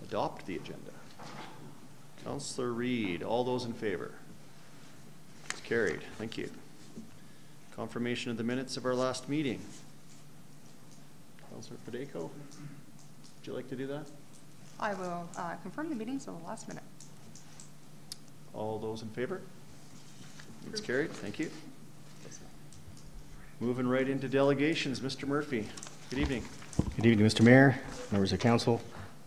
adopt the agenda? Councillor Reid, all those in favor? It's carried. Thank you. Confirmation of the minutes of our last meeting. Councillor Padeco, would you like to do that? I will confirm the meetings of the last minute. All those in favor? It's carried. Thank you. Moving right into delegations, Mr. Murphy. Good evening. Good evening, Mr. Mayor, members of council.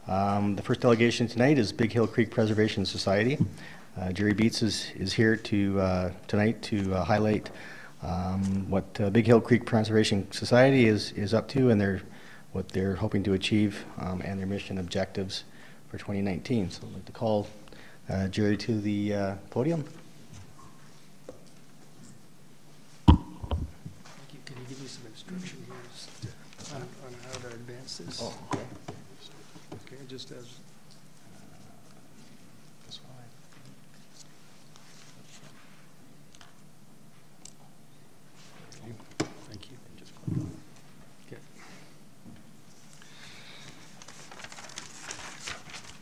The first delegation tonight is Big Hill Creek Preservation Society. Jerry Beets is here tonight to highlight what Big Hill Creek Preservation Society is up to and what they're hoping to achieve and their mission objectives for 2019. So I'd like to call Jerry to the podium. Can you give me some instruction here on how to advance this? Oh, okay. Okay, just as This one. thank you. Okay.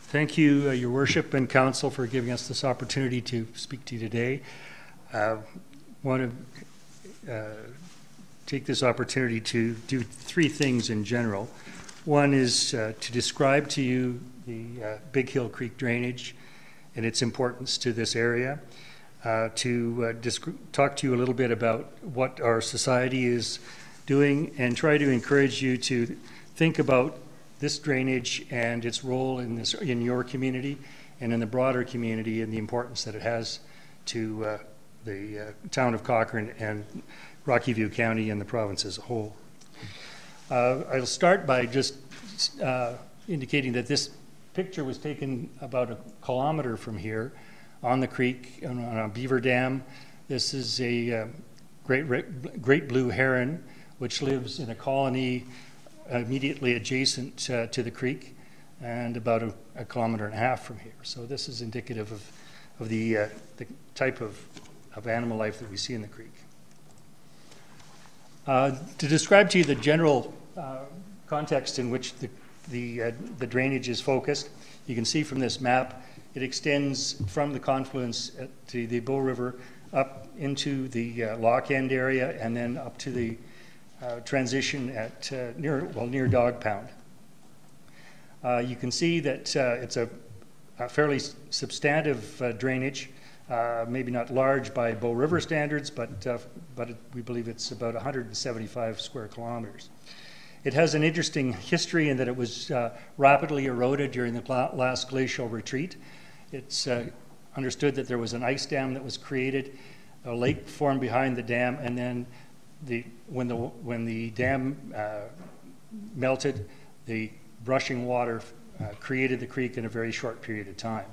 Thank you, Your Worship and Council, for giving us this opportunity to speak to you today. I want to take this opportunity to do three things in general. One is to describe to you the Big Hill Creek drainage and its importance to this area, to talk to you a little bit about what our society is doing and try to encourage you to think about this drainage and its role in your community and in the broader community and the importance that it has to the town of Cochrane and Rocky View County and the province as a whole. I'll start by just indicating that this picture was taken about a kilometer from here on the creek on a beaver dam. This is a great blue heron which lives in a colony immediately adjacent to the creek and about a kilometer and a half from here. So this is indicative of the type of animal life that we see in the creek. To describe to you the general context in which the drainage is focused, you can see from this map it extends from the confluence to the Bow River up into the Lock End area and then up to the transition at near Dog Pound. You can see that it's a fairly substantive drainage. Maybe not large by Bow River standards, but we believe it's about 175 square kilometers. It has an interesting history in that it was rapidly eroded during the last glacial retreat. It's understood that there was an ice dam that was created, a lake formed behind the dam, and then when the dam melted, the rushing water created the creek in a very short period of time.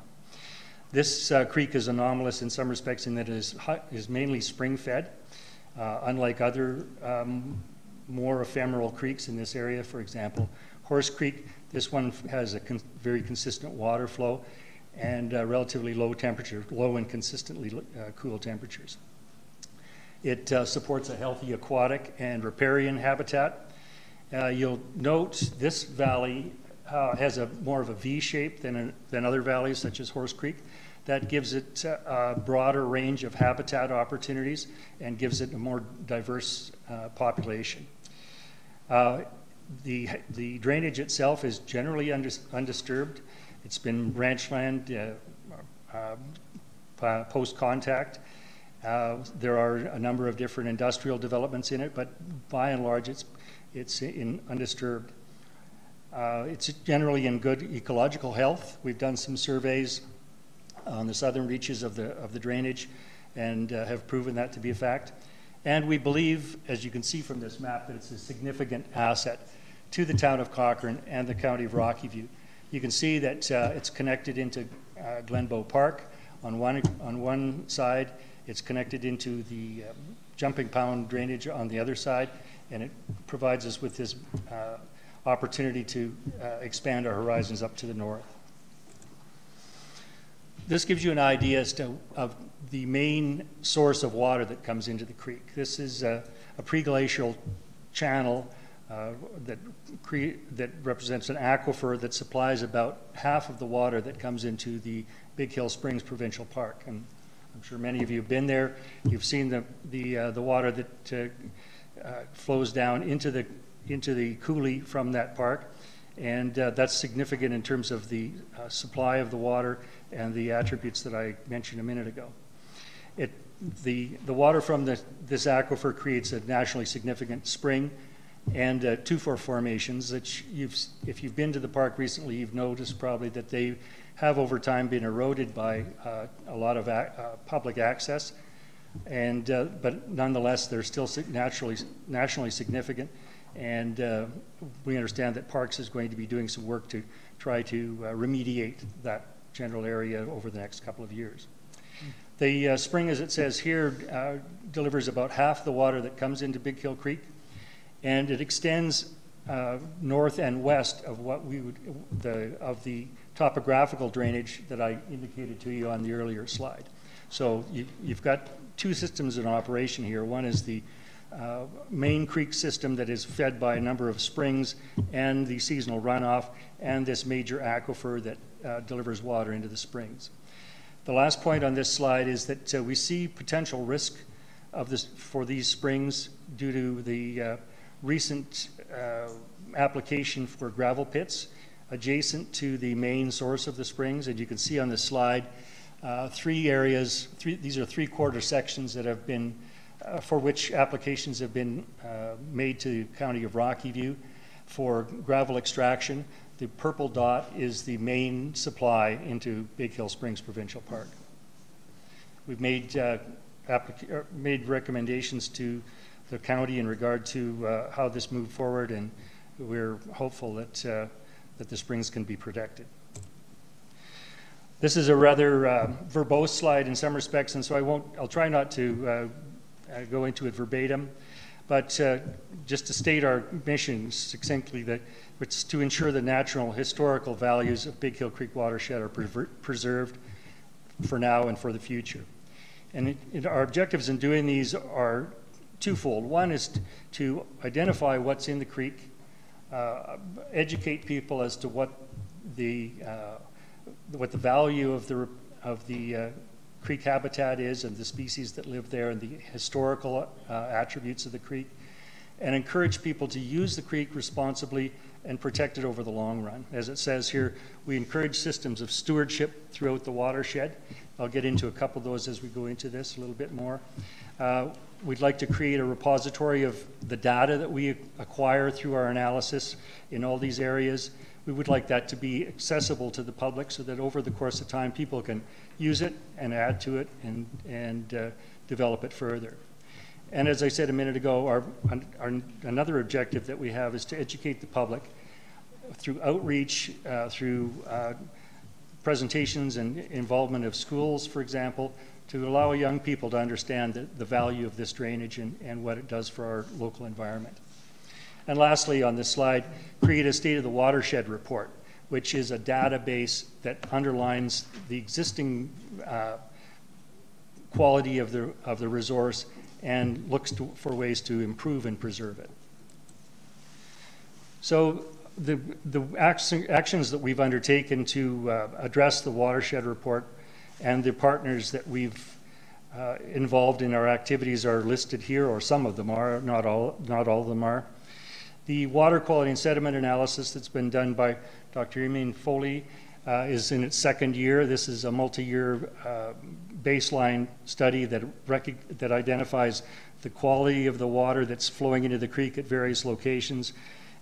This creek is anomalous in some respects in that it is mainly spring-fed, unlike other more ephemeral creeks in this area. For example, Horse Creek, this one has a very consistent water flow and relatively low temperature, low and consistently cool temperatures. It supports a healthy aquatic and riparian habitat. You'll note this valley has more of a V shape than other valleys such as Horse Creek. That gives it a broader range of habitat opportunities and gives it a more diverse population. The drainage itself is generally undisturbed. It's been ranchland post-contact. There are a number of different industrial developments in it, but by and large it's undisturbed. It's generally in good ecological health. We've done some surveys on the southern reaches of the drainage and have proven that to be a fact. And we believe, as you can see from this map, that it's a significant asset to the town of Cochrane and the county of Rocky View. You can see that it's connected into Glenbow Park on one side. It's connected into the Jumping Pound drainage on the other side, and it provides us with this opportunity to expand our horizons up to the north. This gives you an idea as to of the main source of water that comes into the creek. This is a pre-glacial channel that represents an aquifer that supplies about half of the water that comes into the Big Hill Springs Provincial Park. And I'm sure many of you have been there. You've seen the water that flows down into the coulee from that park, and that's significant in terms of the supply of the water and the attributes that I mentioned a minute ago. The water from this aquifer creates a nationally significant spring and two-for formations that if you've been to the park recently, you've noticed probably that they have over time been eroded by a lot of public access, and but nonetheless they're still nationally significant, and we understand that Parks is going to be doing some work to try to remediate that general area over the next couple of years. The spring, as it says here, delivers about half the water that comes into Big Hill Creek, and it extends north and west of what we would of the topographical drainage that I indicated to you on the earlier slide. So you've got two systems in operation here. One is the main creek system that is fed by a number of springs and the seasonal runoff, and this major aquifer that delivers water into the springs. The last point on this slide is that we see potential risk of this for these springs due to the recent application for gravel pits adjacent to the main source of the springs. And you can see on the slide these are three-quarter sections that have been for which applications have been made to County of Rocky View for gravel extraction. The purple dot is the main supply into Big Hill Springs Provincial Park. We've made recommendations to the county in regard to how this moved forward, and we're hopeful that that the springs can be protected. This is a rather verbose slide in some respects, and so I'll try not to go into it verbatim, but just to state our mission succinctly, that it's to ensure the natural historical values of Big Hill Creek watershed are preserved for now and for the future. And our objectives in doing these are twofold. One is to identify what's in the creek, educate people as to what the value of the creek habitat is and the species that live there and the historical attributes of the creek, and encourage people to use the creek responsibly and protect it over the long run. As it says here, we encourage systems of stewardship throughout the watershed. I'll get into a couple of those as we go into this a little bit more. We'd like to create a repository of the data that we acquire through our analysis in all these areas. We would like that to be accessible to the public so that over the course of time people can use it and add to it and develop it further. And as I said a minute ago, another objective that we have is to educate the public through outreach, through presentations and involvement of schools, for example, to allow young people to understand the value of this drainage and what it does for our local environment. And lastly, on this slide, create a State of the Watershed report, which is a database that underlines the existing quality of the resource and looks for ways to improve and preserve it. So the actions that we've undertaken to address the watershed report and the partners that we've involved in our activities are listed here, or some of them are, not all of them are. The water quality and sediment analysis that's been done by Dr. Eamon Foley is in its second year. This is a multi-year baseline study that identifies the quality of the water that's flowing into the creek at various locations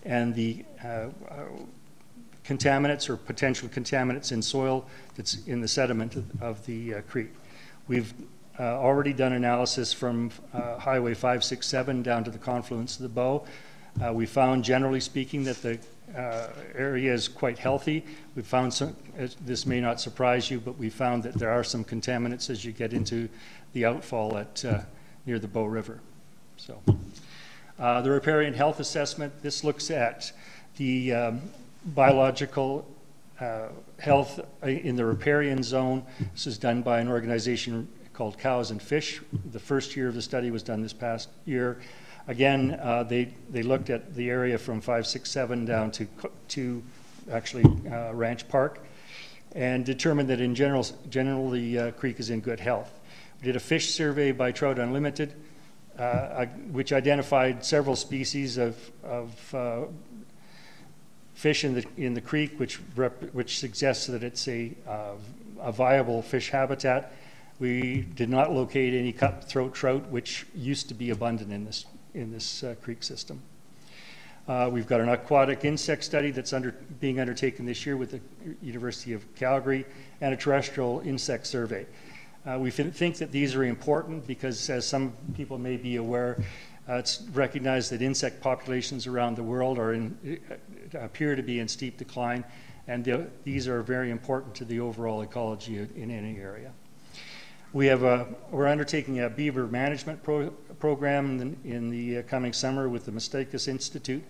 and the contaminants or potential contaminants in soil that's in the sediment of the creek. We've already done analysis from Highway 567 down to the confluence of the Bow. We found, generally speaking, that the area is quite healthy. We found some, this may not surprise you, but we found that there are some contaminants as you get into the outfall at near the Bow River. So, the riparian health assessment, this looks at the biological health in the riparian zone. This is done by an organization called Cows and Fish. The first year of the study was done this past year. Again, they looked at the area from 567 down to actually Ranch Park, and determined that in general the creek is in good health. We did a fish survey by Trout Unlimited, which identified several species of fish in the creek, which suggests that it's a viable fish habitat. We did not locate any cutthroat trout, which used to be abundant in this creek system. We've got an aquatic insect study that's being undertaken this year with the University of Calgary, and a terrestrial insect survey. We think that these are important because, as some people may be aware, it's recognized that insect populations around the world appear to be in steep decline, and these are very important to the overall ecology in any area. We're undertaking a beaver management program in the coming summer with the Mysticus Institute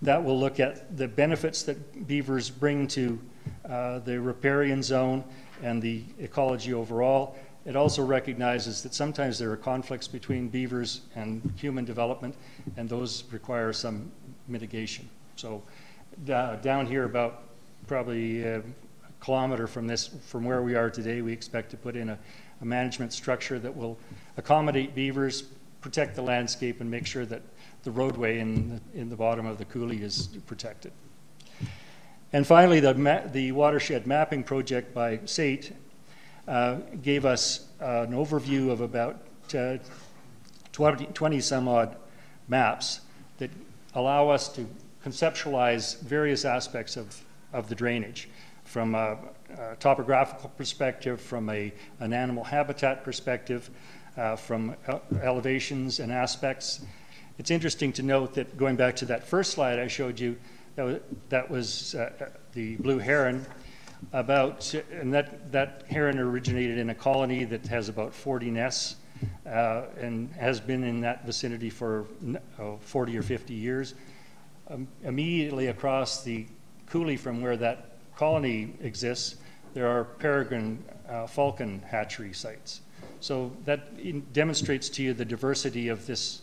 that will look at the benefits that beavers bring to the riparian zone and the ecology overall. It also recognizes that sometimes there are conflicts between beavers and human development, and those require some mitigation. So down here, about probably a kilometer from where we are today, we expect to put in a management structure that will accommodate beavers, protect the landscape, and make sure that the roadway in the bottom of the coulee is protected. And finally, the watershed mapping project by SAIT gave us an overview of about 20 some odd maps that allow us to conceptualize various aspects of the drainage, from a topographical perspective, from an animal habitat perspective, from elevations and aspects. It's interesting to note that, going back to that first slide I showed you, that was the blue heron, and that heron originated in a colony that has about 40 nests and has been in that vicinity for 40 or 50 years. Immediately across the coulee from where that colony exists, there are peregrine falcon hatchery sites. So that demonstrates to you the diversity of this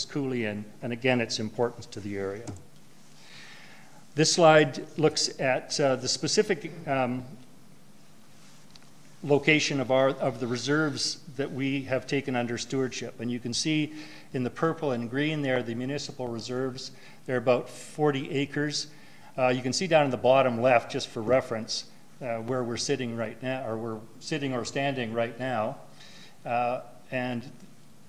coulee and again, its importance to the area. This slide looks at the specific location of the reserves that we have taken under stewardship. And you can see in the purple and green there, the municipal reserves. They're about 40 acres. You can see down in the bottom left, just for reference, where we're sitting right now, or we're sitting or standing right now, and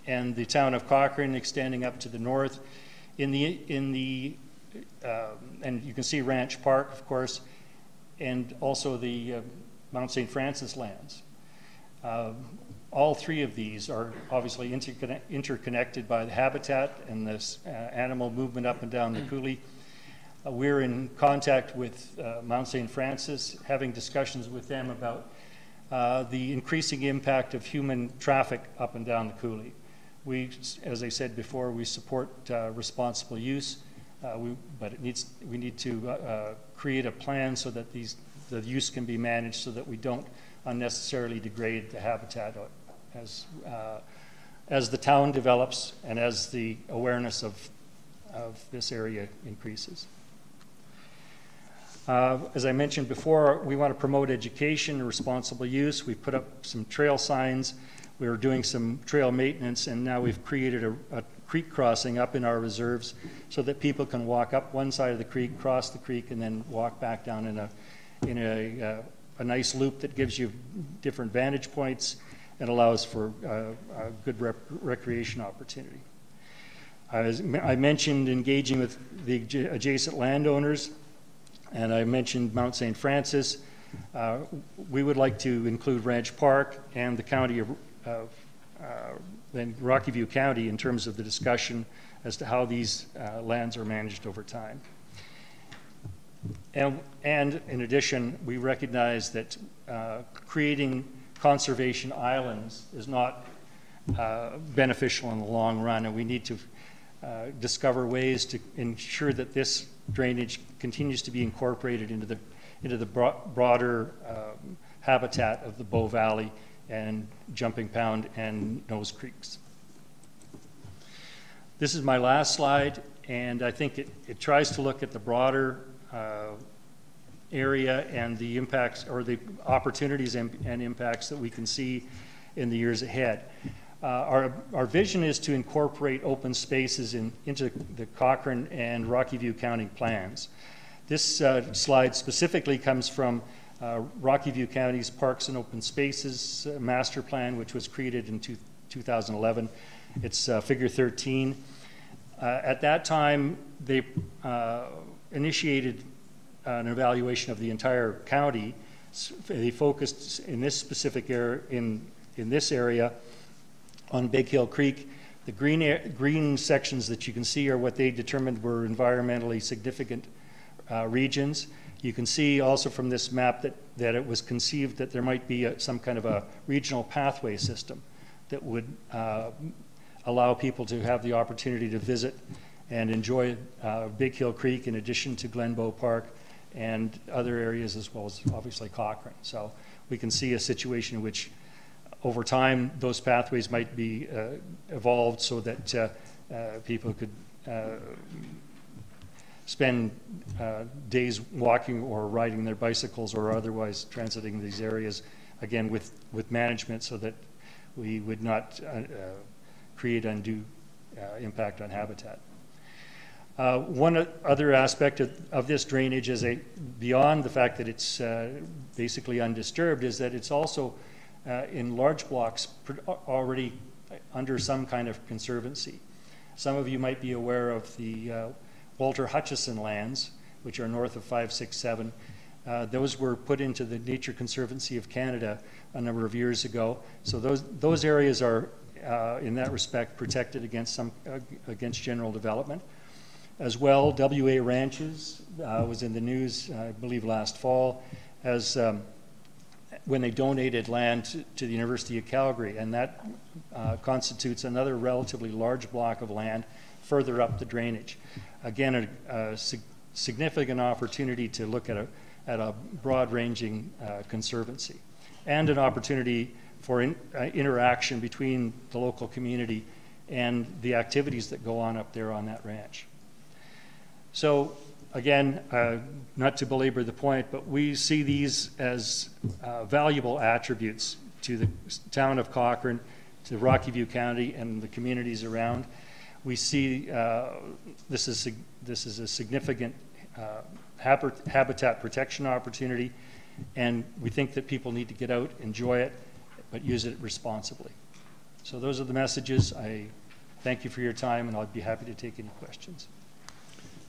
the town of Cochrane extending up to the north. And you can see Ranch Park, of course, and also the Mount St. Francis lands. All three of these are obviously interconnected by the habitat and this animal movement up and down the coulee. We're in contact with Mount St. Francis, having discussions with them about the increasing impact of human traffic up and down the coulee. We, as I said before, we support responsible use, but we need to create a plan so that the use can be managed so that we don't unnecessarily degrade the habitat as the town develops and as the awareness of this area increases. As I mentioned before, we want to promote education and responsible use. We've put up some trail signs. We were doing some trail maintenance, and now we've created a creek crossing up in our reserves so that people can walk up one side of the creek, cross the creek, and then walk back down in a nice loop that gives you different vantage points and allows for a good recreation opportunity. I mentioned engaging with the adjacent landowners, and I mentioned Mount St. Francis. We would like to include Ranch Park and the county of Rocky View County in terms of the discussion as to how these lands are managed over time. And in addition, we recognize that creating conservation islands is not beneficial in the long run, and we need to discover ways to ensure that this drainage continues to be incorporated into the broader habitat of the Bow Valley and Jumping Pound and Nose Creeks. This is my last slide, and I think it tries to look at the broader area and the impacts or the opportunities and impacts that we can see in the years ahead. Our vision is to incorporate open spaces into the Cochrane and Rocky View County plans. This slide specifically comes from Rocky View County's Parks and Open Spaces Master Plan, which was created in 2011. It's figure 13. At that time, they initiated an evaluation of the entire county. They focused in this specific area, in this area, on Big Hill Creek. The green sections that you can see are what they determined were environmentally significant regions. You can see also from this map that it was conceived that there might be some kind of a regional pathway system that would allow people to have the opportunity to visit and enjoy Big Hill Creek in addition to Glenbow Park and other areas, as well as obviously Cochrane. So we can see a situation in which over time those pathways might be evolved so that people could spend days walking or riding their bicycles or otherwise transiting these areas, again with management, so that we would not create undue impact on habitat. One other aspect of this drainage is beyond the fact that it's basically undisturbed, is that it's also in large blocks already under some kind of conservancy. Some of you might be aware of the Walter Hutchison lands, which are north of 567. Those were put into the Nature Conservancy of Canada a number of years ago. So those areas are, in that respect, protected against general development. As well, WA Ranches was in the news, I believe, last fall, as when they donated land to the University of Calgary, and that constitutes another relatively large block of land further up the drainage. Again, a significant opportunity to look at a broad-ranging conservancy, and an opportunity for interaction between the local community and the activities that go on up there on that ranch. So again, not to belabor the point, but we see these as valuable attributes to the town of Cochrane, to Rocky View County and the communities around. We see this is a significant habitat protection opportunity, and we think that people need to get out, enjoy it, but use it responsibly. So those are the messages. I thank you for your time, and I'll be happy to take any questions.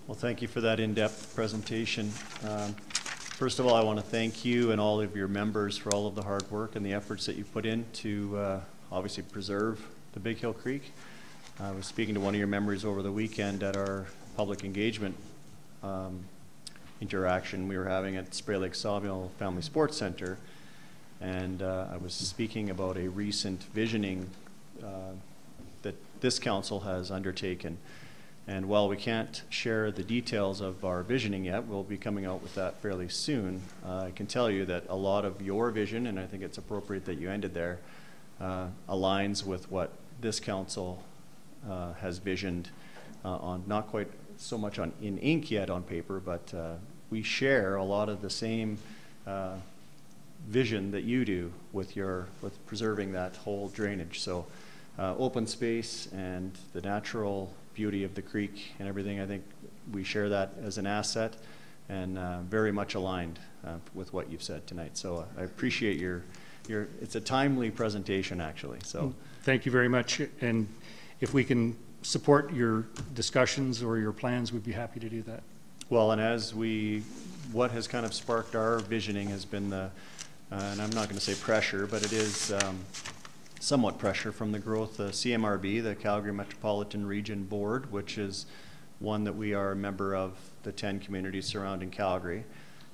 Well, thank you for that in-depth presentation. First of all, I want to thank you and all of your members for all of the hard work and the efforts that you put in to obviously preserve the Big Hill Creek. I was speaking to one of your members over the weekend at our public engagement interaction we were having at Spray Lake Sawmill Family Sports Center, and I was speaking about a recent visioning that this council has undertaken. And while we can't share the details of our visioning yet, we'll be coming out with that fairly soon. I can tell you that a lot of your vision, and I think it's appropriate that you ended there, aligns with what this council has visioned on, not quite so much in ink yet on paper, but we share a lot of the same vision that you do with preserving that whole drainage. So open space and the natural beauty of the creek and everything, I think we share that as an asset, and very much aligned with what you've said tonight. So I appreciate it's a timely presentation, actually. So thank you very much, and if we can support your discussions or your plans, we'd be happy to do that. Well, and what has kind of sparked our visioning has been and I'm not going to say pressure, but it is somewhat pressure from the growth of CMRB, the Calgary Metropolitan Region Board, which is one that we are a member of the 10 communities surrounding Calgary.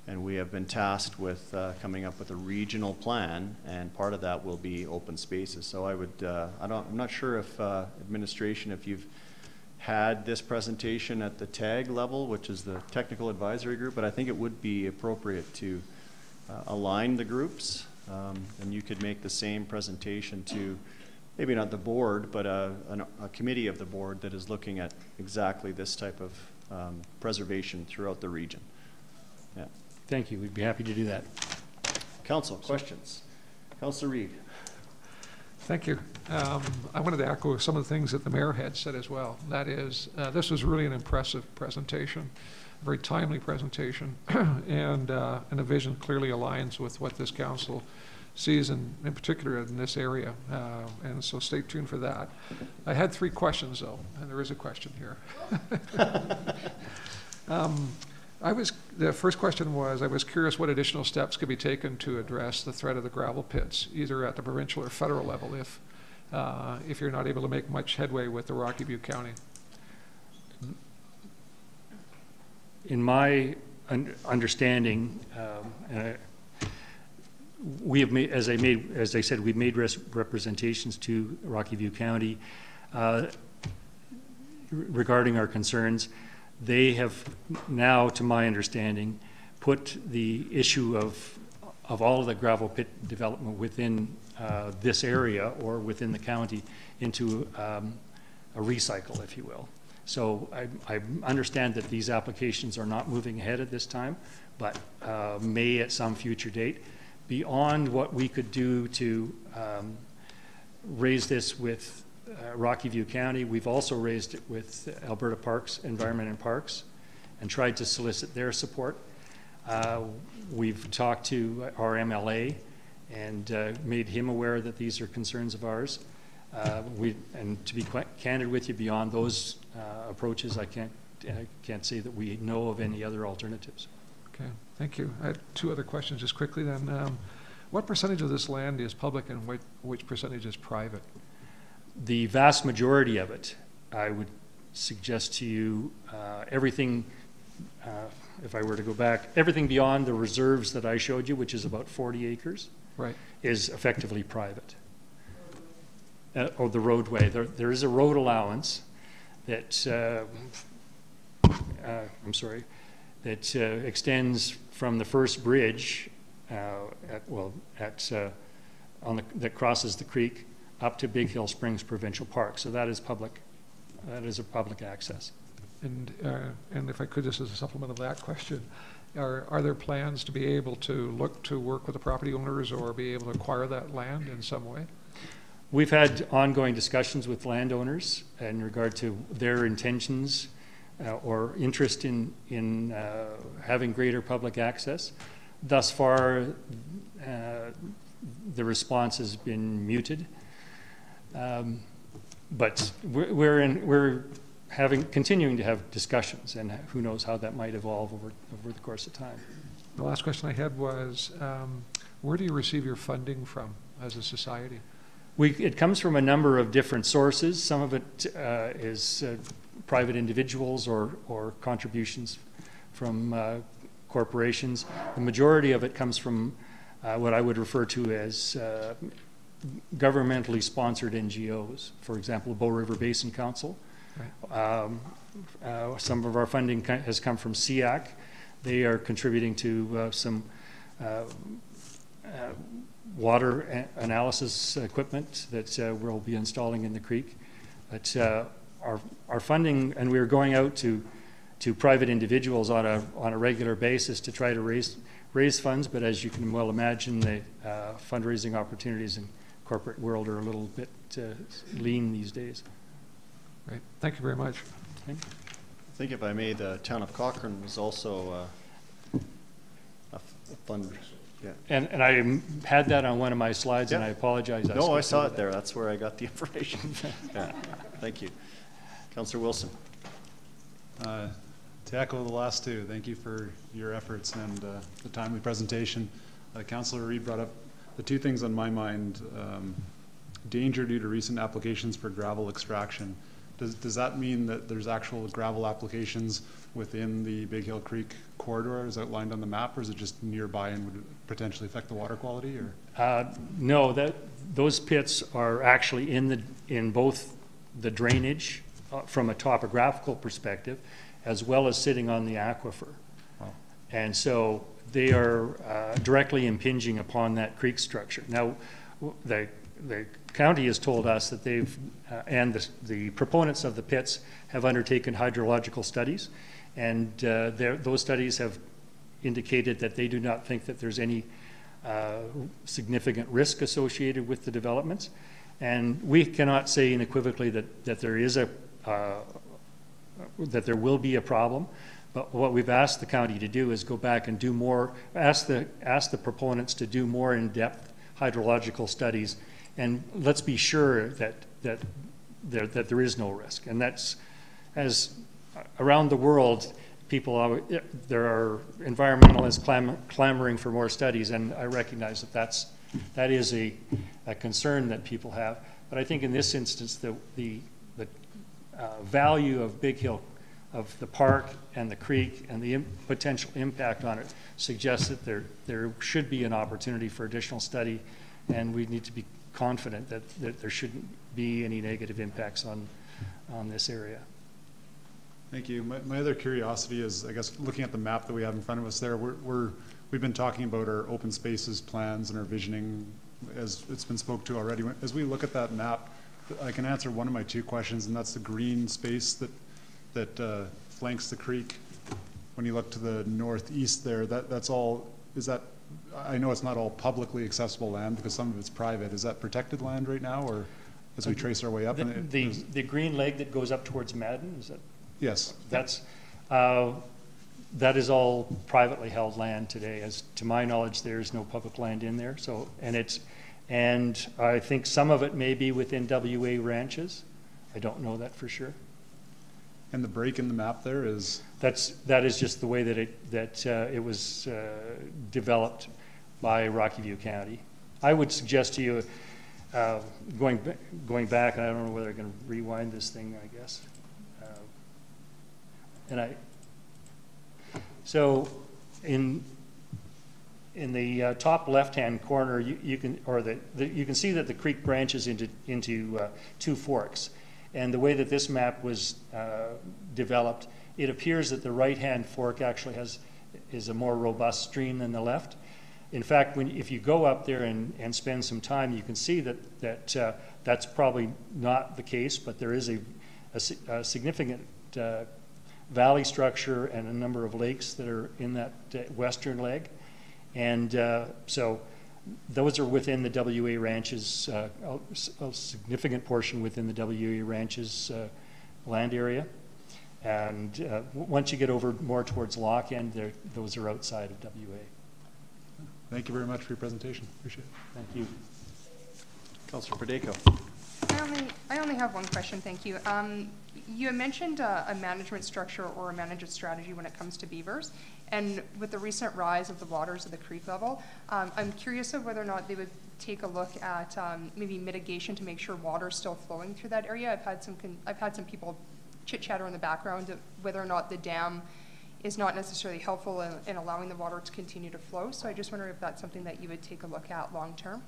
And we have been tasked with coming up with a regional plan, and part of that will be open spaces. So I'm not sure if administration, if you've had this presentation at the TAG level, which is the Technical Advisory Group, but I think it would be appropriate to align the groups. And you could make the same presentation to maybe not the board, but a committee of the board that is looking at exactly this type of preservation throughout the region. Yeah. Thank you. We'd be happy to do that. Council, questions? Councillor Reid. Thank you. I wanted to echo some of the things that the mayor had said as well. That is, this was really an impressive presentation, a very timely presentation, and the vision clearly aligns with what this council sees, in particular in this area. And so stay tuned for that. I had 3 questions, though, and there is a question here. The first question was, I was curious what additional steps could be taken to address the threat of the gravel pits, either at the provincial or federal level, if you're not able to make much headway with the Rocky View County. In my understanding, we have made, as I said, we've made representations to Rocky View County regarding our concerns. They have now, to my understanding, put the issue of all of the gravel pit development within this area or within the county into a recycle, if you will. So I understand that these applications are not moving ahead at this time, but may at some future date. Beyond what we could do to raise this with Rocky View County, we've also raised it with Alberta Parks, Environment and Parks, and tried to solicit their support. We've talked to our MLA and made him aware that these are concerns of ours. And to be quite candid with you, beyond those approaches, I can't say that we know of any other alternatives. Okay, thank you. I had 2 other questions just quickly then. What percentage of this land is public and which percentage is private? The vast majority of it, I would suggest to you, everything, if I were to go back, everything beyond the reserves that I showed you, which is about 40 acres, right, is effectively private. Or the roadway. There is a road allowance that, that extends from the first bridge that crosses the creek up to Big Hill Springs Provincial Park. So that is public. That is a public access. And if I could, just as a supplement of that question, are there plans to be able to look to work with the property owners or be able to acquire that land in some way? We've had ongoing discussions with landowners in regard to their intentions or interest in having greater public access. Thus far, the response has been muted. But we're continuing to have discussions, and who knows how that might evolve over the course of time. The last question I had was, where do you receive your funding from as a society? It comes from a number of different sources. Some of it is private individuals or contributions from corporations. The majority of it comes from what I would refer to as governmentally sponsored NGOs. For example, Bow River Basin Council. Right. Some of our funding has come from SEAC. They are contributing to some water analysis equipment that we'll be installing in the creek. But our funding, and we're going out to private individuals on a regular basis to try to raise funds. But as you can well imagine, the fundraising opportunities in corporate world are a little bit lean these days. Right. Thank you very much. Okay. I think, if I may, the town of Cochrane was also a fund. Yeah. And I had that on one of my slides, and I apologize. No, I saw it there. That's where I got the information. Yeah. Thank you. Councillor Wilson. To echo the last 2, thank you for your efforts and the timely presentation. Councillor Reid brought up the 2 things on my mind. Danger due to recent applications for gravel extraction. Does that mean that there's actual gravel applications within the Big Hill Creek corridor as outlined on the map, or is it just nearby and would potentially affect the water quality? Or no, those pits are actually in both the drainage from a topographical perspective, as well as sitting on the aquifer. Wow. And so they are directly impinging upon that creek structure. Now, the county has told us that they've, and the proponents of the pits have undertaken hydrological studies, and those studies have indicated that they do not think that there's any significant risk associated with the developments. And we cannot say unequivocally that there is that there will be a problem. But what we've asked the county to do is go back and do more, ask the proponents to do more in-depth hydrological studies, and let's be sure that there is no risk. And that's, as around the world, there are environmentalists clamoring for more studies, and I recognize that is a concern that people have. But I think in this instance, the value of Big Hill, of the park and the creek and the potential impact on it suggests that there should be an opportunity for additional study, and we need to be confident that there shouldn't be any negative impacts on this area. Thank you. My other curiosity is, I guess, looking at the map that we have in front of us there, we've been talking about our open spaces plans and our visioning, as it's been spoke to already. As we look at that map, I can answer one of my two questions, and that's the green space that flanks the creek. When you look to the northeast there, that's all, I know it's not all publicly accessible land because some of it's private. Is that protected land right now, or as we trace our way up? The green leg that goes up towards Madden, is that? Yes. That is all privately held land today. As to my knowledge, there's no public land in there. So, and I think some of it may be within WA ranches. I don't know that for sure. And the break in the map there is? That is just the way that it was developed by Rocky View County. I would suggest to you, going back, and I don't know whether I can rewind this thing, I guess. So in the top left-hand corner, you can see that the creek branches into two forks. And the way that this map was developed, it appears that the right-hand fork actually is a more robust stream than the left. In fact, if you go up there and spend some time, you can see that that's probably not the case, but there is a significant valley structure and a number of lakes that are in that western leg. And so those are within the WA ranches, a significant portion within the WA ranches land area. And once you get over more towards Lock End, those are outside of WA. Thank you very much for your presentation. Appreciate it. Thank you. Councillor Padeco. I only have one question, thank you. You had mentioned a management structure or a management strategy when it comes to beavers, and with the recent rise of the waters of the creek level, I'm curious of whether or not they would take a look at maybe mitigation to make sure water's still flowing through that area. I've had some people chit-chatter in the background of whether or not the dam is not necessarily helpful in allowing the water to continue to flow. So I just wonder if that's something that you would take a look at long term.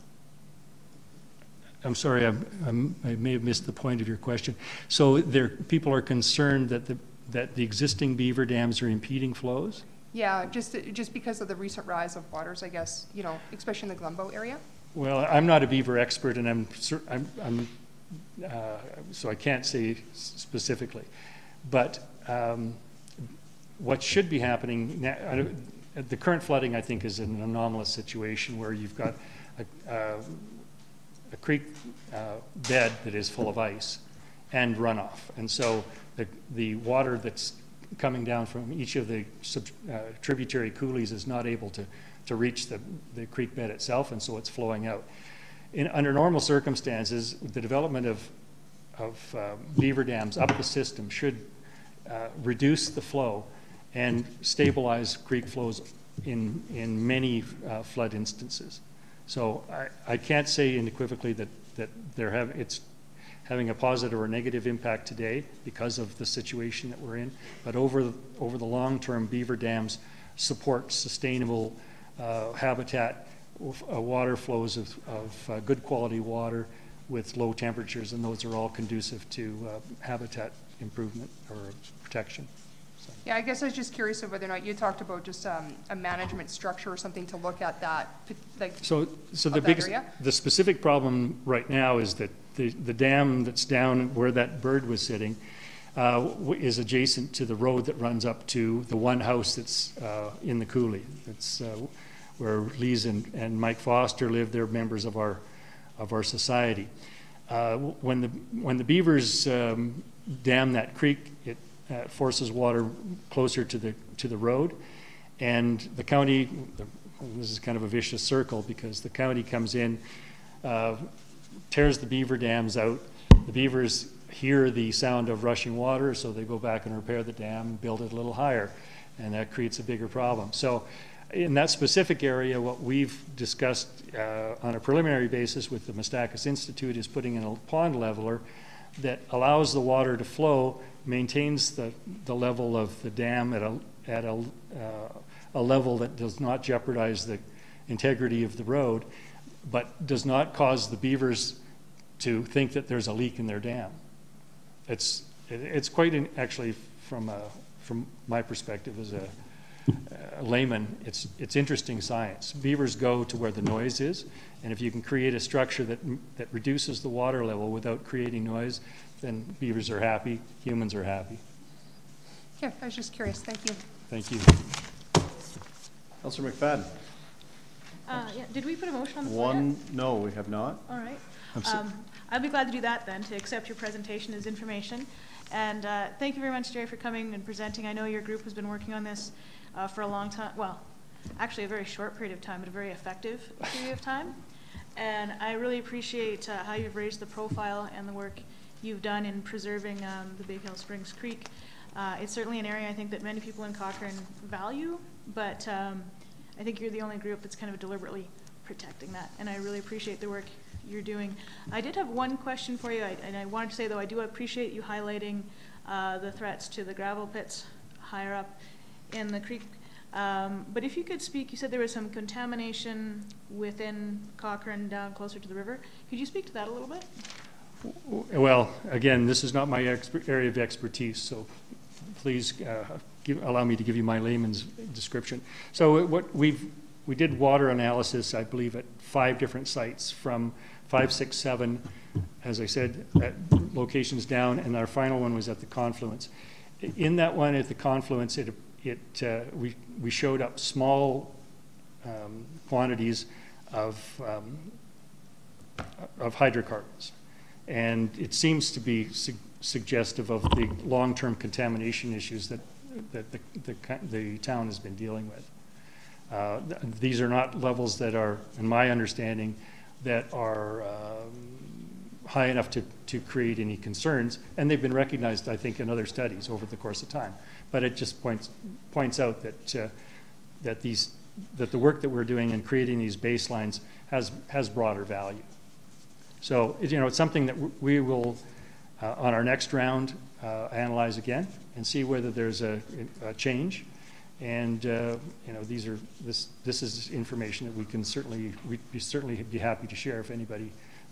I'm sorry, I may have missed the point of your question. So people are concerned that the existing beaver dams are impeding flows? Yeah, just because of the recent rise of waters, I guess, especially in the Glumbo area. Well, I'm not a beaver expert, and so I can't say specifically. But what should be happening now, the current flooding, I think, is an anomalous situation where you've got a creek bed that is full of ice and runoff. And so the water that's coming down from each of the tributary coulees is not able to reach the creek bed itself, and so it's flowing out. Under normal circumstances, the development of beaver dams up the system should reduce the flow and stabilize creek flows in many flood instances. So I can't say unequivocally that it's having a positive or negative impact today because of the situation that we're in, but over the long term, beaver dams support sustainable habitat, water flows of good quality water with low temperatures, and those are all conducive to habitat improvement or protection. Yeah, I guess I was just curious of whether or not you talked about just a management structure or something to look at that, like, So the that biggest, area? the specific problem right now is that the dam that's down where that bird was sitting is adjacent to the road that runs up to the one house that's in the coulee. It's where Lise and Mike Foster live. They're members of our society. When the beavers dam that creek, it forces water closer to the road, and the county. This is kind of a vicious circle because the county comes in, tears the beaver dams out. The beavers hear the sound of rushing water, so they go back and repair the dam and build it a little higher, and that creates a bigger problem. So in that specific area, what we've discussed on a preliminary basis with the Mestakis Institute is putting in a pond leveler that allows the water to flow, maintains the level of the dam at a level that does not jeopardize the integrity of the road, but does not cause the beavers to think that there's a leak in their dam. It's quite actually from my perspective as a layman, it's interesting science. Beavers go to where the noise is, and if you can create a structure that reduces the water level without creating noise, then beavers are happy, humans are happy. Yeah, I was just curious. Thank you. Thank you. Councillor McFadden. Yeah, did we put a motion on the floor yet? No, we have not. All right. I'd be glad to do that then, to accept your presentation as information. And thank you very much, Jerry, for coming and presenting. I know your group has been working on this for a long time. Well, actually a very short period of time, but a very effective period of time. And I really appreciate how you've raised the profile and the work you've done in preserving the Big Hill Springs Creek. It's certainly an area I think that many people in Cochrane value, but I think you're the only group that's kind of deliberately protecting that, and I really appreciate the work you're doing. I did have one question for you, and I wanted to say, though, I do appreciate you highlighting the threats to the gravel pits higher up in the creek. But if you could speak, you said there was some contamination within Cochrane down closer to the river. Could you speak to that a little bit? Well, again, this is not my area of expertise, so please allow me to give you my layman's description. So we did water analysis, I believe, at 5 different sites from 5, 6, 7, as I said, at locations down, and our final one was at the confluence. In that one at the confluence, we showed up small quantities of hydrocarbons, and it seems to be suggestive of the long-term contamination issues that the town has been dealing with. These are not levels that are, in my understanding, that are high enough to create any concerns, and they've been recognized, I think, in other studies over the course of time. But it just points out that the work that we're doing in creating these baselines has broader value. So it's something that we will on our next round analyze again and see whether there's a change. And this is information that we'd certainly be happy to share if anybody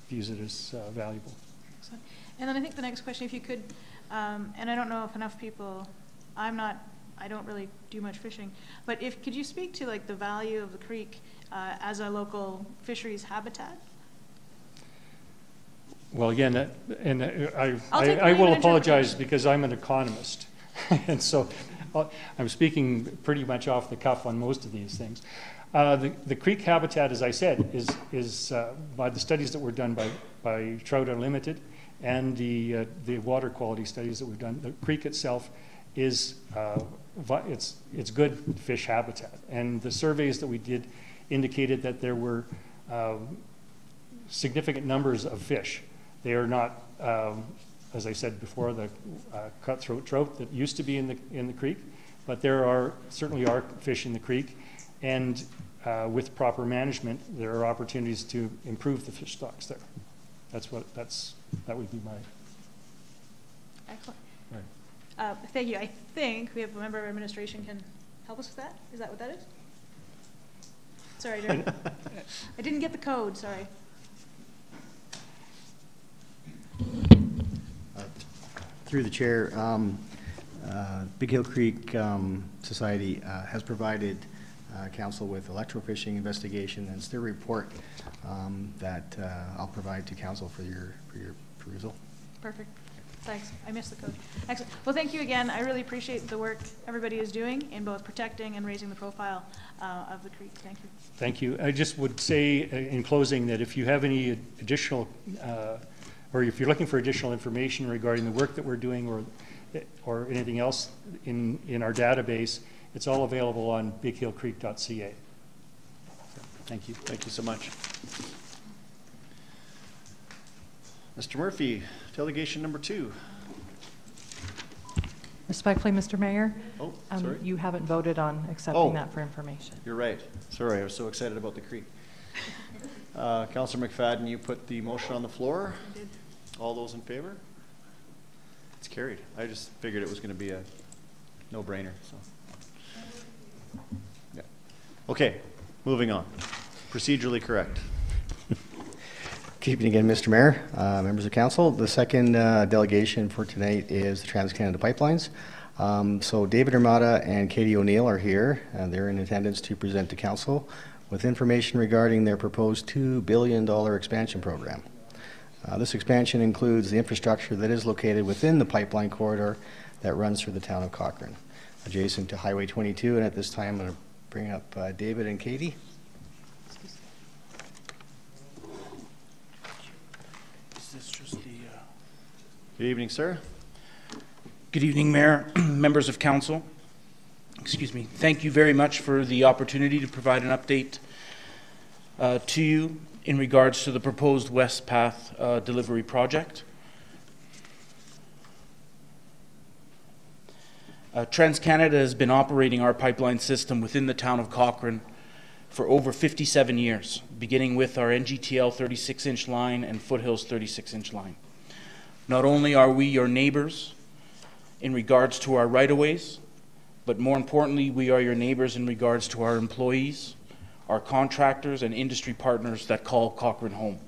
views it as valuable. Excellent. And then I think the next question, if you could, and I don't know if enough people, I don't really do much fishing, but could you speak to like the value of the creek as a local fisheries habitat? Well, again, I will apologize because I'm an economist, and so I'm speaking pretty much off the cuff on most of these things. The creek habitat, as I said, is by the studies that were done by Trout Unlimited and the water quality studies that we've done. The creek itself is it's good fish habitat, and the surveys that we did indicated that there were significant numbers of fish. They are not, as I said before, the cutthroat trout that used to be in the creek, but there certainly are fish in the creek, and with proper management, there are opportunities to improve the fish stocks there. That would be my. Excellent. Right. Thank you. I think we have a member of administration can help us with that. Is that what that is? Sorry, Jerry. I didn't get the code. Sorry. Through the chair, Big Hill Creek Society has provided council with electrofishing investigation, and it's their report that I'll provide to council for your perusal. Perfect. Thanks. I missed the code. Excellent. Well, thank you again. I really appreciate the work everybody is doing in both protecting and raising the profile of the creek. Thank you. Thank you. I just would say in closing that if you have any additional, or if you're looking for additional information regarding the work that we're doing or anything else in our database, it's all available on bighillcreek.ca. So, thank you. Thank you so much. Mr. Murphy, delegation number 2. Respectfully, Mr. Mayor, Oh, sorry. you haven't voted on accepting that for information. You're right. Sorry, I was so excited about the creek. Councillor McFadden, you put the motion on the floor. I did. All those in favor? It's carried. I just figured it was going to be a no-brainer. So, yeah. Okay, moving on. Procedurally correct. Keeping again, Mr. Mayor, members of council, the second delegation for tonight is the TransCanada pipelines. So David Armada and Katie O'Neill are here, and they're in attendance to present to council with information regarding their proposed $2 billion expansion program. This expansion includes the infrastructure that is located within the pipeline corridor that runs through the town of Cochrane, adjacent to Highway 22. And at this time, I'm going to bring up David and Katie. Good evening, sir. Good evening, Mayor, members of council. Excuse me. Thank you very much for the opportunity to provide an update to you in regards to the proposed West Path delivery project. TransCanada has been operating our pipeline system within the town of Cochrane for over 57 years, beginning with our NGTL 36-inch line and Foothills 36-inch line. Not only are we your neighbors in regards to our right-of-ways, but more importantly, we are your neighbors in regards to our employees, our contractors, and industry partners that call Cochrane home.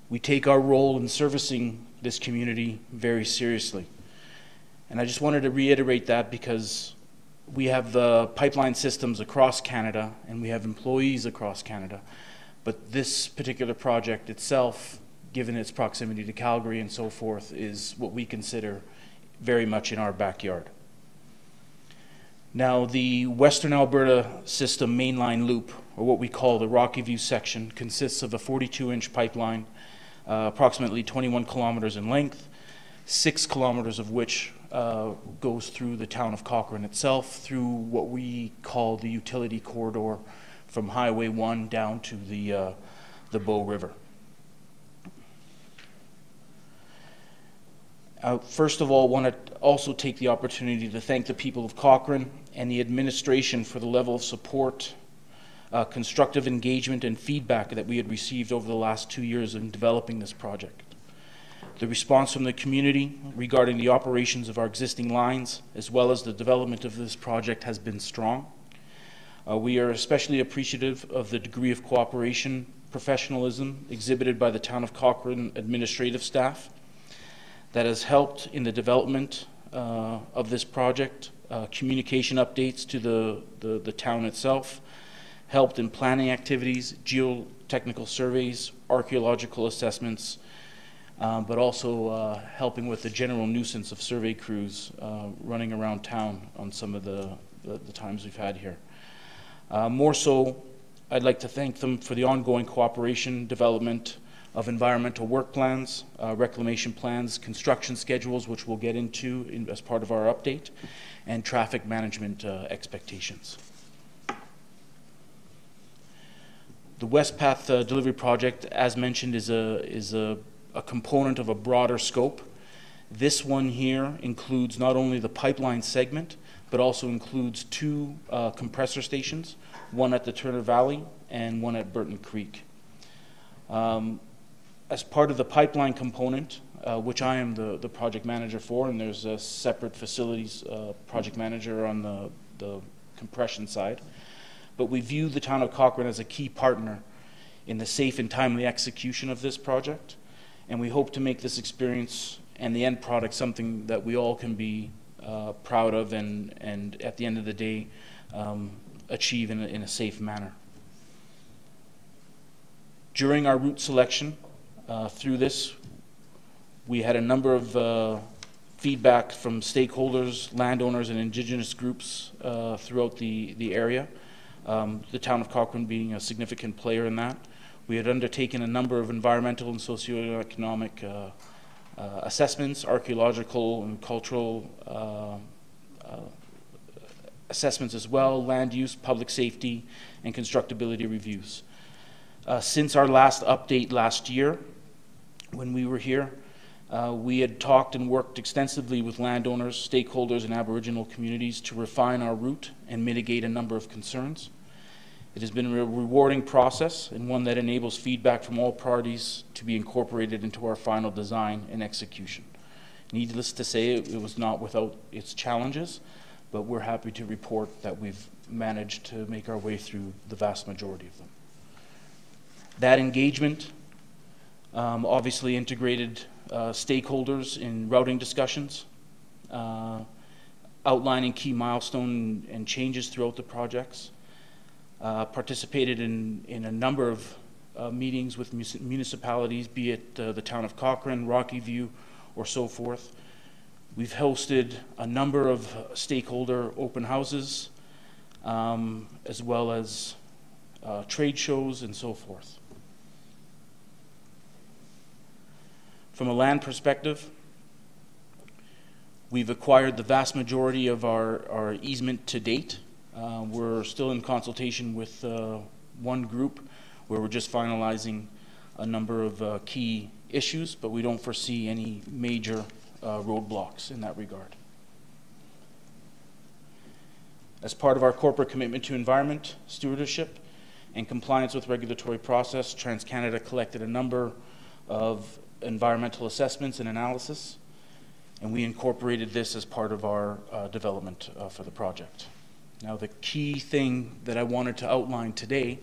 We take our role in servicing this community very seriously. And I just wanted to reiterate that because we have the pipeline systems across Canada and we have employees across Canada. But this particular project itself, given its proximity to Calgary and so forth, is what we consider very much in our backyard. Now, the Western Alberta System mainline loop, or what we call the Rocky View section, consists of a 42-inch pipeline, approximately 21 kilometers in length, 6 kilometers of which goes through the town of Cochrane itself, through what we call the utility corridor from Highway 1 down to the Bow River. First of all, I want to also take the opportunity to thank the people of Cochrane and the administration for the level of support, constructive engagement, and feedback that we had received over the last 2 years in developing this project. The response from the community regarding the operations of our existing lines, as well as the development of this project, has been strong. We are especially appreciative of the degree of cooperation, professionalism exhibited by the town of Cochrane administrative staff that has helped in the development of this project, communication updates to the town itself, helped in planning activities, geotechnical surveys, archaeological assessments, but also helping with the general nuisance of survey crews running around town on some of the times we've had here. More so, I'd like to thank them for the ongoing cooperation, development of environmental work plans, reclamation plans, construction schedules, which we'll get into as part of our update, and traffic management expectations. The West Path delivery project, as mentioned, is a component of a broader scope. This one here includes not only the pipeline segment, but also includes 2 compressor stations, one at the Turner Valley and one at Burton Creek. As part of the pipeline component, which I am the project manager for, and there's a separate facilities project manager on the compression side, but we view the town of Cochrane as a key partner in the safe and timely execution of this project, and we hope to make this experience and the end product something that we all can be proud of and at the end of the day achieve in a safe manner. During our route selection through this, we had a number of feedback from stakeholders, landowners, and Indigenous groups throughout the area, the town of Cochrane being a significant player in that. We had undertaken a number of environmental and socioeconomic assessments, archaeological and cultural assessments as well, land use, public safety, and constructability reviews. Since our last update last year, when we were here, we had talked and worked extensively with landowners, stakeholders, and Aboriginal communities to refine our route and mitigate a number of concerns. It has been a rewarding process and one that enables feedback from all parties to be incorporated into our final design and execution. Needless to say, it was not without its challenges, but we're happy to report that we've managed to make our way through the vast majority of them. That engagement obviously integrated stakeholders in routing discussions, outlining key milestones and changes throughout the projects, participated in a number of meetings with municipalities, be it the town of Cochrane, Rocky View, or so forth. We've hosted a number of stakeholder open houses, as well as trade shows and so forth. From a land perspective, we've acquired the vast majority of our easement to date. We're still in consultation with one group where we're just finalizing a number of key issues, but we don't foresee any major roadblocks in that regard. As part of our corporate commitment to environment, stewardship, and compliance with regulatory process, TransCanada collected a number of environmental assessments and analysis, and we incorporated this as part of our development for the project. Now, the key thing that I wanted to outline today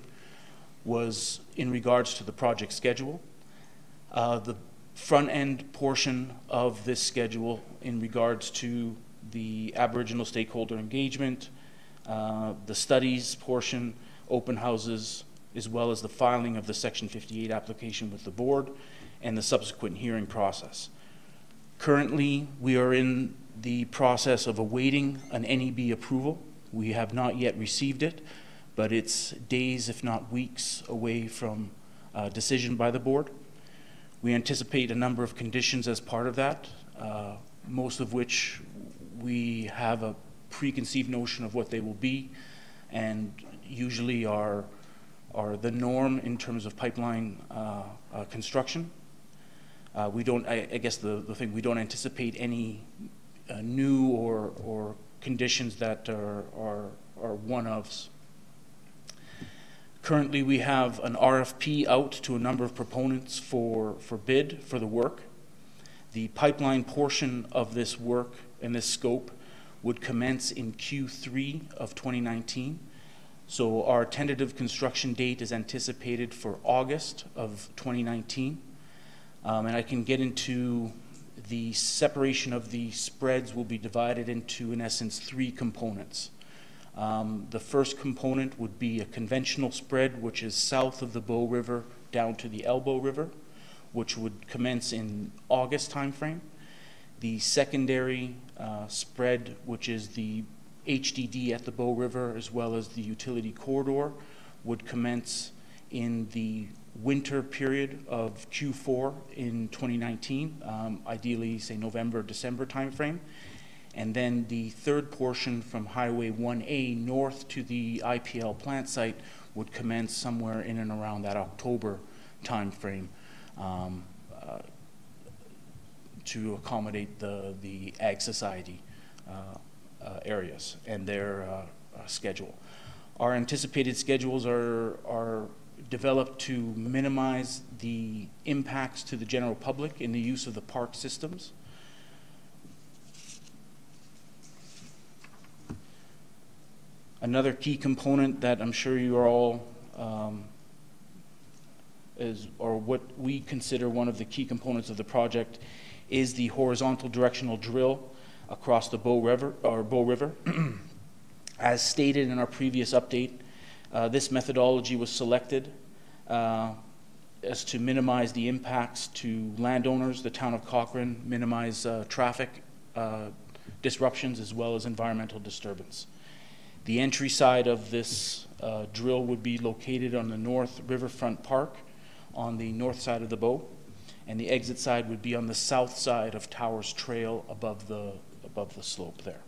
was in regards to the project schedule. The front end portion of this schedule in regards to the Aboriginal stakeholder engagement, the studies portion, open houses, as well as the filing of the Section 58 application with the board and the subsequent hearing process. Currently, we are in the process of awaiting an NEB approval. We have not yet received it, but it's days, if not weeks, away from decision by the board. We anticipate a number of conditions as part of that, most of which we have a preconceived notion of what they will be, and usually are the norm in terms of pipeline construction. We don't, I guess the thing, we don't anticipate any new or conditions that are one-ofs. Currently, we have an RFP out to a number of proponents for bid for the work. The pipeline portion of this work and this scope would commence in Q3 of 2019. So our tentative construction date is anticipated for August of 2019. And I can get into the separation of the spreads will be divided into, in essence, 3 components. The first component would be a conventional spread, which is south of the Bow River down to the Elbow River, which would commence in August timeframe. The secondary spread, which is the HDD at the Bow River, as well as the utility corridor, would commence in the winter period of Q4 in 2019, ideally, say, November, December timeframe. And then the third portion from Highway 1A north to the IPL plant site would commence somewhere in and around that October timeframe to accommodate the Ag Society areas and their schedule. Our anticipated schedules are developed to minimize the impacts to the general public in the use of the park systems. Another key component that I'm sure you are all or what we consider one of the key components of the project is the horizontal directional drill across the Bow River. As stated in our previous update, this methodology was selected as to minimize the impacts to landowners, the town of Cochrane, minimize traffic disruptions as well as environmental disturbance. The entry side of this drill would be located on the North Riverfront Park on the north side of the Bow, and the exit side would be on the south side of Towers Trail above the slope there.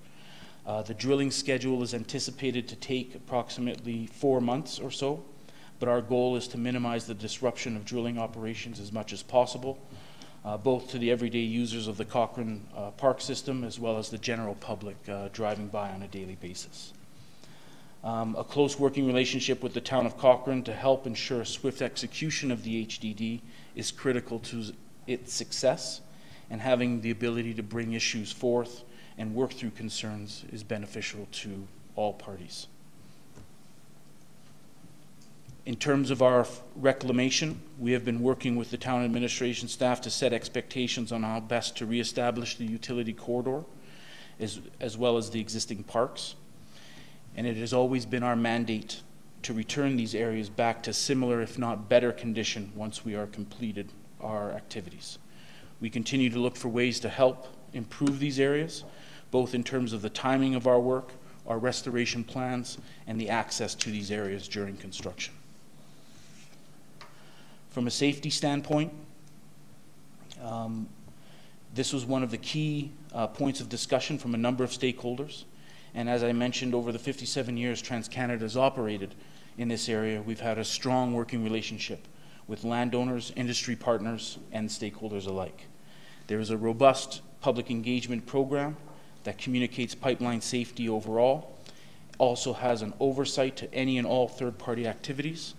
The drilling schedule is anticipated to take approximately 4 months or so, but our goal is to minimize the disruption of drilling operations as much as possible, both to the everyday users of the Cochrane Park system as well as the general public driving by on a daily basis. A close working relationship with the town of Cochrane to help ensure swift execution of the HDD is critical to its success, and having the ability to bring issues forth and work through concerns is beneficial to all parties. In terms of our reclamation, we have been working with the town administration staff to set expectations on how best to reestablish the utility corridor as well as the existing parks. And it has always been our mandate to return these areas back to similar, if not better, condition once we are completed our activities. We continue to look for ways to help improve these areas, both in terms of the timing of our work, our restoration plans, and the access to these areas during construction. From a safety standpoint, this was one of the key points of discussion from a number of stakeholders. And as I mentioned, over the 57 years TransCanada has operated in this area, we've had a strong working relationship with landowners, industry partners, and stakeholders alike. There is a robust public engagement program that communicates pipeline safety overall, also has an oversight to any and all third-party activities,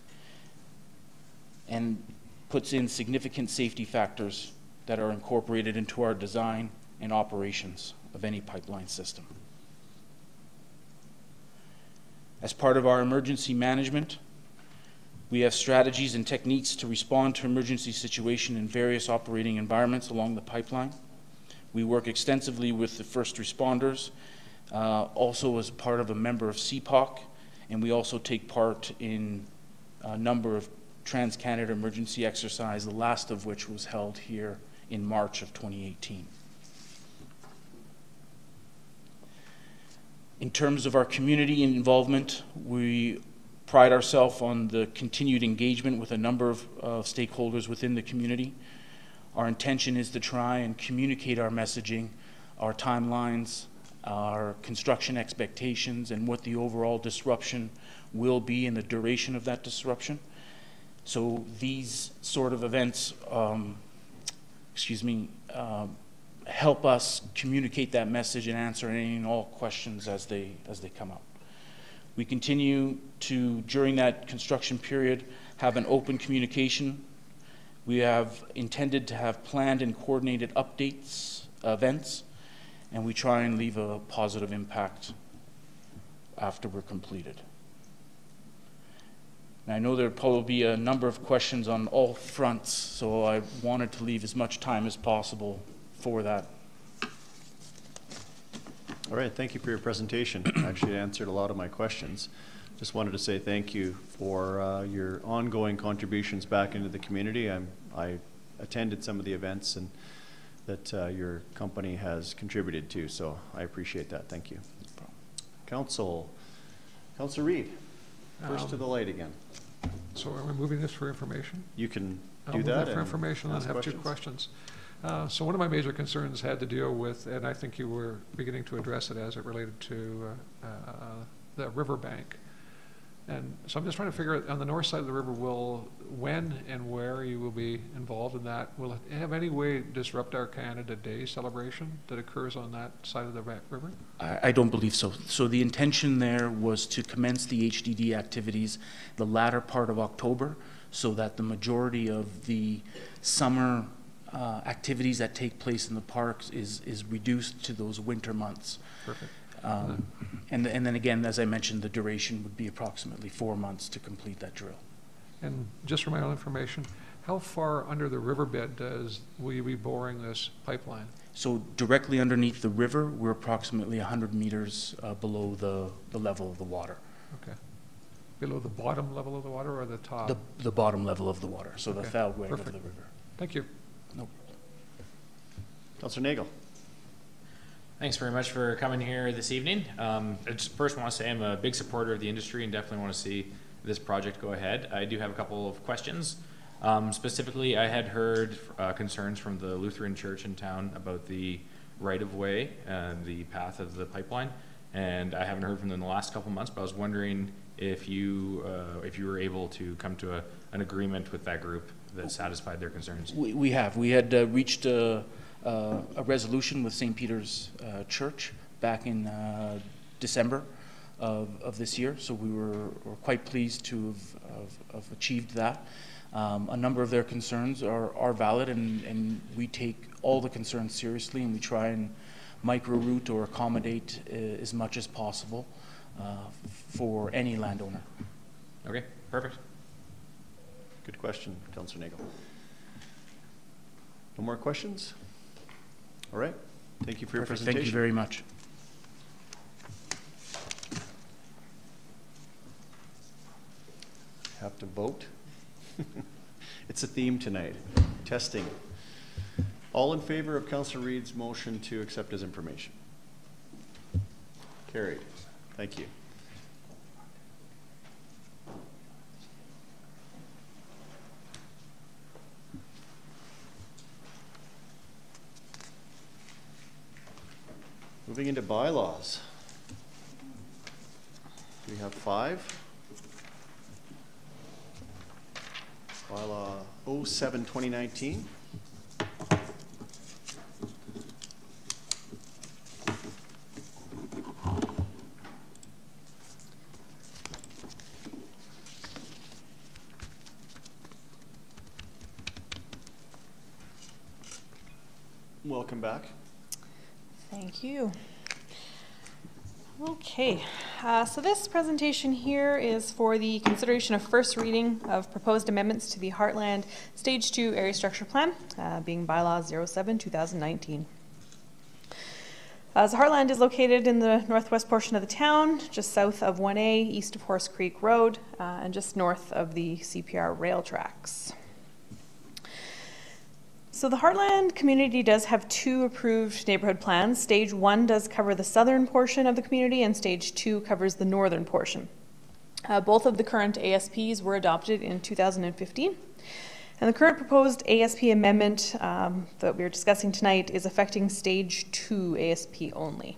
and puts in significant safety factors that are incorporated into our design and operations of any pipeline system. As part of our emergency management, we have strategies and techniques to respond to emergency situations in various operating environments along the pipeline. We work extensively with the first responders, also as part of a member of CPOC, and we also take part in a number of TransCanada emergency exercises, the last of which was held here in March of 2018. In terms of our community involvement, we pride ourselves on the continued engagement with a number of stakeholders within the community. Our intention is to try and communicate our messaging, our timelines, our construction expectations, and what the overall disruption will be and the duration of that disruption. So these sort of events, help us communicate that message and answer any and all questions as they come up. We continue to, during that construction period, have an open communication. We have intended to have planned and coordinated updates, events, and we try and leave a positive impact after we're completed. And I know there'll probably be a number of questions on all fronts, so I wanted to leave as much time as possible for that. All right, thank you for your presentation. Actually, it answered a lot of my questions. Just wanted to say thank you for your ongoing contributions back into the community. I attended some of the events and that your company has contributed to, so I appreciate that. Thank you. Councillor Reid, first to the light again. So are we moving this for information? You can I'll do move that for information and have 2 questions. So one of my major concerns had to deal with, and I think you were beginning to address it as it related to the riverbank. And so I'm just trying to figure out, on the north side of the river, when and where you will be involved in that? Will it have any way to disrupt our Canada Day celebration that occurs on that side of the river? I don't believe so. So the intention there was to commence the HDD activities the latter part of October, so that the majority of the summer activities that take place in the parks is reduced to those winter months. Perfect. And then again, as I mentioned, the duration would be approximately 4 months to complete that drill. And just for my own information, how far under the riverbed will you be boring this pipeline? So directly underneath the river, we're approximately 100 meters below the level of the water. Okay. Below the bottom level of the water or the top? The bottom level of the water, so Okay. the foul grade of Perfect. the river. Thank you. No. Councillor Nagel. Thanks very much for coming here this evening. I just first want to say I'm a big supporter of the industry and definitely want to see this project go ahead. I do have a couple of questions. Specifically, I had heard concerns from the Lutheran Church in town about the right-of-way and the path of the pipeline, and I haven't heard from them in the last couple of months, but I was wondering if you were able to come to an agreement with that group that satisfied their concerns. We have. We had reached a resolution with St. Peter's Church back in December of this year, so we were quite pleased to have achieved that. A number of their concerns are valid, and we take all the concerns seriously, and we try and micro-route or accommodate as much as possible for any landowner. Okay, perfect. Good question, Councillor Nagel. No more questions? All right. Thank you for your presentation. Thank you very much. Have to vote. It's a theme tonight. Testing. All in favor of Councillor Reid's motion to accept his information? Carried. Thank you. Moving into bylaws. We have 5. Bylaw 07, 2019. Welcome back. Thank you. Okay, so this presentation here is for the consideration of first reading of proposed amendments to the Heartland Stage 2 Area Structure Plan, being Bylaw 07, 2019. So Heartland is located in the northwest portion of the town, just south of 1A, east of Horse Creek Road, and just north of the CPR rail tracks. So the Heartland community does have 2 approved neighborhood plans. Stage 1 does cover the southern portion of the community, and Stage 2 covers the northern portion. Both of the current ASPs were adopted in 2015. And the current proposed ASP amendment that we're discussing tonight is affecting Stage 2 ASP only.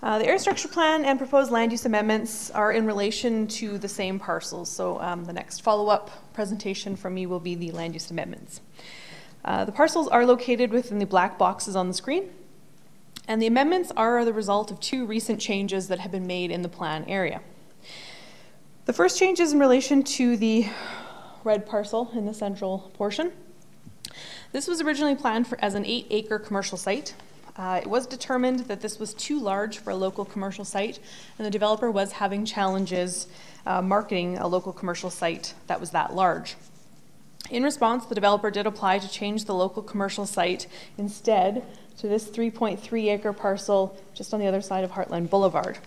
The area structure plan and proposed land use amendments are in relation to the same parcels. So the next follow-up presentation from me will be the land use amendments. The parcels are located within the black boxes on the screen. And the amendments are the result of 2 recent changes that have been made in the plan area. The first change is in relation to the red parcel in the central portion. This was originally planned as an 8-acre commercial site. It was determined that this was too large for a local commercial site, and the developer was having challenges marketing a local commercial site that was that large. In response, the developer did apply to change the local commercial site instead to this 3.3-acre parcel just on the other side of Heartland Boulevard.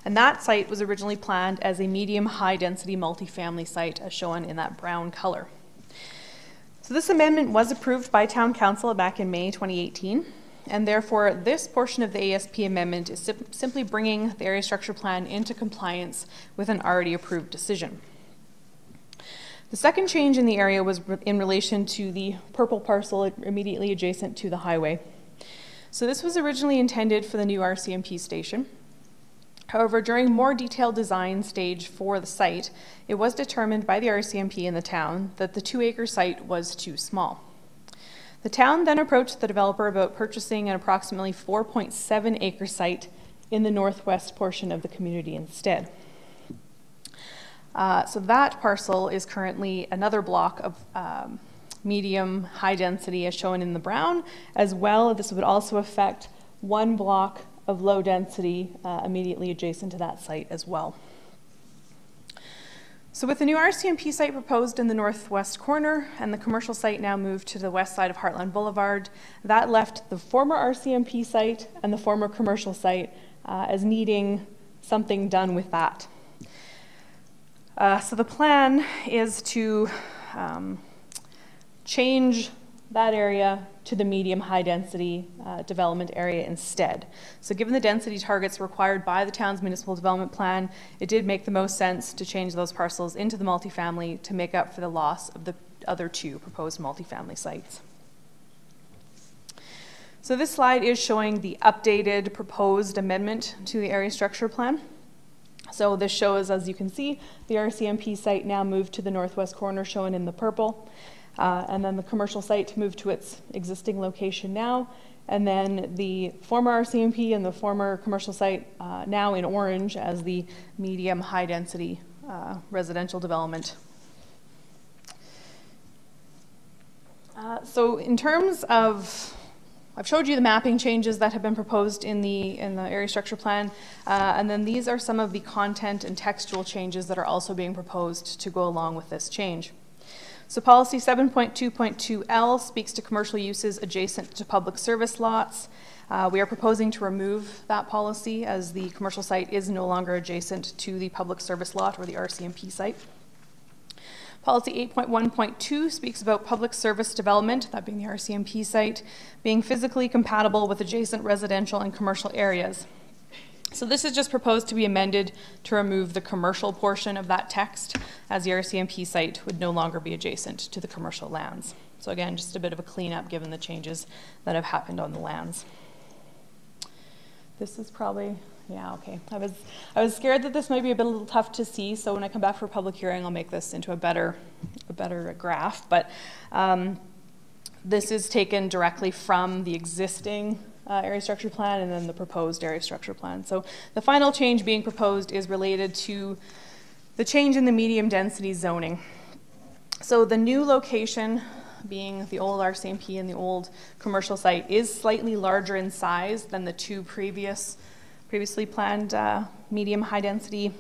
And that site was originally planned as a medium high-density multifamily site, as shown in that brown color. So this amendment was approved by Town Council back in May 2018, and therefore this portion of the ASP amendment is simply bringing the area structure plan into compliance with an already approved decision. The second change in the area was in relation to the purple parcel immediately adjacent to the highway. So this was originally intended for the new RCMP station. However, during more detailed design stage for the site, it was determined by the RCMP in the town that the 2-acre site was too small. The town then approached the developer about purchasing an approximately 4.7-acre site in the northwest portion of the community instead. So that parcel is currently another block of medium high density as shown in the brown, as well. This would also affect 1 block of low density immediately adjacent to that site as well. So with the new RCMP site proposed in the northwest corner and the commercial site now moved to the west side of Heartland Boulevard, that left the former RCMP site and the former commercial site as needing something done with that. So the plan is to change that area to the medium high density development area instead. So given the density targets required by the town's municipal development plan, it did make the most sense to change those parcels into the multifamily to make up for the loss of the other two proposed multifamily sites. So this slide is showing the updated proposed amendment to the area structure plan. So this shows, as you can see, the RCMP site now moved to the northwest corner shown in the purple. And then the commercial site moved to its existing location now, and then the former RCMP and the former commercial site now in orange as the medium high density residential development. So in terms of, I've showed you the mapping changes that have been proposed in the area structure plan, and then these are some of the content and textual changes that are also being proposed to go along with this change. So policy 7.2.2L speaks to commercial uses adjacent to public service lots. We are proposing to remove that policy as the commercial site is no longer adjacent to the public service lot or the RCMP site. Policy 8.1.2 speaks about public service development, that being the RCMP site, being physically compatible with adjacent residential and commercial areas. So this is just proposed to be amended to remove the commercial portion of that text, as the RCMP site would no longer be adjacent to the commercial lands. So again, just a bit of a cleanup given the changes that have happened on the lands. This is probably, yeah, okay. I was scared that this might be a little tough to see, so when I come back for public hearing, I'll make this into a better graph. But this is taken directly from the existing area structure plan and then the proposed area structure plan. So the final change being proposed is related to the change in the medium density zoning. So the new location, being the old RCMP and the old commercial site, is slightly larger in size than the two previously planned medium high density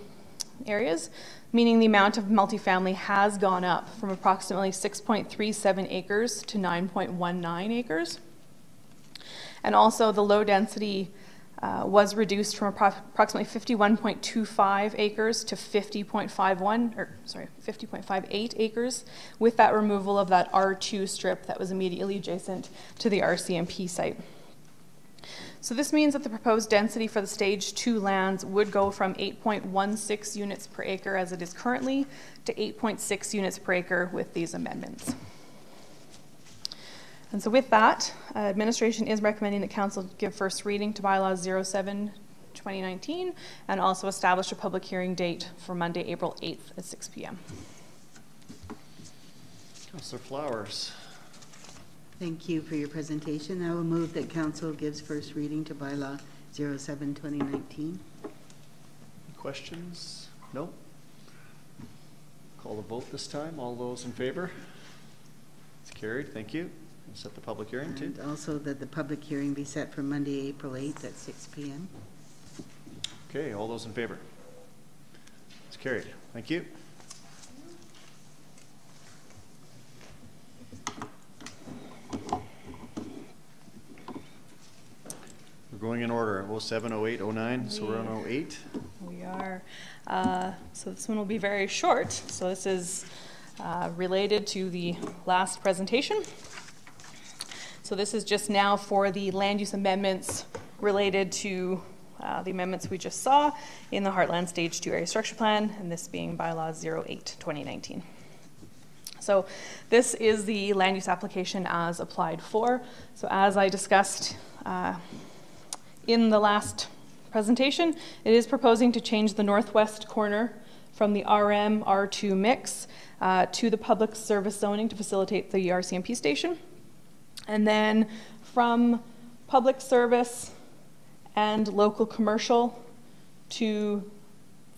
areas, meaning the amount of multifamily has gone up from approximately 6.37 acres to 9.19 acres. And also the low density was reduced from approximately 51.25 acres to 50.58 acres, with that removal of that R2 strip that was immediately adjacent to the RCMP site. So this means that the proposed density for the stage 2 lands would go from 8.16 units per acre as it is currently to 8.6 units per acre with these amendments. And so with that, administration is recommending that council give first reading to Bylaws 07/2019 and also establish a public hearing date for Monday, April 8th at 6 p.m. Councillor Flowers. Thank you for your presentation. I will move that council gives first reading to Bylaw 07/2019. Questions? No? Call the vote this time. All those in favor? It's carried. Thank you. We'll set the public hearing too. And also that the public hearing be set for Monday, April 8th at 6 p.m. Okay, all those in favor? It's carried. Thank you. We're going in order. 07, 08, 09, so we're on 08. We are. So this one will be very short. So this is related to the last presentation. So this is just now for the land use amendments related to the amendments we just saw in the Heartland Stage 2 Area Structure Plan, and this being Bylaw 08/2019. So this is the land use application as applied for. So as I discussed in the last presentation, it is proposing to change the northwest corner from the RM-R2 mix to the public service zoning to facilitate the RCMP station. And then from public service and local commercial to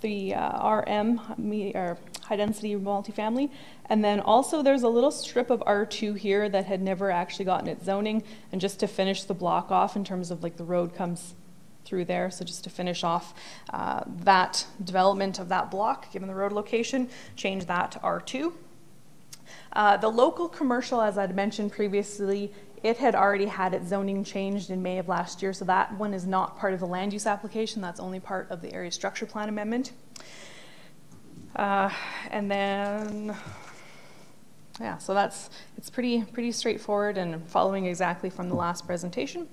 the RM, or high density multifamily. And then also there's a little strip of R2 here that had never actually gotten its zoning. And just to finish the block off in terms of like the road comes through there. So just to finish off that development of that block, given the road location, change that to R2. The local commercial, as I'd mentioned previously, it had already had its zoning changed in May of last year, so that one is not part of the land use application. That's only part of the area structure plan amendment. And then, yeah, so it's pretty straightforward and following exactly from the last presentation.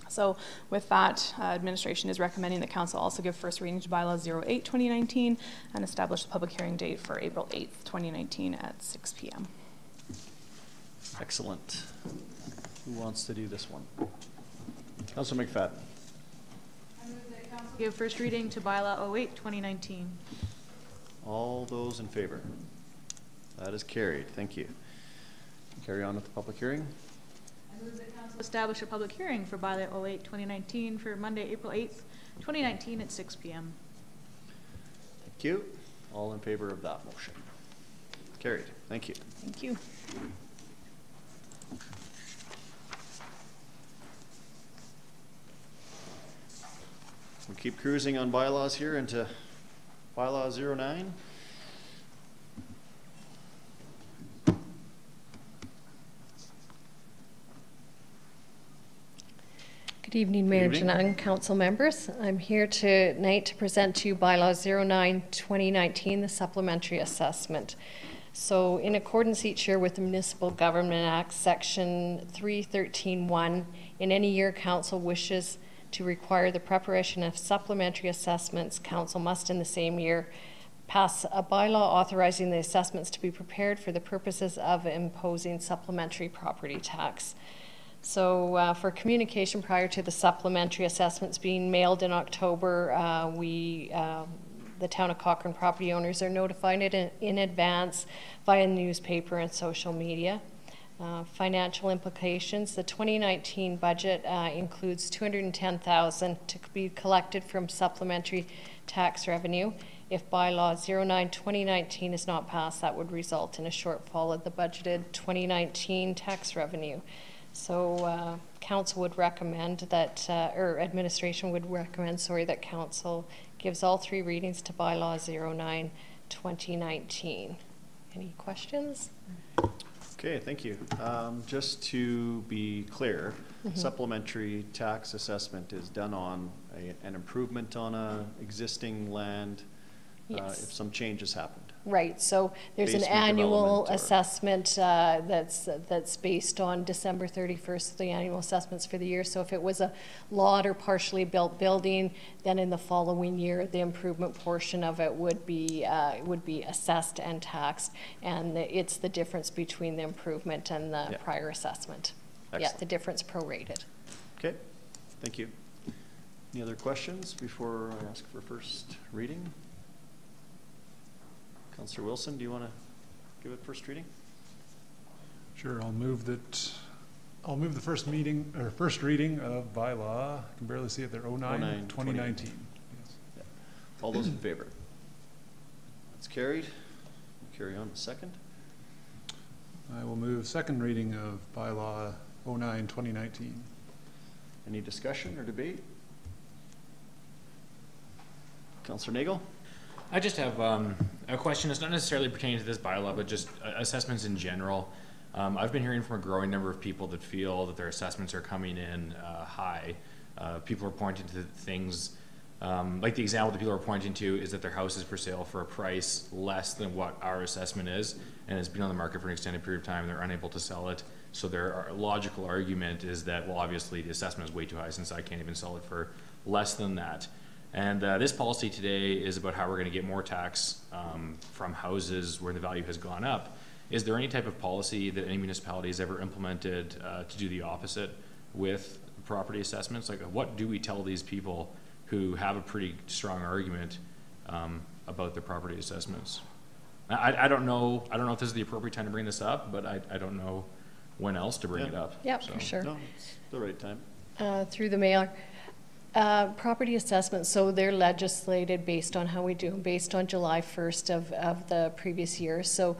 So with that, administration is recommending that council also give first reading to Bylaw 08-2019 and establish the public hearing date for April 8th, 2019 at 6 p.m. Excellent. Who wants to do this one? Councillor McFadden. I move that council give first reading to Bylaw 08-2019. All those in favor? That is carried. Thank you. Carry on with the public hearing. I move that council establish a public hearing for Bylaw 08-2019 for Monday, April 8th, 2019 at 6 p.m. Thank you. All in favor of that motion? Carried. Thank you. Thank you. We'll keep cruising on bylaws here into Bylaw 09. Good evening, Mayor Janine and council members. I'm here tonight to present to you Bylaw 09-2019, the Supplementary Assessment. So in accordance each year with the Municipal Government Act, Section 313(1), in any year council wishes to require the preparation of supplementary assessments, council must in the same year pass a bylaw authorizing the assessments to be prepared for the purposes of imposing supplementary property tax. So for communication prior to the supplementary assessments being mailed in October, the town of Cochrane property owners are notified in advance via newspaper and social media. Financial implications: the 2019 budget includes $210,000 to be collected from supplementary tax revenue. If Bylaw 09-2019 is not passed, that would result in a shortfall of the budgeted 2019 tax revenue. So council would recommend that, or administration would recommend, sorry, that council gives all three readings to Bylaw 09-2019. Any questions? Okay, thank you. Just to be clear, supplementary tax assessment is done on an improvement on a existing land if some changes happened. Right, so there's an annual assessment that's based on December 31st, the annual assessments for the year. So if it was a lot or partially built building, then in the following year, the improvement portion of it would be assessed and taxed, and it's the difference between the improvement and the prior assessment. Excellent. Yeah, the difference prorated. Okay, thank you. Any other questions before I ask for first reading? Councillor Wilson, do you want to give it first reading? Sure, I'll move the first reading of bylaw. I can barely see it there. 09-2019. Yes. Yeah. All those in favor? That's carried. Carry on the second. I will move second reading of bylaw 09-2019. Any discussion or debate? Councillor Nagel? I just have a question. It's not necessarily pertaining to this bylaw, but just assessments in general. I've been hearing from a growing number of people that feel that their assessments are coming in high. People are pointing to things, like the example that people are pointing to is that their house is for sale for a price less than what our assessment is, and it's been on the market for an extended period of time, and they're unable to sell it. So their logical argument is that, well, obviously the assessment is way too high since I can't even sell it for less than that. And this policy today is about how we're going to get more tax from houses where the value has gone up. Is there any type of policy that any municipality has ever implemented to do the opposite with property assessments? Like, what do we tell these people who have a pretty strong argument about their property assessments? I don't know if this is the appropriate time to bring this up, but I don't know when else to bring it up. Yeah, so. for sure. No, it's the right time. Through the mayor. Property assessments, so they're legislated based on how we do them, based on July 1st of the previous year. So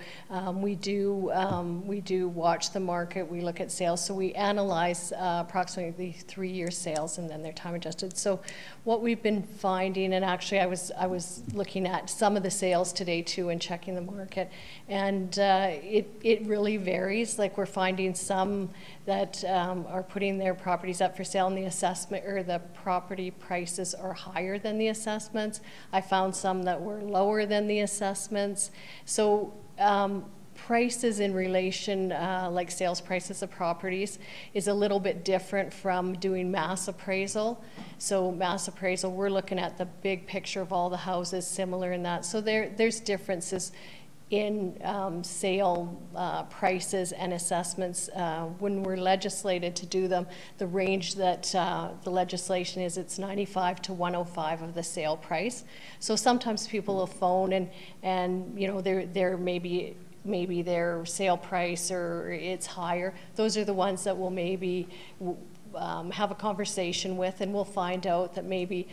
we do watch the market, we look at sales, so we analyze approximately 3-year sales and then they're time adjusted. So what we've been finding, and actually I was looking at some of the sales today too and checking the market, and it really varies. Like we're finding some that are putting their properties up for sale and the assessment or the property prices are higher than the assessments. I found some that were lower than the assessments. So prices in relation, like sales prices of properties, is a little bit different from doing mass appraisal. So mass appraisal, we're looking at the big picture of all the houses, similar in that. So there's differences in sale prices and assessments. When we're legislated to do them, the range that the legislation is, it's 95 to 105 of the sale price. So sometimes people will phone and you know, there maybe their sale price or it's higher. Those are the ones that will maybe have a conversation with, and we'll find out that maybe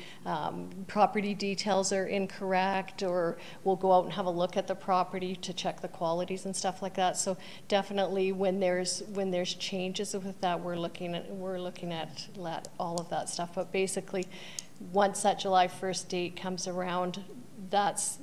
property details are incorrect, or we'll go out and have a look at the property to check the qualities and stuff like that. So definitely when there's changes with that, we're looking at all of that stuff. But basically, once that July 1st date comes around, that's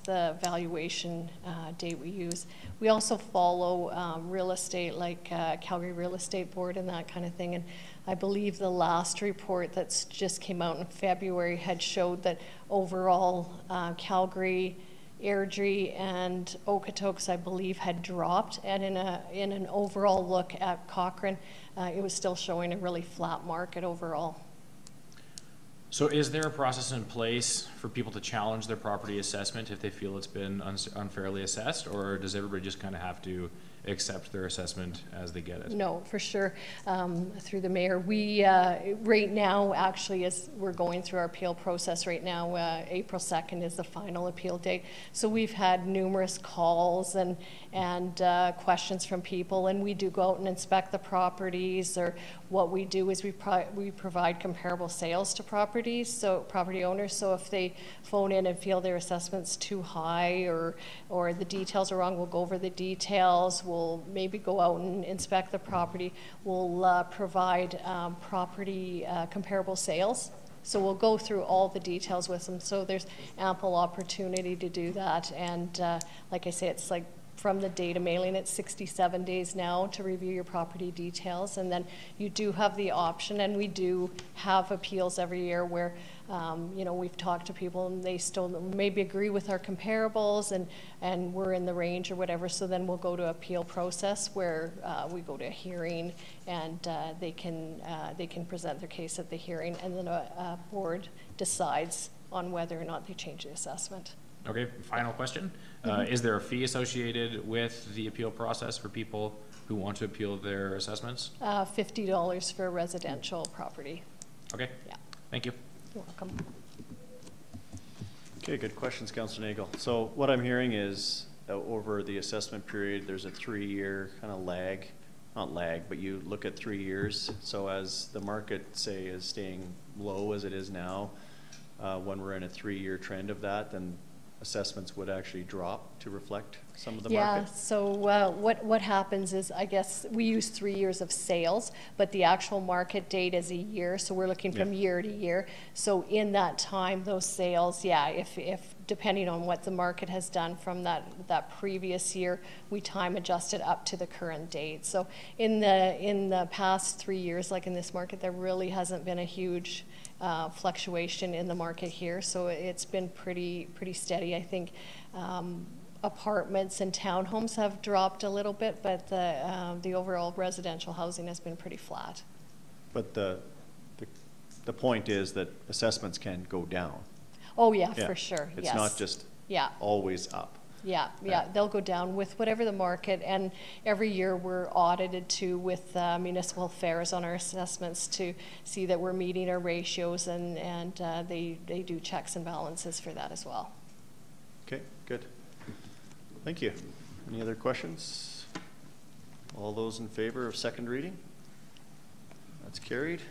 the valuation date we use. We also follow real estate, like Calgary Real Estate Board and that kind of thing. And I believe the last report that's just came out in February had showed that overall Calgary, Airdrie, and Okotoks, I believe, had dropped. And in an overall look at Cochrane, it was still showing a really flat market overall. So is there a process in place for people to challenge their property assessment if they feel it's been unfairly assessed, or does everybody just kind of have to accept their assessment as they get it? No, for sure. Through the mayor, we right now, actually, as we're going through our appeal process right now, April 2nd is the final appeal date. So we've had numerous calls and questions from people, and we do go out and inspect the properties. Or what we do is we provide comparable sales to properties, so property owners. So if they phone in and feel their assessment's too high or the details are wrong, we'll go over the details. We'll maybe go out and inspect the property. We'll provide property comparable sales. So we'll go through all the details with them. So there's ample opportunity to do that. And like I say, it's like from the date of mailing, it's 67 days now to review your property details. And then you do have the option, and we do have appeals every year where you know, we've talked to people and they still maybe agree with our comparables and we're in the range or whatever. So then we'll go to appeal process where we go to a hearing, and they can present their case at the hearing, and then a board decides on whether or not they change the assessment. Okay, final question. Is there a fee associated with the appeal process for people who want to appeal their assessments? $50 for a residential property. Okay. Yeah. Thank you. You're welcome. Okay, good questions, Councillor Nagel. So what I'm hearing is over the assessment period, there's a 3-year kind of lag, not lag, but you look at 3 years. So as the market, say, is staying low as it is now, when we're in a 3-year trend of that, then assessments would actually drop to reflect some of the market? Yeah, so what happens is, I guess, we use 3 years of sales, but the actual market date is a year, so we're looking from year to year. So in that time, those sales, yeah, if depending on what the market has done from that previous year, we time adjust it up to the current date. So in the past 3 years, like in this market, there really hasn't been a huge fluctuation in the market here, so it's been pretty steady. I think apartments and townhomes have dropped a little bit, but the overall residential housing has been pretty flat. But the point is that assessments can go down. Oh yeah, for sure. It's yes. not just always up. Yeah, they'll go down with whatever the market, and every year we're audited too with municipal affairs on our assessments to see that we're meeting our ratios, and they do checks and balances for that as well. Okay, good. Thank you. Any other questions? All those in favor of second reading? That's carried.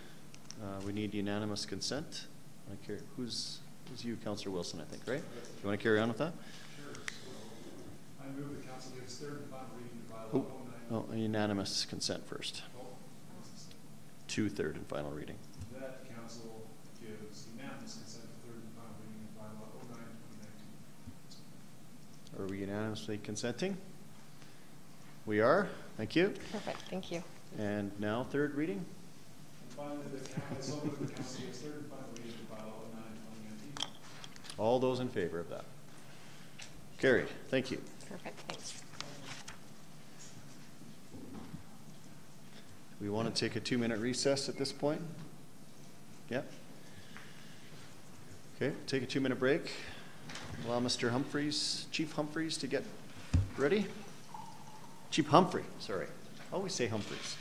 We need unanimous consent. Who's you, Councillor Wilson, I think, right? You want to carry on with that? Sure. So I move the council gives third and final reading to bylaw 09. Oh, unanimous consent first. To third and final reading. That council gives unanimous consent to third and final reading of bylaw 09/2019. Are we unanimously consenting? We are. Thank you. Perfect, thank you. And now third reading. And finally, the council gives third and final reading of bylaw 09/2019. All those in favor of that? Carried. Thank you. Perfect, thanks. We want to take a 2-minute recess at this point? Yep. Okay, take a 2-minute break. Allow Mr. Humphreys, Chief Humphreys, to get ready. Chief Humphrey, sorry. I always say Humphreys.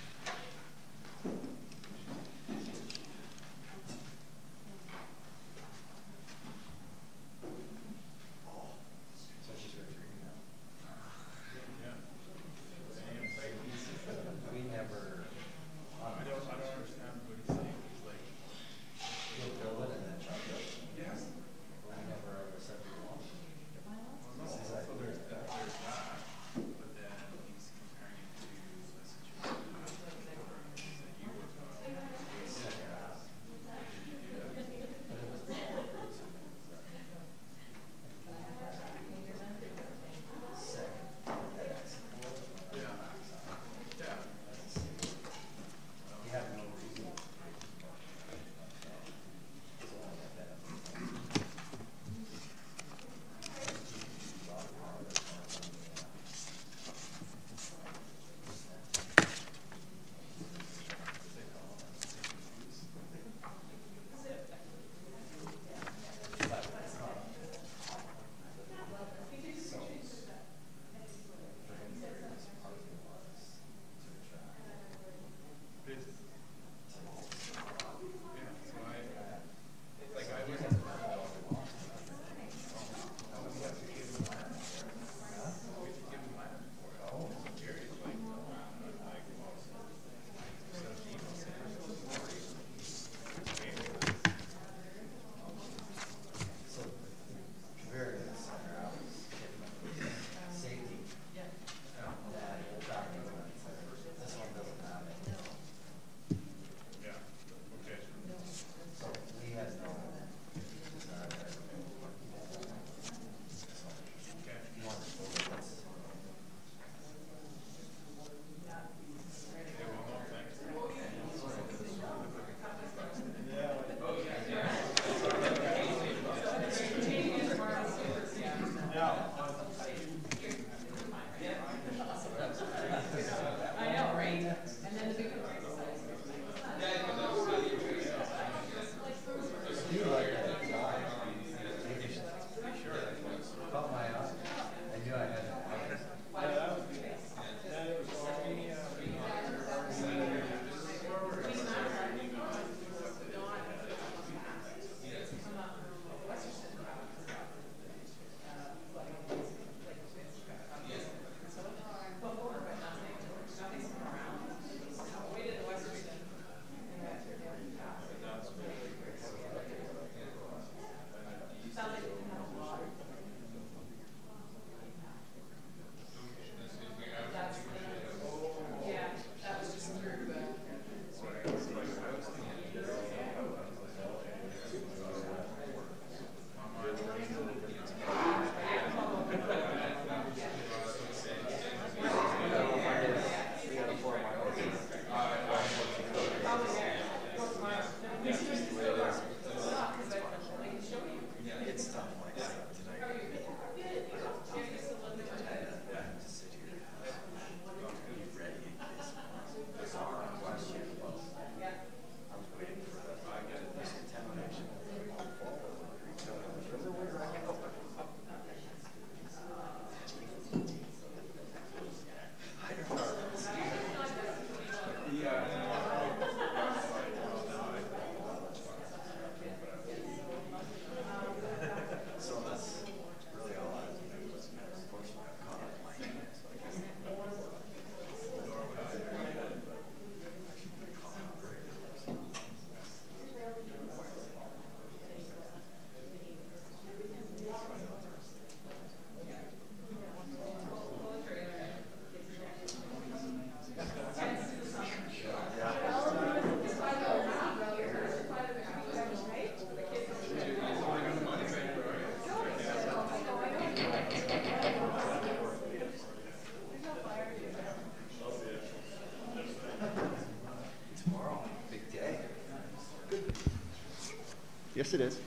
Yes, it is.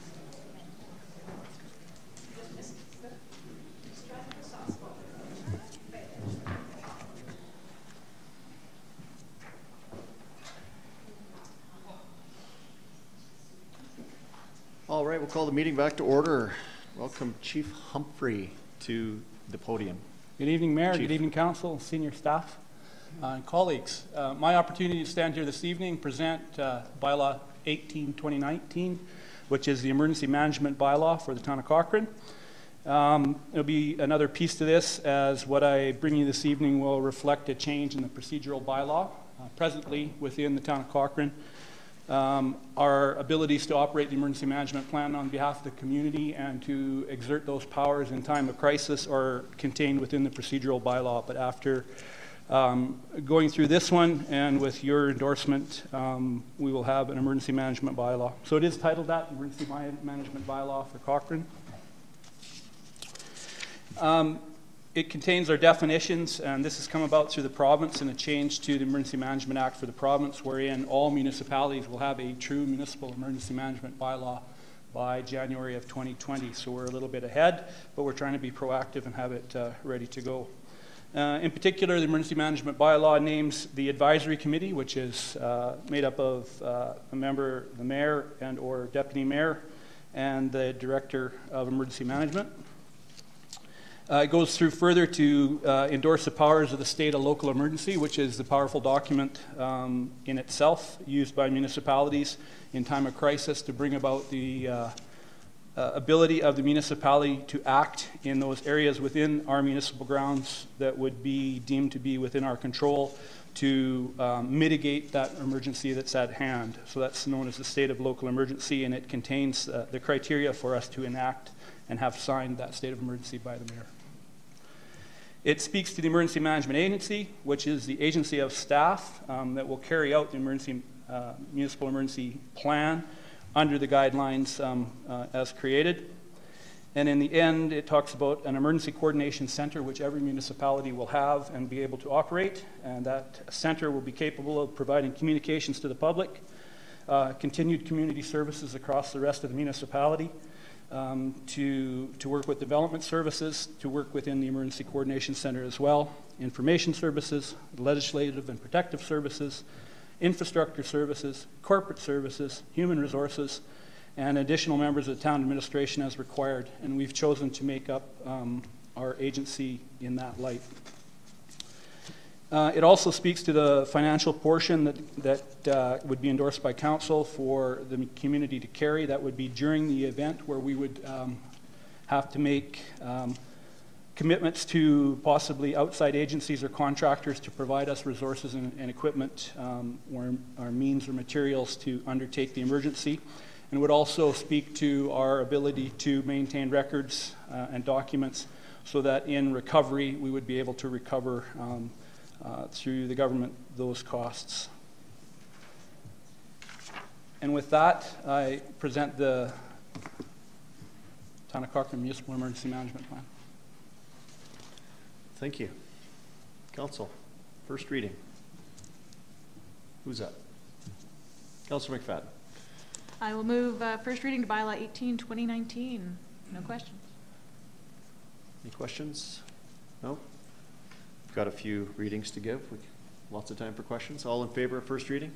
All right, we'll call the meeting back to order. Welcome Chief Humphrey to the podium. Good evening, Mayor. Chief. Good evening, Council, senior staff, and colleagues. My opportunity to stand here this evening, present Bylaw 18-2019, which is the emergency management bylaw for the town of Cochrane. There'll be another piece to this, as what I bring you this evening will reflect a change in the procedural bylaw presently within the town of Cochrane. Our abilities to operate the emergency management plan on behalf of the community and to exert those powers in time of crisis are contained within the procedural bylaw. But after going through this one and with your endorsement, we will have an emergency management bylaw. So it is titled that, Emergency Management Bylaw for Cochrane. It contains our definitions, and this has come about through the province and a change to the Emergency Management Act for the province, wherein all municipalities will have a true municipal emergency management bylaw by January of 2020. So we're a little bit ahead, but we're trying to be proactive and have it ready to go. In particular, the emergency management bylaw names the advisory committee, which is made up of a member, the mayor and or deputy mayor, and the director of emergency management. It goes through further to endorse the powers of the state of local emergency, which is the powerful document in itself used by municipalities in time of crisis to bring about the ability of the municipality to act in those areas within our municipal grounds that would be deemed to be within our control to mitigate that emergency that's at hand. So that's known as the state of local emergency, and it contains the criteria for us to enact and have signed that state of emergency by the mayor. It speaks to the Emergency Management Agency, which is the agency of staff that will carry out the municipal emergency plan under the guidelines as created. And in the end, it talks about an emergency coordination center, which every municipality will have and be able to operate. And that center will be capable of providing communications to the public, continued community services across the rest of the municipality, to work with development services, to work within the Emergency Coordination Center as well, information services, legislative and protective services, infrastructure services, corporate services, human resources, and additional members of the town administration as required. And we've chosen to make up our agency in that light. It also speaks to the financial portion that would be endorsed by council for the community to carry. That would be during the event where we would have to make commitments to possibly outside agencies or contractors to provide us resources and equipment or our means or materials to undertake the emergency. And would also speak to our ability to maintain records and documents so that in recovery we would be able to recover through the government those costs. And with that, I present the Town of Cochrane Municipal Emergency Management Plan. Thank you. Council, first reading. Who's up? Councillor McFadden. I will move first reading to Bylaw 18-2019. No questions. Any questions? No? We've got a few readings to give. Lots of time for questions. All in favor of first reading?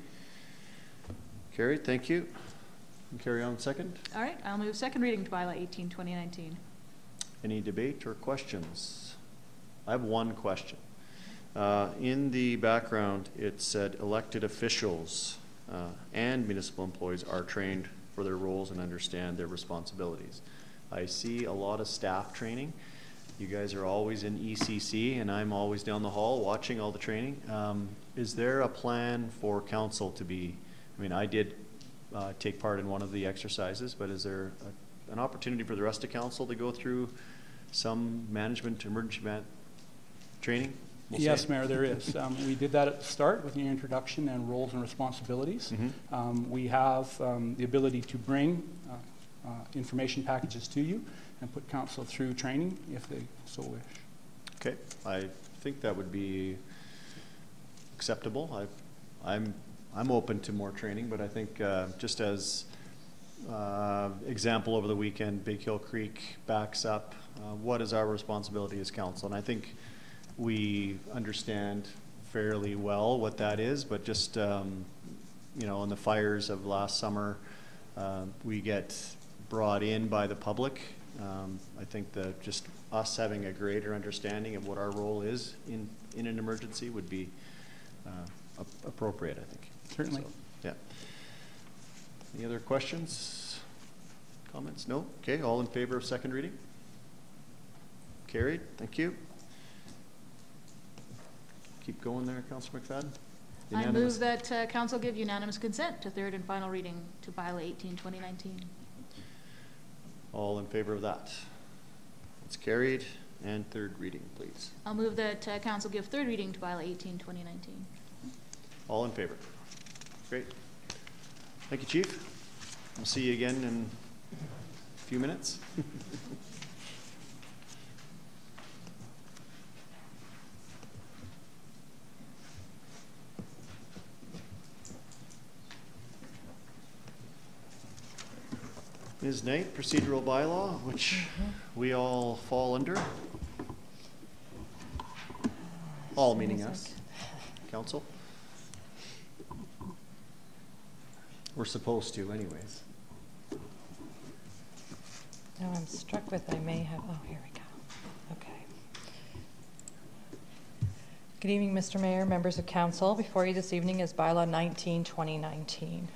Carried. Thank you. And carry on second. All right. I'll move second reading to Bylaw 18-2019. Any debate or questions? I have one question. In the background, it said elected officials and municipal employees are trained for their roles and understand their responsibilities. I see a lot of staff training. You guys are always in ECC, and I'm always down the hall watching all the training. Is there a plan for council to be, I mean, I did take part in one of the exercises, but is there an opportunity for the rest of council to go through some management, emergency training? Yes, Mayor, there is. We did that at the start with the introduction and roles and responsibilities. Mm-hmm. We have the ability to bring information packages to you and put council through training if they so wish. Okay, I think that would be acceptable. I'm open to more training, but I think just as example over the weekend, Big Hill Creek backs up. What is our responsibility as council? And I think we understand fairly well what that is, but just, you know, in the fires of last summer, we get brought in by the public. I think that just us having a greater understanding of what our role is in an emergency would be appropriate, I think. Certainly. So, yeah. Any other questions, comments? No? Okay, all in favor of second reading? Carried, thank you. Keep going there, Councillor McFadden. I move that council give unanimous consent to third and final reading to Bylaw 18, 2019. All in favor of that? It's carried. And third reading, please. I'll move that council give third reading to Bylaw 18, 2019. All in favor? Great. Thank you, Chief. We'll see you again in a few minutes. Ms. Knight, procedural bylaw, which we all fall under. All meaning us, council. We're supposed to anyways. Now I'm struck with, I may have, oh, here we go. Okay. Good evening, Mr. Mayor, members of council. Before you this evening is Bylaw 19, 2019.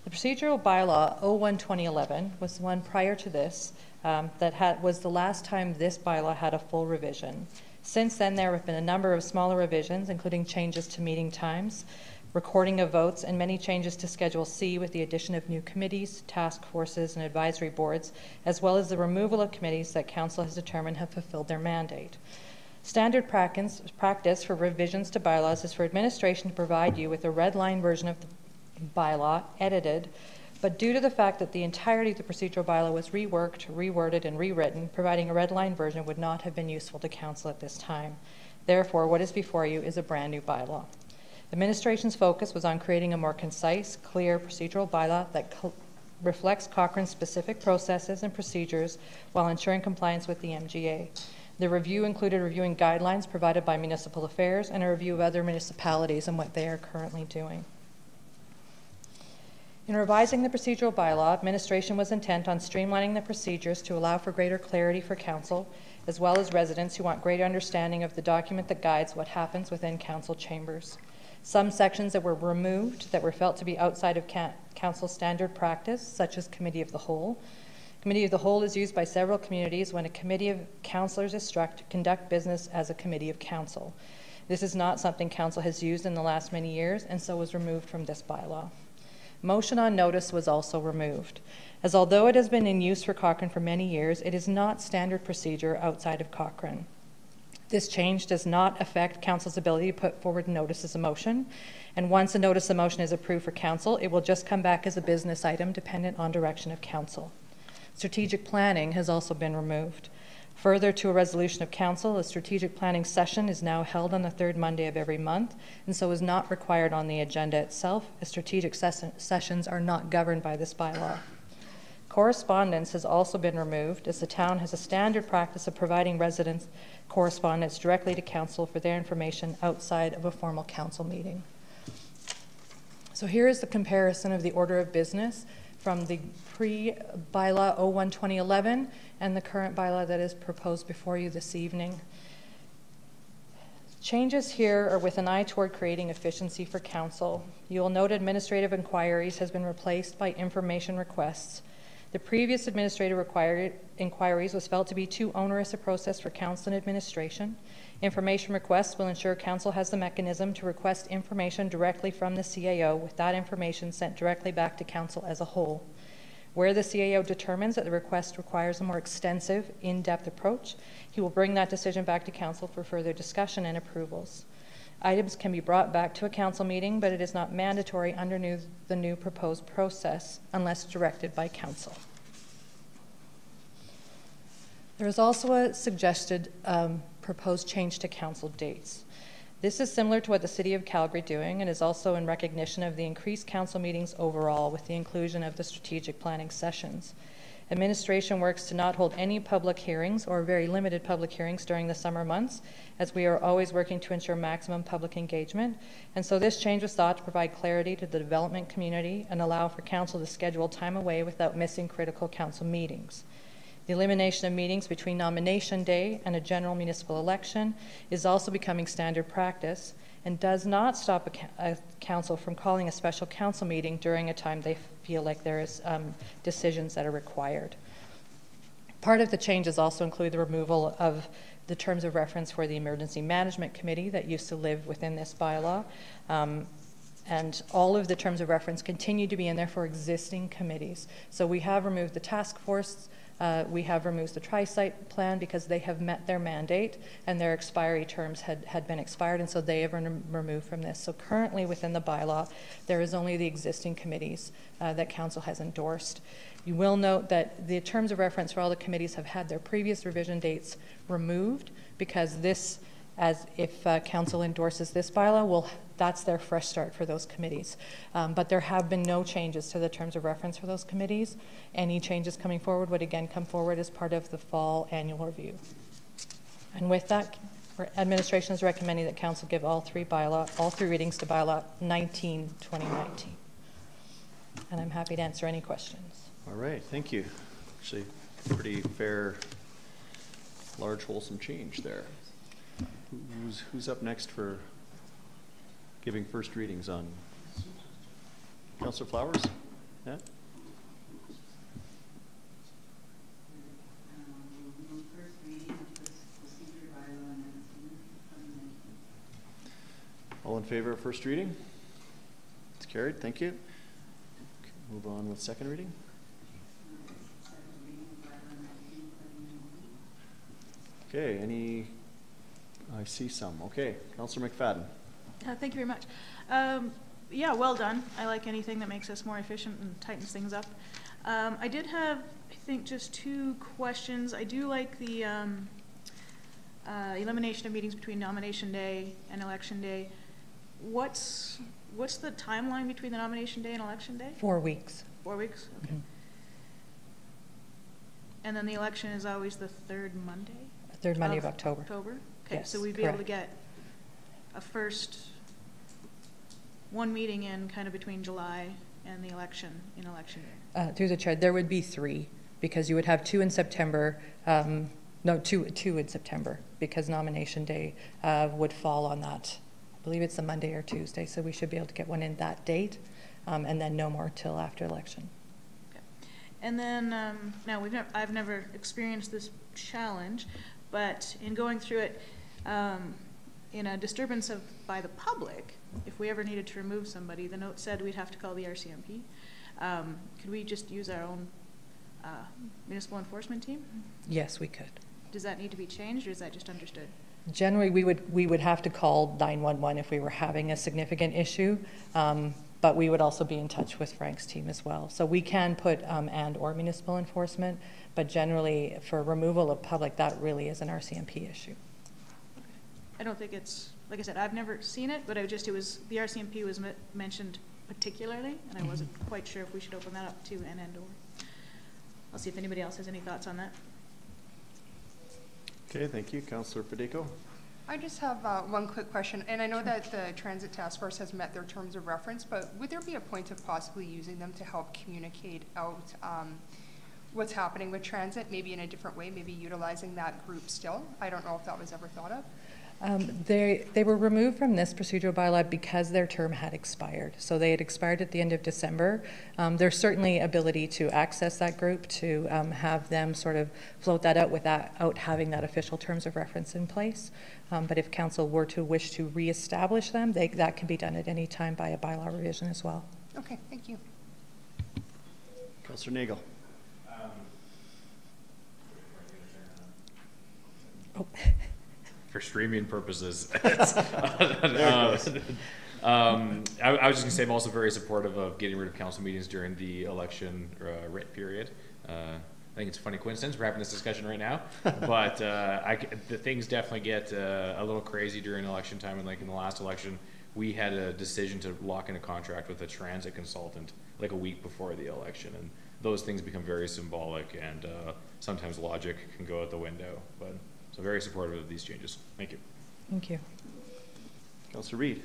The procedural bylaw 01-2011 was the one prior to this was the last time this bylaw had a full revision. Since then, there have been a number of smaller revisions, including changes to meeting times, recording of votes, and many changes to Schedule C with the addition of new committees, task forces, and advisory boards, as well as the removal of committees that council has determined have fulfilled their mandate. Standard practice for revisions to bylaws is for administration to provide you with a red line version of the bylaw edited, but due to the fact that the entirety of the procedural bylaw was reworked, reworded, and rewritten, providing a red line version would not have been useful to council at this time. Therefore, what is before you is a brand new bylaw. Administration's focus was on creating a more concise, clear procedural bylaw that reflects Cochrane's specific processes and procedures while ensuring compliance with the MGA. The review included reviewing guidelines provided by Municipal Affairs and a review of other municipalities and what they are currently doing. In revising the procedural bylaw, administration was intent on streamlining the procedures to allow for greater clarity for council, as well as residents who want greater understanding of the document that guides what happens within council chambers. Some sections that were removed that were felt to be outside of council standard practice, such as Committee of the Whole. Committee of the Whole is used by several communities when a committee of councillors is struck to conduct business as a committee of council. This is not something council has used in the last many years, and so was removed from this bylaw. Motion on notice was also removed, as although it has been in use for Cochrane for many years, it is not standard procedure outside of Cochrane. This change does not affect council's ability to put forward notices of motion, and once a notice of motion is approved for council, it will just come back as a business item dependent on direction of council. Strategic planning has also been removed. Further to a resolution of council, a strategic planning session is now held on the third Monday of every month, and so is not required on the agenda itself, as strategic sessions are not governed by this bylaw. Correspondence has also been removed, as the town has a standard practice of providing residents correspondence directly to council for their information outside of a formal council meeting. So here is the comparison of the order of business from the pre-bylaw 01-2011 and the current bylaw that is proposed before you this evening. Changes here are with an eye toward creating efficiency for council. You will note administrative inquiries has been replaced by information requests. The previous administrative inquiries was felt to be too onerous a process for council and administration. Information requests will ensure council has the mechanism to request information directly from the CAO, with that information sent directly back to council as a whole. Where the CAO determines that the request requires a more extensive, in-depth approach, he will bring that decision back to council for further discussion and approvals. Items can be brought back to a council meeting, but it is not mandatory under the new proposed process unless directed by council. There is also a suggested proposed change to council dates. This is similar to what the City of Calgary doing and is also in recognition of the increased council meetings overall with the inclusion of the strategic planning sessions. Administration works to not hold any public hearings or very limited public hearings during the summer months, as we are always working to ensure maximum public engagement. And so this change was thought to provide clarity to the development community and allow for council to schedule time away without missing critical council meetings. The elimination of meetings between nomination day and a general municipal election is also becoming standard practice and does not stop a council from calling a special council meeting during a time they feel like there is decisions that are required. Part of the changes also include the removal of the terms of reference for the Emergency Management Committee that used to live within this bylaw. And all of the terms of reference continue to be in there for existing committees. So we have removed the task force. We have removed the tri-site plan because they have met their mandate and their expiry terms had been expired, and so they have been removed from this. So currently within the bylaw, there is only the existing committees that council has endorsed. You will note that the terms of reference for all the committees have had their previous revision dates removed because this, as if council endorses this bylaw, that's their fresh start for those committees. But there have been no changes to the terms of reference for those committees. Any changes coming forward would again come forward as part of the fall annual review. And with that, administration is recommending that council give all three readings to bylaw 19/2019. And I'm happy to answer any questions. All right, thank you. Actually, pretty fair, large, wholesome change there. Who's up next for giving first readings on? Councillor Flowers? Yeah? All in favor of first reading? It's carried, thank you. Move on with second reading. Okay, I see some. Okay, Councillor McFadden. Thank you very much. Yeah, well done. I like anything that makes us more efficient and tightens things up. I did have, I think, just two questions. I do like the elimination of meetings between nomination day and election day. What's the timeline between the nomination day and election day? 4 weeks. 4 weeks? Okay. Mm-hmm. And then the election is always the third Monday? Third Monday of October. Okay, yes, so we'd be able to get a first one meeting in kind of between July and the election in election day. Through the chair, there would be 3 because you would have 2 in September. No, two in September because nomination day would fall on that. I believe it's a Monday or Tuesday, so we should be able to get one in that date, and then no more till after election. Okay. And then now I've never experienced this challenge, but in going through it, in a disturbance by the public, if we ever needed to remove somebody, the note said we'd have to call the RCMP. Could we just use our own municipal enforcement team? Yes, we could. Does that need to be changed, or is that just understood? Generally, we would have to call 911 if we were having a significant issue, but we would also be in touch with Frank's team as well. So we can put and/or municipal enforcement, but generally for removal of public, that really is an RCMP issue. I don't think it's, like I said, I've never seen it, but the RCMP was mentioned particularly, and I wasn't quite sure if we should open that up to and/or. I'll see if anybody else has any thoughts on that. Okay, thank you. Councillor Federico. I just have one quick question, and I know that the Transit Task Force has met their terms of reference, but would there be a point of possibly using them to help communicate out what's happening with transit, maybe in a different way, maybe utilizing that group still? I don't know if that was ever thought of. They were removed from this procedural bylaw because their term had expired. So they had expired at the end of December. There's certainly ability to access that group, to have them sort of float that out without having that official terms of reference in place. But if council were to wish to reestablish them, that can be done at any time by a bylaw revision as well. Okay, thank you. Councillor Nagel. Oh. For streaming purposes. I was just going to say I'm also very supportive of getting rid of council meetings during the election writ period. I think it's a funny coincidence we're having this discussion right now, but the things definitely get a little crazy during election time. And like in the last election, we had a decision to lock in a contract with a transit consultant like a week before the election, and those things become very symbolic, and sometimes logic can go out the window. But so very supportive of these changes. Thank you. Thank you. Councillor Reid.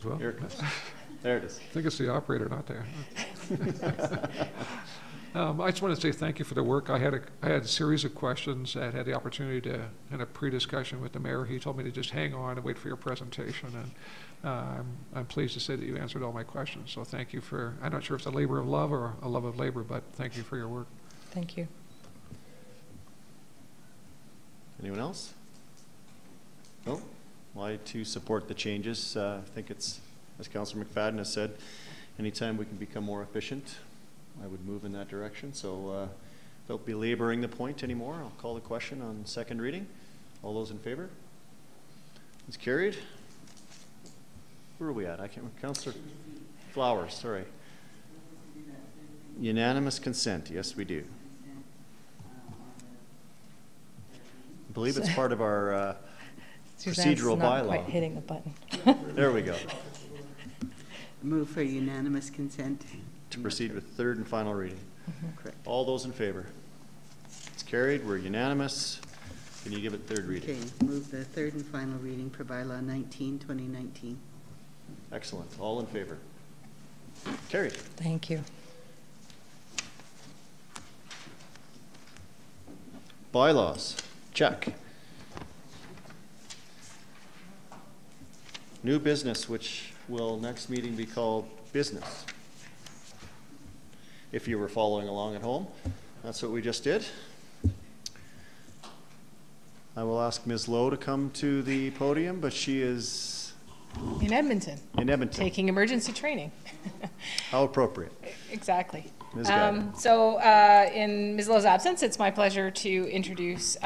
Well, Here it comes. There it is. I think it's the operator, not there. I just want to say thank you for the work. I had a series of questions. I had the opportunity to have a pre-discussion with the mayor. He told me to just hang on and wait for your presentation, and I'm pleased to say that you answered all my questions. So thank you for, I'm not sure if it's a labor of love or a love of labor, but thank you for your work. Thank you. Anyone else? No? Well, I too support the changes. I think it's, as Councillor McFadden has said, anytime we can become more efficient, I would move in that direction. So without belaboring the point anymore, I'll call the question on second reading. All those in favor? It's carried. Where are we at? I can't remember. Councillor Flowers, sorry. Unanimous consent. Yes, we do. I believe it's part of our procedural bylaw. Not quite hitting the button. There we go. Move for unanimous consent. To proceed with third and final reading. Correct. All those in favor? It's carried. We're unanimous. Can you give it third reading? Okay, move the third and final reading for Bylaw 19, 2019. Excellent. All in favor? Carried. Thank you. Bylaws. Check. New business, which will next meeting be called business. If you were following along at home, that's what we just did. I will ask Ms. Lowe to come to the podium, but she is in Edmonton. In Edmonton. Taking emergency training. How appropriate. Exactly. Ms. So in Ms. Lowe's absence, it's my pleasure to introduce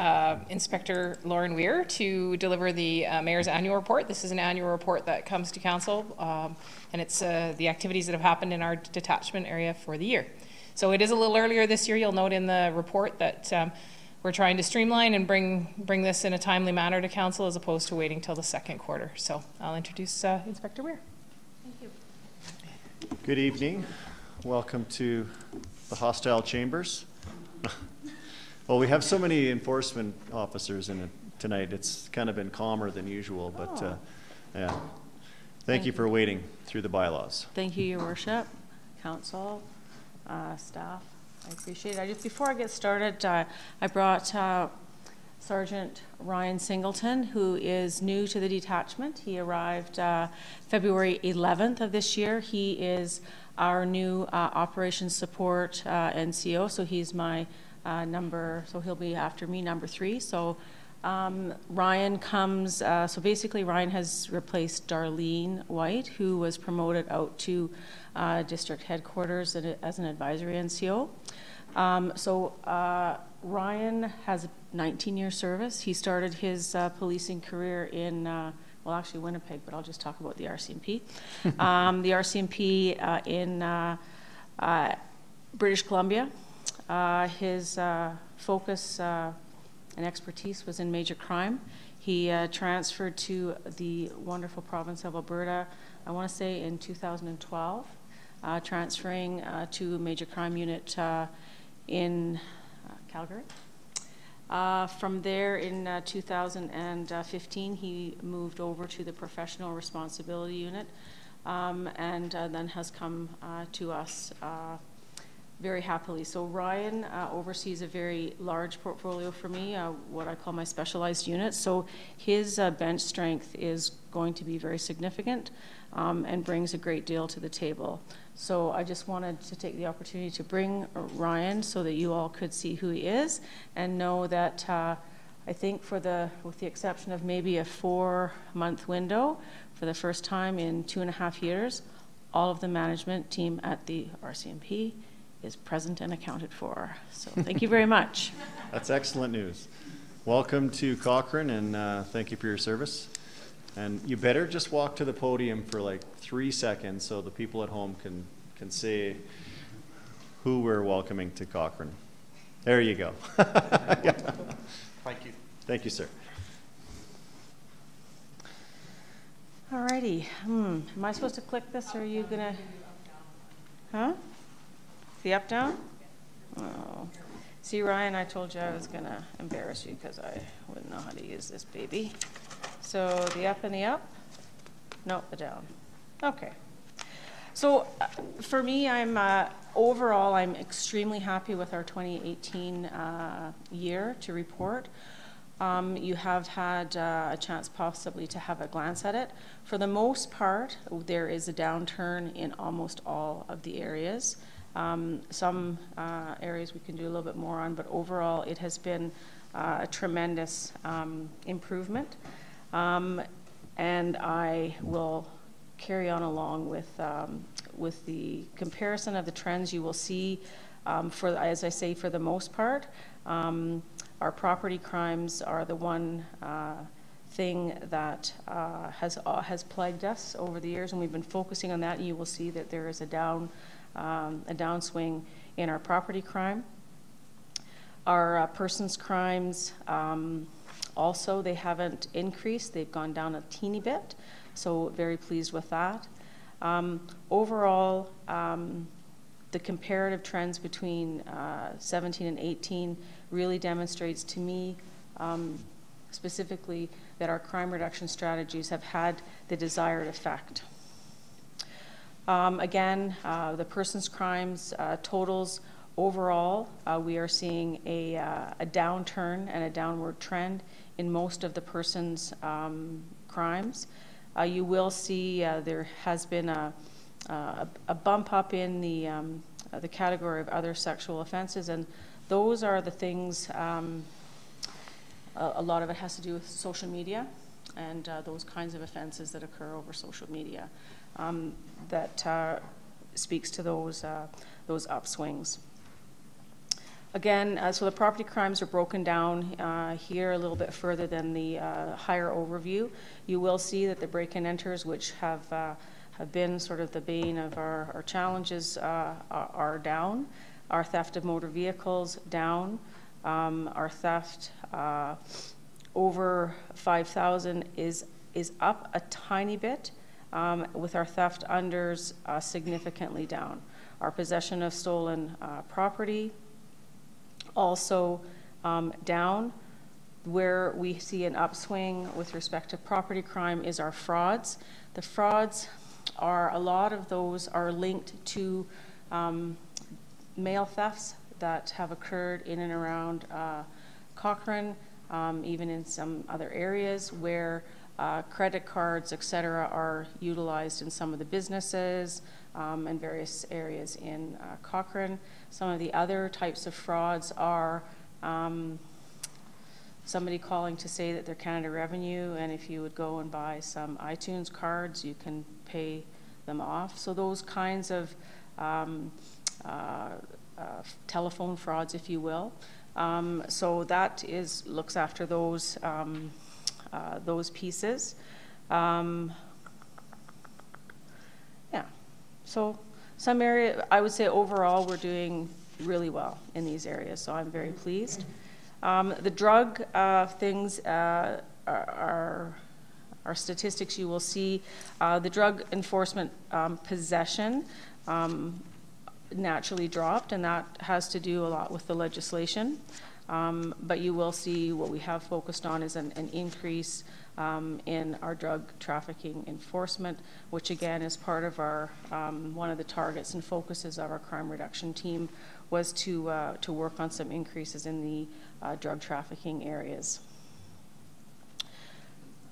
Inspector Lauren Weir to deliver the Mayor's annual report. This is an annual report that comes to Council, and it's the activities that have happened in our detachment area for the year. So it is a little earlier this year. You'll note in the report that we're trying to streamline and bring this in a timely manner to Council as opposed to waiting till the second quarter. So I'll introduce Inspector Weir. Thank you. Good evening. Welcome to the hostile chambers. Well, we have so many enforcement officers in it tonight. It's kind of been calmer than usual, but yeah. Thank you for waiting through the bylaws. Thank you, Your Worship, Council, staff. I appreciate it. Just before I get started, I brought Sergeant Ryan Singleton, who is new to the detachment. He arrived February 11th of this year. He is our new operations support NCO, so he's my so he'll be after me, number 3. So Ryan comes, so basically Ryan has replaced Darlene White, who was promoted out to district headquarters as an advisory NCO. Ryan has 19-year service. He started his policing career in, well, actually Winnipeg, but I'll just talk about the RCMP. The RCMP in British Columbia. His focus and expertise was in major crime. He transferred to the wonderful province of Alberta, I want to say in 2012, transferring to a major crime unit in Calgary. From there in 2015, he moved over to the professional responsibility unit and then has come to us very happily. So Ryan oversees a very large portfolio for me, what I call my specialized unit. So his bench strength is going to be very significant and brings a great deal to the table. So I just wanted to take the opportunity to bring Ryan so that you all could see who he is and know that I think with the exception of maybe a 4-month window, for the first time in 2.5 years, all of the management team at the RCMP is present and accounted for. So thank you very much. That's excellent news. Welcome to Cochrane, and thank you for your service. And you better just walk to the podium for like 3 seconds so the people at home can can say who we're welcoming to Cochrane. There you go. Yeah. Thank you. Thank you, sir. All righty. Am I supposed to click this, or are you gonna? Huh? The up down? Oh. See, Ryan, I told you I was gonna embarrass you because I wouldn't know how to use this baby. So the up and the up? No, the down. Okay. So for me, overall, I'm extremely happy with our 2018 year to report. You have had a chance possibly to have a glance at it. For the most part, there is a downturn in almost all of the areas. Some areas we can do a little bit more on, but overall it has been a tremendous improvement. And I will carry on along with the comparison of the trends. You will see, as I say, for the most part, our property crimes are the one thing that has plagued us over the years, and we've been focusing on that. And you will see that there is a downswing in our property crime. Our persons crimes, also, they haven't increased. They've gone down a teeny bit, so very pleased with that. Overall, the comparative trends between 17 and 18 really demonstrates to me specifically that our crime reduction strategies have had the desired effect. Again, the persons crimes totals overall, we are seeing a downturn and a downward trend in most of the persons crimes. You will see there has been a bump up in the category of other sexual offenses, and those are the things, a lot of it has to do with social media and those kinds of offenses that occur over social media that speaks to those upswings. Again, so the property crimes are broken down here a little bit further than the higher overview. You will see that the break-in enters, which have been sort of the bane of our challenges, are down. Our theft of motor vehicles down. Our theft over 5,000 is up a tiny bit, with our theft unders significantly down. Our possession of stolen property also down. Where we see an upswing with respect to property crime is our frauds. The frauds are, a lot of those are linked to mail thefts that have occurred in and around Cochrane, even in some other areas where credit cards, etc., are utilized in some of the businesses and various areas in Cochrane. Some of the other types of frauds are somebody calling to say that they're Canada Revenue, and if you would go and buy some iTunes cards, you can pay them off. So those kinds of telephone frauds, if you will. So that looks after those pieces. Yeah. So some area, I would say overall, we're doing really well in these areas. So I'm very pleased. The drug things are statistics you will see. The drug enforcement possession naturally dropped, and that has to do a lot with the legislation. But you will see what we have focused on is an increase in our drug trafficking enforcement, which again is part of our one of the targets and focuses of our crime reduction team was to work on some increases in the drug trafficking areas.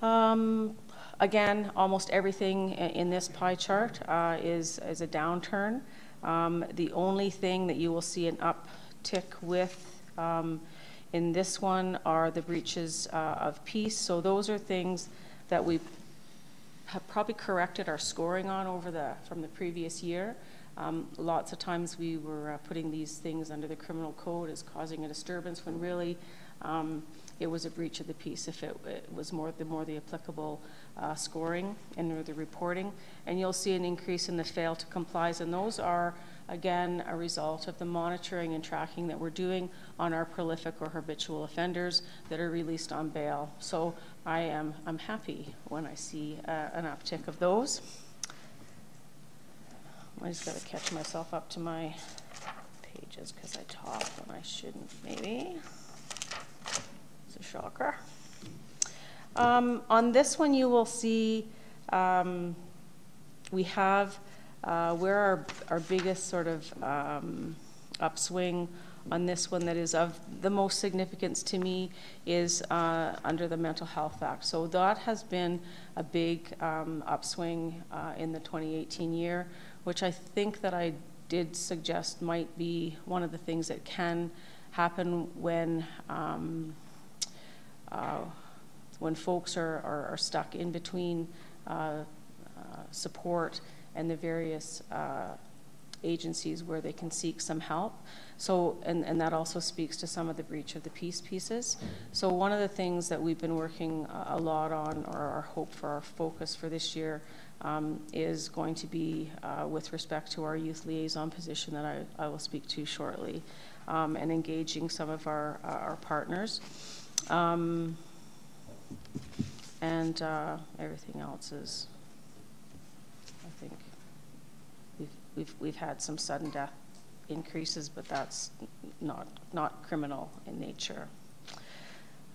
Again, almost everything in this pie chart is a downturn. The only thing that you will see an uptick with in this one are the breaches of peace. So those are things that we have probably corrected our scoring on from the previous year. Lots of times we were putting these things under the criminal code as causing a disturbance when really it was a breach of the peace if it was more the applicable scoring and the reporting. And you'll see an increase in the fail to complies, and those are, again, a result of the monitoring and tracking that we're doing on our prolific or habitual offenders that are released on bail. So I'm happy when I see an uptick of those. I just got to catch myself up to my pages because I talk when I shouldn't, maybe. It's a shocker. On this one, you will see we have where our biggest sort of upswing on this one that is of the most significance to me is under the Mental Health Act. So that has been a big upswing in the 2018 year, which I think that I did suggest might be one of the things that can happen when folks are stuck in between support and the various agencies where they can seek some help. So, and that also speaks to some of the breach of the peace pieces. So one of the things that we've been working a lot on, or our hope for our focus for this year, is going to be with respect to our youth liaison position that I will speak to shortly, and engaging some of our partners. And everything else is, I think, we've had some sudden death increases, but that's not criminal in nature.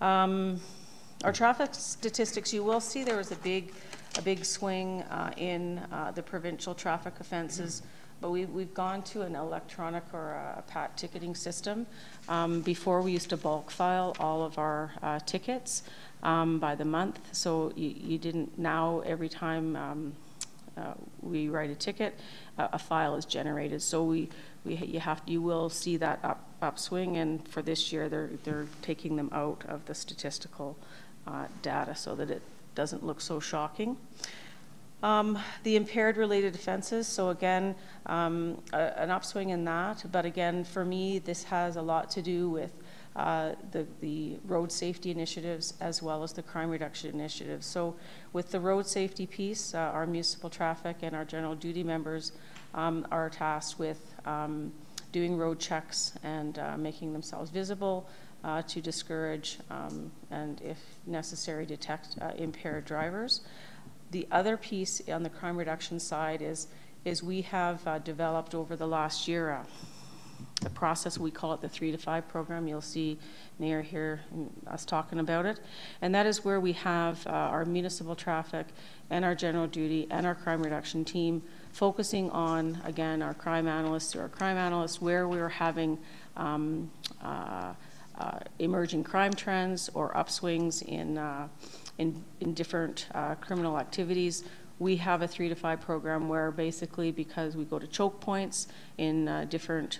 Our traffic statistics, you will see there was a big swing in the provincial traffic offenses, but we've gone to an electronic or a PAT ticketing system. Before we used to bulk file all of our tickets by the month, so you didn't. Now every time we write a ticket, a file is generated. So you will see that upswing, and for this year they're taking them out of the statistical data so that it doesn't look so shocking. The impaired related offenses, so again, an upswing in that, but again, for me, this has a lot to do with the road safety initiatives as well as the crime reduction initiatives. So with the road safety piece, our municipal traffic and our general duty members are tasked with doing road checks and making themselves visible to discourage and, if necessary, detect impaired drivers. The other piece on the crime reduction side is we have developed over the last year a process, we call it the 3 to 5 program. You'll see Mayor here, us talking about it. And that is where we have our municipal traffic and our general duty and our crime reduction team focusing on, again, our crime analysts, where we're having emerging crime trends or upswings in different criminal activities. We have a 3 to 5 program where basically, because we go to choke points in different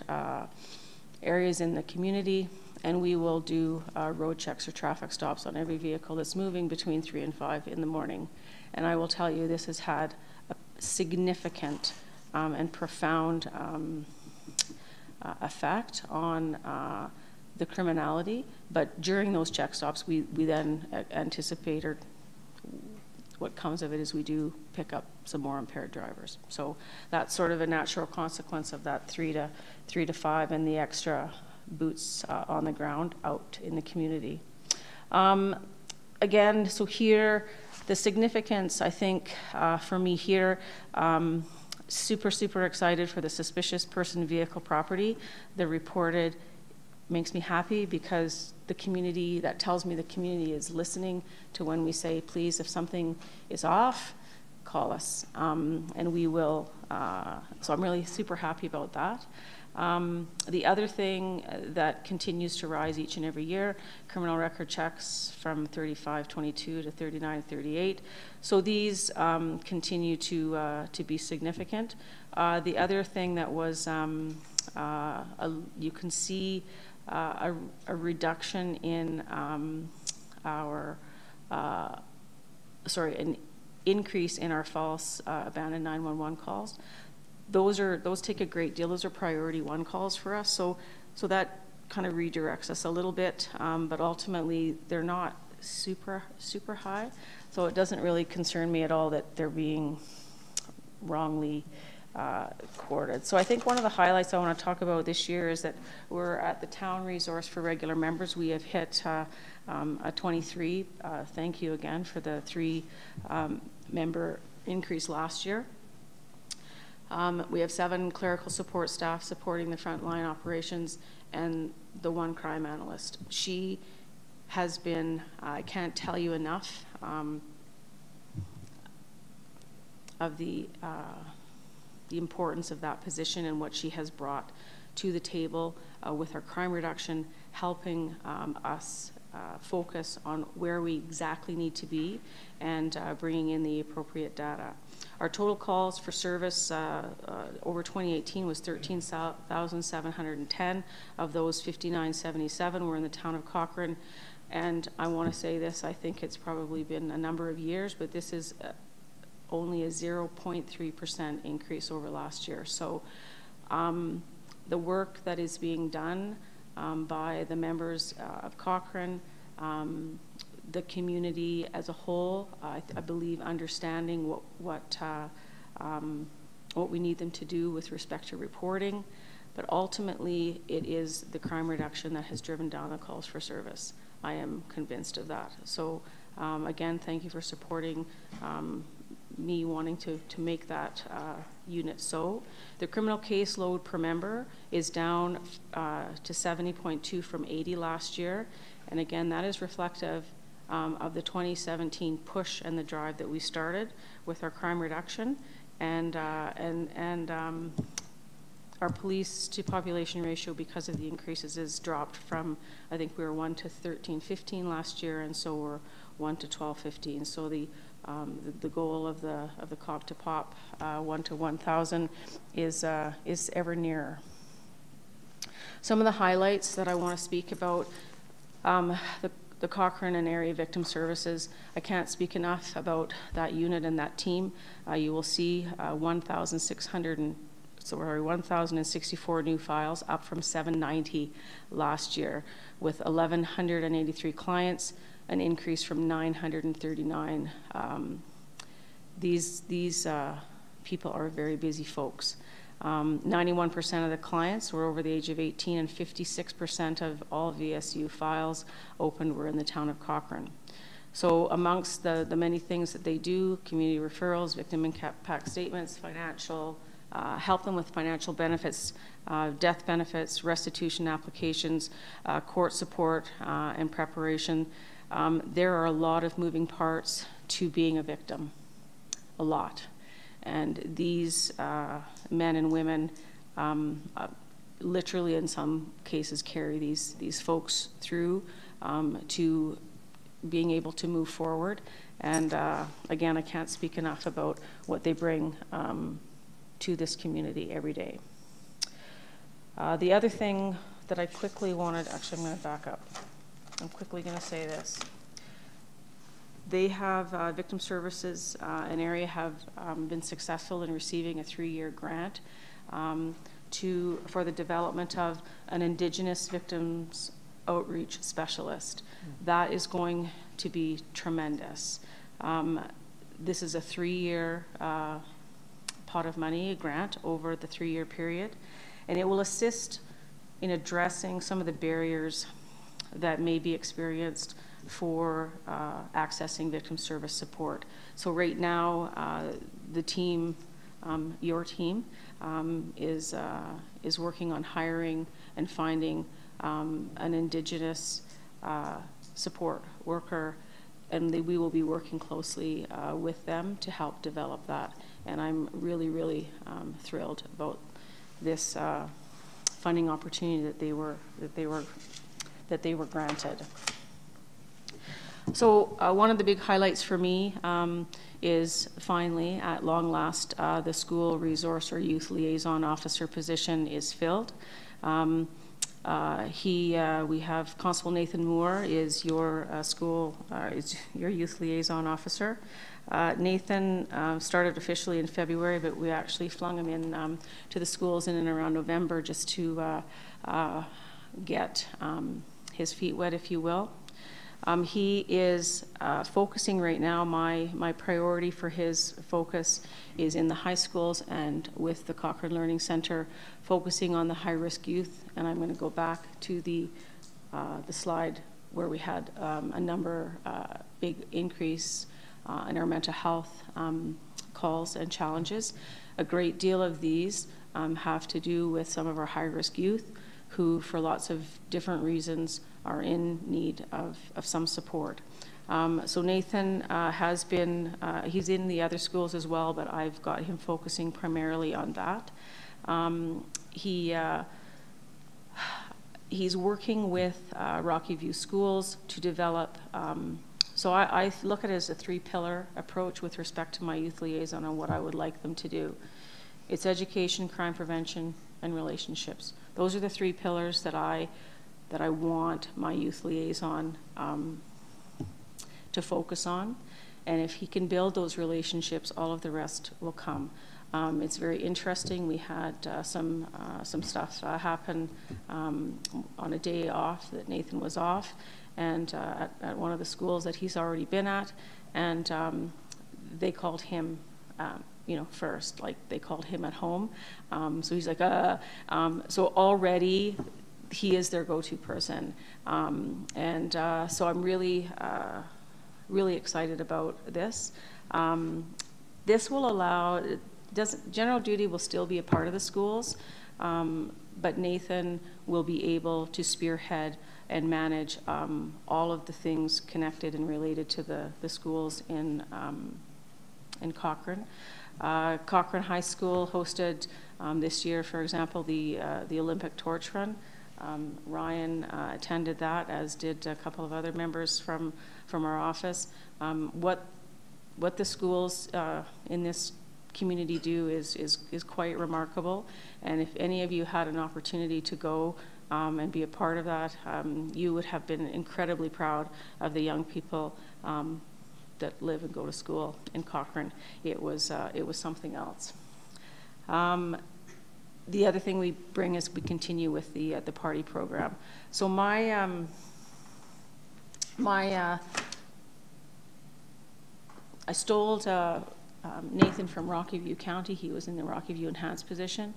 areas in the community, and we will do road checks or traffic stops on every vehicle that's moving between 3 and 5 in the morning. And I will tell you, this has had a significant and profound effect on the criminality. But during those check stops, we then anticipate, or what comes of it is we do pick up some more impaired drivers. So that's sort of a natural consequence of that 3 to 5 and the extra boots on the ground out in the community. Again, so here, the significance, I think, for me here, super excited for the suspicious person vehicle property. The reported makes me happy because the community, that tells me the community is listening to when we say, please, if something is off, call us. And we will, so I'm really super happy about that. The other thing that continues to rise each and every year, criminal record checks from 3522 to 3938. So these continue to be significant. The other thing that was, you can see a reduction in an increase in our false abandoned 911 calls. those take a great deal. Those are priority 1 calls for us. So that kind of redirects us a little bit, but ultimately they're not super high. So it doesn't really concern me at all that they're being wrongly quoted. So I think one of the highlights I want to talk about this year is that we're at the town resource for regular members. We have hit a 23. Thank you again for the 3 member increase last year. We have 7 clerical support staff supporting the frontline operations and the 1 crime analyst. She has been, I can't tell you enough of the importance of that position and what she has brought to the table with our crime reduction, helping us focus on where we exactly need to be and bringing in the appropriate data. Our total calls for service over 2018 was 13,710. Of those, 5,977 were in the town of Cochrane. And I want to say this, I think it's probably been a number of years, but this is only a 0.3% increase over last year. So the work that is being done by the members of Cochrane, the community as a whole, I believe understanding what we need them to do with respect to reporting, but ultimately it is the crime reduction that has driven down the calls for service. I am convinced of that. So again, thank you for supporting me wanting to make that unit so. The criminal caseload per member is down to 70.2 from 80 last year. And again, that is reflective of the 2017 push and the drive that we started with our crime reduction. And our police to population ratio, because of the increases, is dropped from, I think we were 1 to 1315 last year, and so we're 1 to 1215. So the goal of the COP to POP 1 to 1,000 is ever nearer. Some of the highlights that I want to speak about, the Cochrane and Area Victim Services. I can't speak enough about that unit and that team. You will see 1,064 new files, up from 790 last year, with 1,183 clients, an increase from 939. These people are very busy folks. 91% of the clients were over the age of 18, and 56% of all VSU files opened were in the town of Cochrane. So amongst the many things that they do, community referrals, victim impact statements, financial, help them with financial benefits, death benefits, restitution applications, court support, and preparation. There are a lot of moving parts to being a victim, a lot. And these men and women literally in some cases carry these folks through to being able to move forward. And again, I can't speak enough about what they bring to this community every day. The other thing that I quickly wanted, actually I'm going to back up. I'm quickly going to say this. They have, Victim Services and Area have been successful in receiving a 3-year grant for the development of an Indigenous victims outreach specialist. That is going to be tremendous. This is a 3-year pot of money, a grant over the 3-year period, and it will assist in addressing some of the barriers that may be experienced for accessing victim service support. So right now, the team, your team, is working on hiring and finding an Indigenous support worker, and we will be working closely with them to help develop that. And I'm really, really thrilled about this funding opportunity that they were granted. So one of the big highlights for me is finally, at long last, the school resource or youth liaison officer position is filled. We have Constable Nathan Moore is your is your youth liaison officer. Nathan started officially in February, but we actually flung him in to the schools in and around November just to get his feet wet, if you will. He is focusing right now, my priority for his focus is in the high schools and with the Cochrane Learning Center, focusing on the high-risk youth. And I'm going to go back to the slide where we had a big increase in our mental health calls and challenges. A great deal of these have to do with some of our high-risk youth who, for lots of different reasons, are in need of some support. So Nathan has been, he's in the other schools as well, but I've got him focusing primarily on that. He's working with Rocky View Schools to develop, so I look at it as a three-pillar approach with respect to my youth liaison on what I would like them to do. It's education, crime prevention, and relationships. Those are the three pillars that I want my youth liaison to focus on. And if he can build those relationships, all of the rest will come. It's very interesting. We had some stuff happen on a day off that Nathan was off, and at one of the schools that he's already been at, and they called him first, like they called him at home. So he's like, so already he is their go-to person. So I'm really, really excited about this. This will allow, general duty will still be a part of the schools, but Nathan will be able to spearhead and manage all of the things connected and related to the schools in Cochrane. Cochrane High School hosted this year, for example, the Olympic Torch Run. Ryan attended that, as did a couple of other members from our office. What the schools in this community do is quite remarkable, and if any of you had an opportunity to go and be a part of that, you would have been incredibly proud of the young people that live and go to school in Cochrane. It was something else. The other thing we bring is we continue with the party program. So I stole Nathan from Rocky View County. He was in the Rocky View Enhanced position.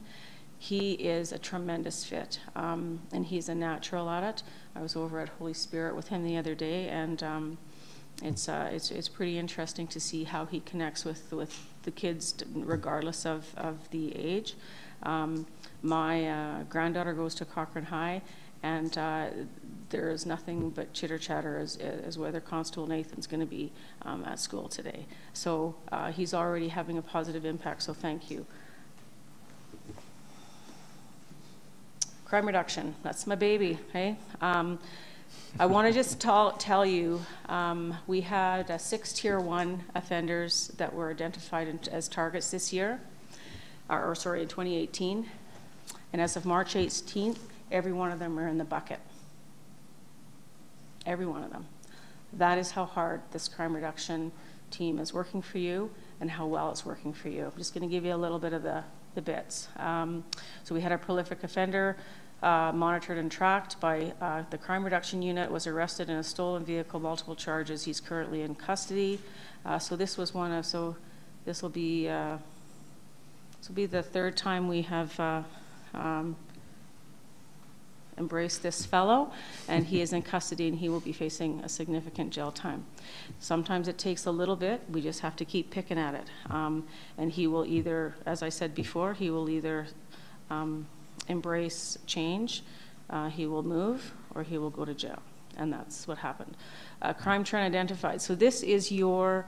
He is a tremendous fit, and he's a natural at it. I was over at Holy Spirit with him the other day, and it's pretty interesting to see how he connects with the kids, regardless of the age. My granddaughter goes to Cochrane High, and there is nothing but chitter chatter as whether Constable Nathan's going to be at school today. So he's already having a positive impact, so thank you. Crime reduction, that's my baby, hey? I want to just tell you, we had 6 Tier 1 offenders that were identified as targets this year, in 2018. And as of March 18th, every one of them are in the bucket. Every one of them. That is how hard this crime reduction team is working for you and how well it's working for you. I'm just going to give you a little bit of the bits. So we had a prolific offender monitored and tracked by the crime reduction unit, was arrested in a stolen vehicle, multiple charges. He's currently in custody. So this was one of, so this will be the third time we have embraced this fellow, and he is in custody, and he will be facing a significant jail time. Sometimes it takes a little bit. We just have to keep picking at it. And he will either, as I said before, he will either embrace change, he will move, or he will go to jail. And that's what happened. Crime trend identified. So this is your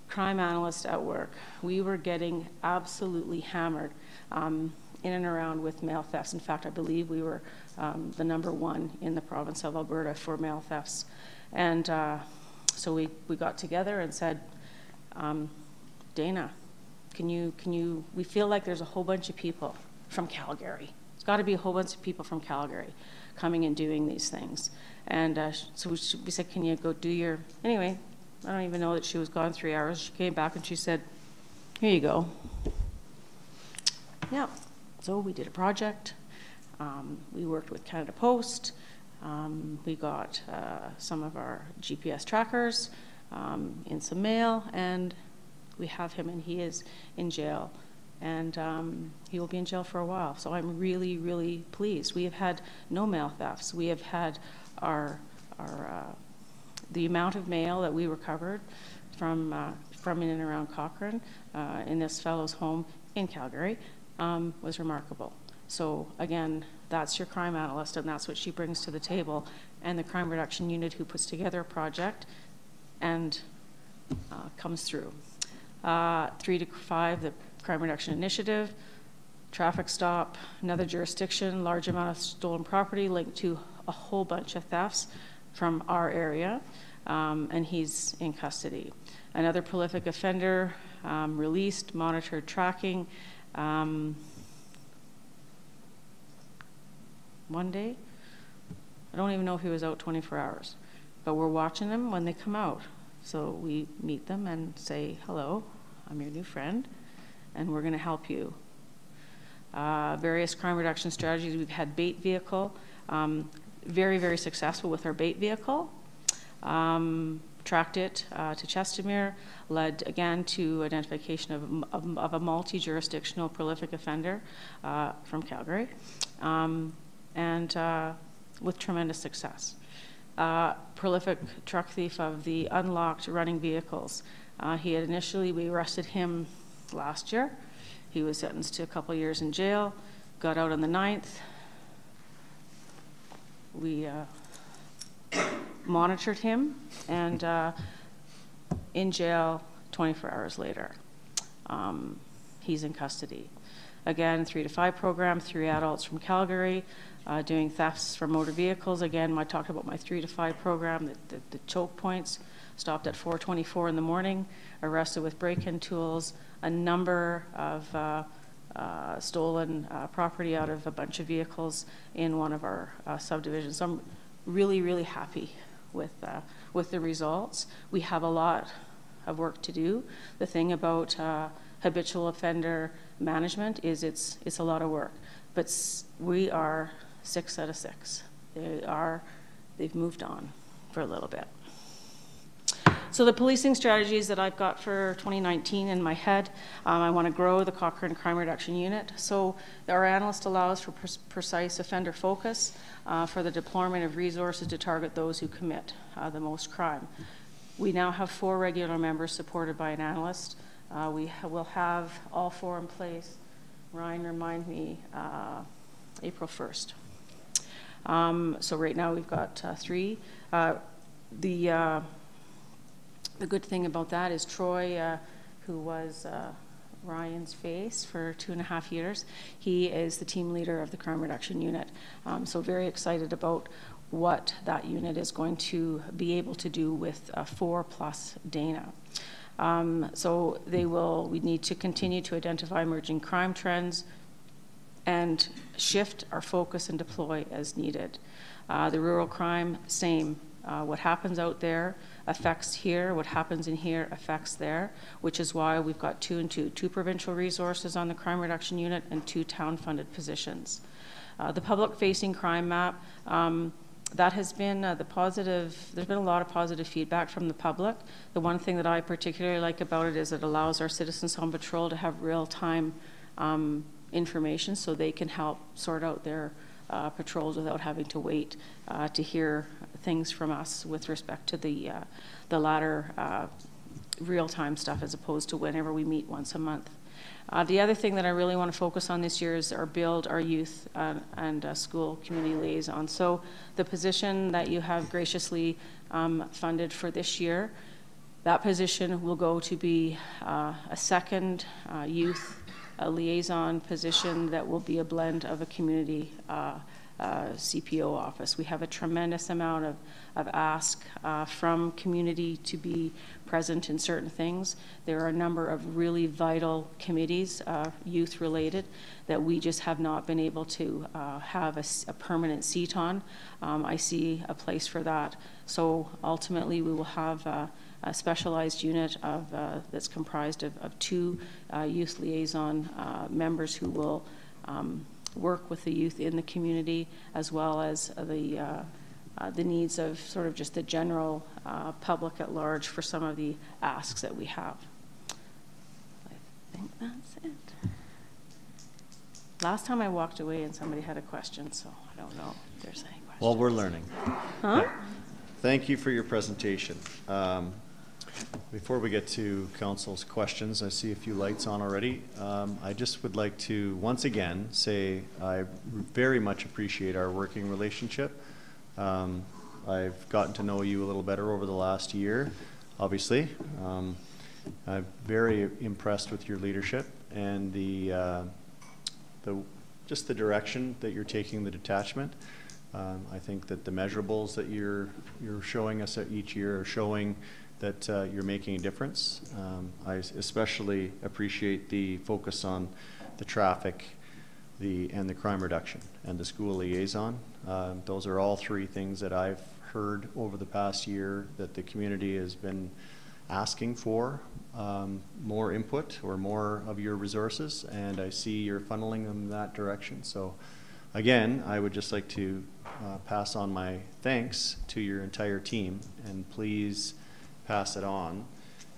crime analyst at work. We were getting absolutely hammered in and around with mail thefts. In fact, I believe we were the #1 in the province of Alberta for mail thefts. And so we got together and said, Dana, we feel like there's a whole bunch of people from Calgary. There's got to be a whole bunch of people from Calgary. coming and doing these things. And so we said, can you go do your, anyway, I don't even know that she was gone 3 hours. She came back and she said, here you go. Yeah, so we did a project. We worked with Canada Post. We got some of our GPS trackers in some mail, and we have him, and he is in jail. And he will be in jail for a while. So I'm really, really pleased. We have had no mail thefts. We have had the amount of mail that we recovered from in and around Cochrane in this fellow's home in Calgary was remarkable. So again, that's your crime analyst, and that's what she brings to the table, and the crime reduction unit who puts together a project and comes through. 3 to 5, the crime reduction initiative, traffic stop, another jurisdiction, large amount of stolen property linked to a whole bunch of thefts from our area, and he's in custody. Another prolific offender, released, monitored tracking. One day, I don't even know if he was out 24 hours, but we're watching them when they come out. So we meet them and say, hello, I'm your new friend, and we're going to help you. Various crime reduction strategies. We've had bait vehicle, very, very successful with our bait vehicle. Tracked it to Chestermere, led again to identification of a multi-jurisdictional prolific offender from Calgary, and with tremendous success. Prolific truck thief of the unlocked running vehicles. We arrested him last year. He was sentenced to a couple years in jail, got out on the 9th. We monitored him, and in jail 24 hours later. He's in custody. Again, 3 to 5 program, 3 adults from Calgary, doing thefts from motor vehicles. Again, I talked about my 3 to 5 program, the choke points, stopped at 4:24 in the morning, arrested with break-in tools, a number of stolen property out of a bunch of vehicles in one of our subdivisions. So I'm really, really happy with the results. We have a lot of work to do. The thing about habitual offender management is it's a lot of work, but we are 6 out of 6. They've moved on for a little bit. So the policing strategies that I've got for 2019 in my head, I want to grow the Cochrane Crime Reduction Unit. So our analyst allows for precise offender focus for the deployment of resources to target those who commit the most crime. We now have 4 regular members supported by an analyst. We will have all 4 in place. Ryan, remind me, April 1st. So right now we've got 3. The good thing about that is Troy, who was Ryan's face for 2.5 years, he is the team leader of the Crime Reduction Unit. So very excited about what that unit is going to be able to do with 4+ Dana. So we need to continue to identify emerging crime trends and shift our focus and deploy as needed. The rural crime, same. What happens out there affects here, what happens in here affects there, which is why we've got 2 and 2 provincial resources on the Crime Reduction Unit and 2 town-funded positions. The public-facing crime map, that has been there's been a lot of positive feedback from the public. The one thing that I particularly like about it is it allows our citizens on patrol to have real-time information so they can help sort out their patrols without having to wait to hear things from us with respect to the latter real-time stuff as opposed to whenever we meet once a month. The other thing that I really want to focus on this year is our youth and school community liaison. So the position that you have graciously funded for this year, that position will go to be a second youth liaison position that will be a blend of a community CPO office. We have a tremendous amount of ask from community to be present in certain things. There are a number of really vital committees, youth related, that we just have not been able to have a permanent seat on. I see a place for that. So ultimately we will have a specialized unit of, that's comprised of 2 youth liaison members who will work with the youth in the community, as well as the needs of sort of just the general public at large for some of the asks that we have. I think that's it. Last time I walked away and somebody had a question, so I don't know if there's any questions. Well, we're learning. Huh? Thank you for your presentation. Before we get to council's questions, I see a few lights on already. I just would like to once again say I very much appreciate our working relationship. I've gotten to know you a little better over the last year, obviously. I'm very impressed with your leadership and just the direction that you're taking the detachment. I think that the measurables that you're showing us each year are showing that you're making a difference. I especially appreciate the focus on the traffic, and the crime reduction, and the school liaison. Those are all 3 things that I've heard over the past year that the community has been asking for more input or more of your resources, and I see you're funneling them in that direction. So again, I would just like to pass on my thanks to your entire team, and please pass it on.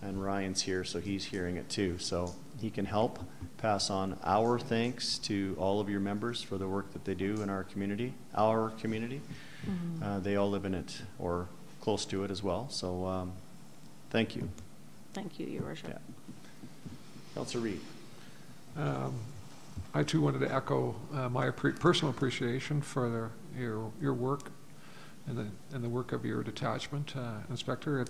And Ryan's here, so he's hearing it too. So he can help pass on our thanks to all of your members for the work that they do in our community. Mm-hmm. They all live in it or close to it as well. So thank you. Thank you, Your Worship. Yeah. Councillor Reid. I too wanted to echo my personal appreciation for your work and the work of your detachment, Inspector.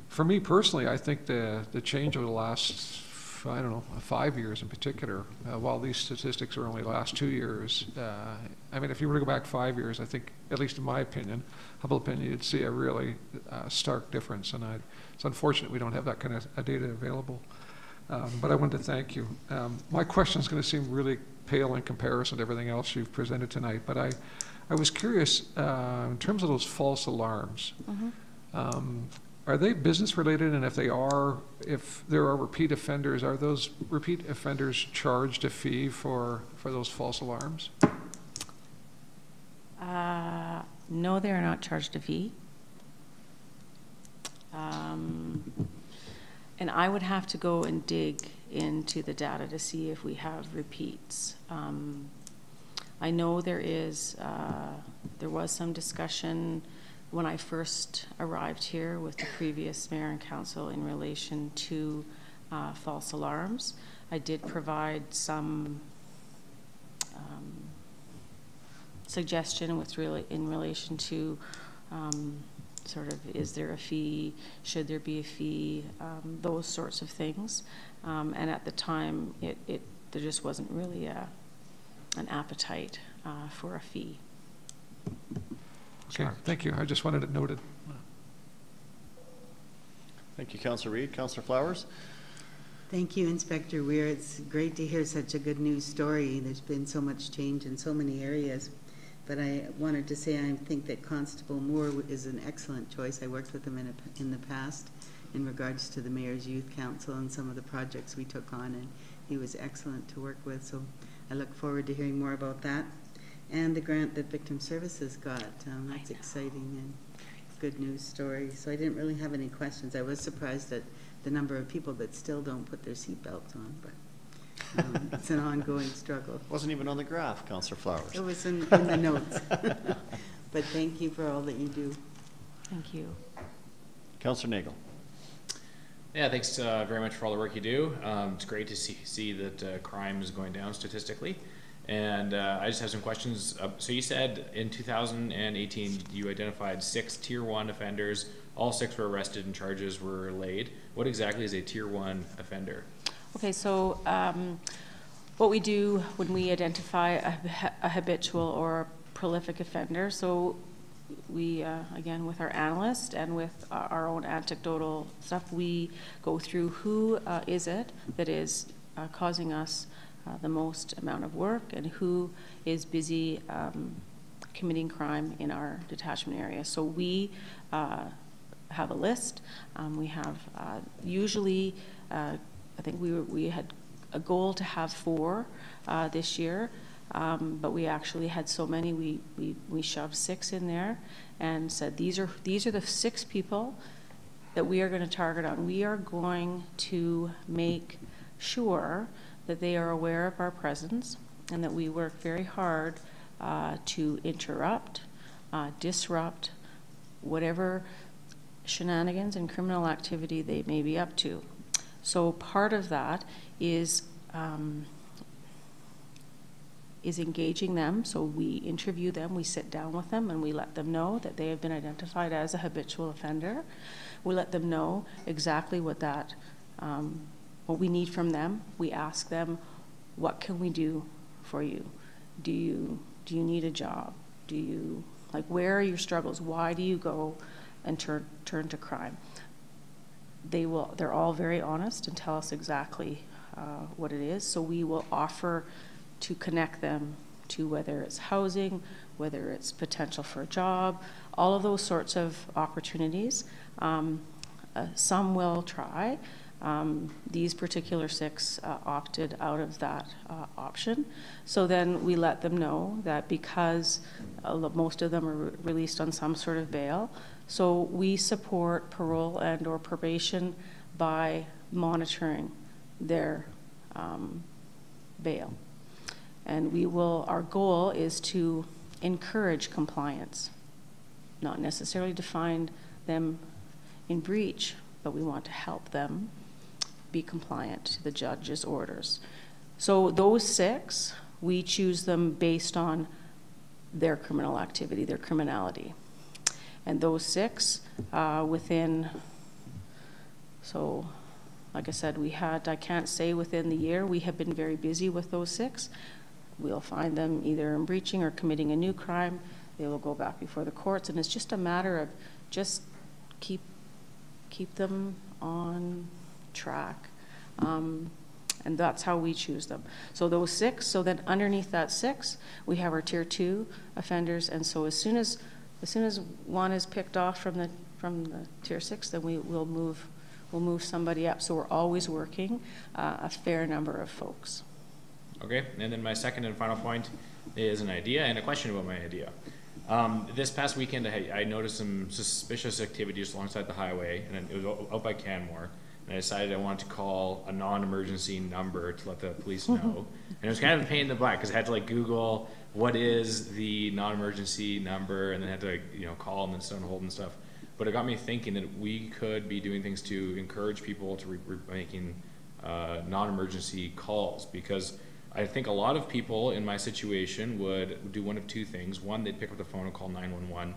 For me personally, I think the change over the last, I don't know, 5 years in particular, while these statistics are only last 2 years, I mean, if you were to go back 5 years, I think, at least in my opinion, humble opinion, you'd see a really stark difference. And it's unfortunate we don't have that kind of data available. But I wanted to thank you. My question is going to seem really pale in comparison to everything else you've presented tonight, but I was curious, in terms of those false alarms, are they business related? And if there are repeat offenders, are those repeat offenders charged a fee for those false alarms? No, they are not charged a fee. And I would have to go and dig into the data to see if we have repeats. I know there was some discussion when I first arrived here with the previous mayor and council in relation to false alarms. I did provide some suggestion in relation to sort of, is there a fee, should there be a fee, those sorts of things. And at the time, there just wasn't really an appetite for a fee. Okay, thank you. I just wanted it noted. Thank you, Councillor Reid. Councillor Flowers. Thank you, Inspector Weir. It's great to hear such a good news story. There's been so much change in so many areas. But I wanted to say I think that Constable Moore is an excellent choice. I worked with him in the past in regards to the Mayor's Youth Council and some of the projects we took on, and he was excellent to work with. So I look forward to hearing more about that. And the grant that Victim Services got, that's exciting and good news story. So I didn't really have any questions. I was surprised at the number of people that still don't put their seatbelts on, but it's an ongoing struggle. Wasn't even on the graph, Councillor Flowers. It was in the notes. But thank you for all that you do. Thank you. Councillor Nagel. Yeah, thanks very much for all the work you do. It's great to see that crime is going down statistically. And I just have some questions. So you said in 2018 you identified 6 Tier 1 offenders. All 6 were arrested and charges were laid. What exactly is a Tier 1 offender? Okay, so what we do when we identify a habitual or prolific offender. So we, again, with our analyst and with our own anecdotal stuff, we go through who is it that is causing us the most amount of work and who is busy committing crime in our detachment area. So we have a list. We have usually, I think we had a goal to have 4 this year, but we actually had so many, we shoved 6 in there and said these are the 6 people that we are going to target on. We are going to make sure that they are aware of our presence and that we work very hard to interrupt, disrupt whatever shenanigans and criminal activity they may be up to. So part of that is engaging them. So we interview them, we sit down with them, and we let them know that they have been identified as a habitual offender. We let them know exactly what we need from them. We ask them, what can we do for you? Do you need a job? Where are your struggles? Why do you go and turn to crime? They're all very honest and tell us exactly what it is. So we will offer to connect them to whether it's housing, whether it's potential for a job, all of those sorts of opportunities. Some will try. These particular 6 opted out of that option. So then we let them know that because most of them are released on some sort of bail, so we support parole and or probation by monitoring their bail. And our goal is to encourage compliance, not necessarily to find them in breach, but we want to help them be compliant to the judge's orders. So those 6, we choose them based on their criminal activity, their criminality. And those 6 so like I said, I can't say within the year, we have been very busy with those 6. We'll find them either in breaching or committing a new crime. They will go back before the courts, and it's just a matter of just keep them on track. And that's how we choose them. So those 6, so then underneath that 6, we have our tier 2 offenders, and so as soon as one is picked off from the tier 6, then we'll move somebody up. So we're always working a fair number of folks. Okay, and then my second and final point is an idea and a question about my idea. This past weekend, I noticed some suspicious activities alongside the highway, and it was out by Canmore. And I decided I wanted to call a non-emergency number to let the police know. And it was kind of a pain in the butt because I had to Google what is the non-emergency number, and then had to call and then sit on hold and stuff. But it got me thinking that we could be doing things to encourage people to making non-emergency calls, because I think a lot of people in my situation would do one of 2 things. One, they'd pick up the phone and call 911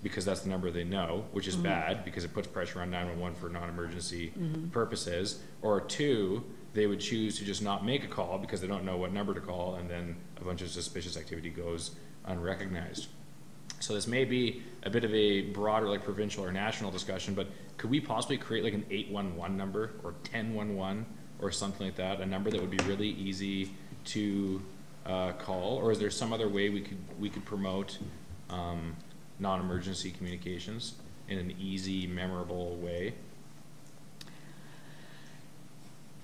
because that's the number they know, which is bad because it puts pressure on 911 for non-emergency purposes. Or 2, they would choose to just not make a call because they don't know what number to call, and then a bunch of suspicious activity goes unrecognized. So this may be a bit of a broader provincial or national discussion, but could we possibly create an 811 number or 1011 or something like that, a number that would be really easy to call? Or is there some other way we could promote non-emergency communications in an easy, memorable way?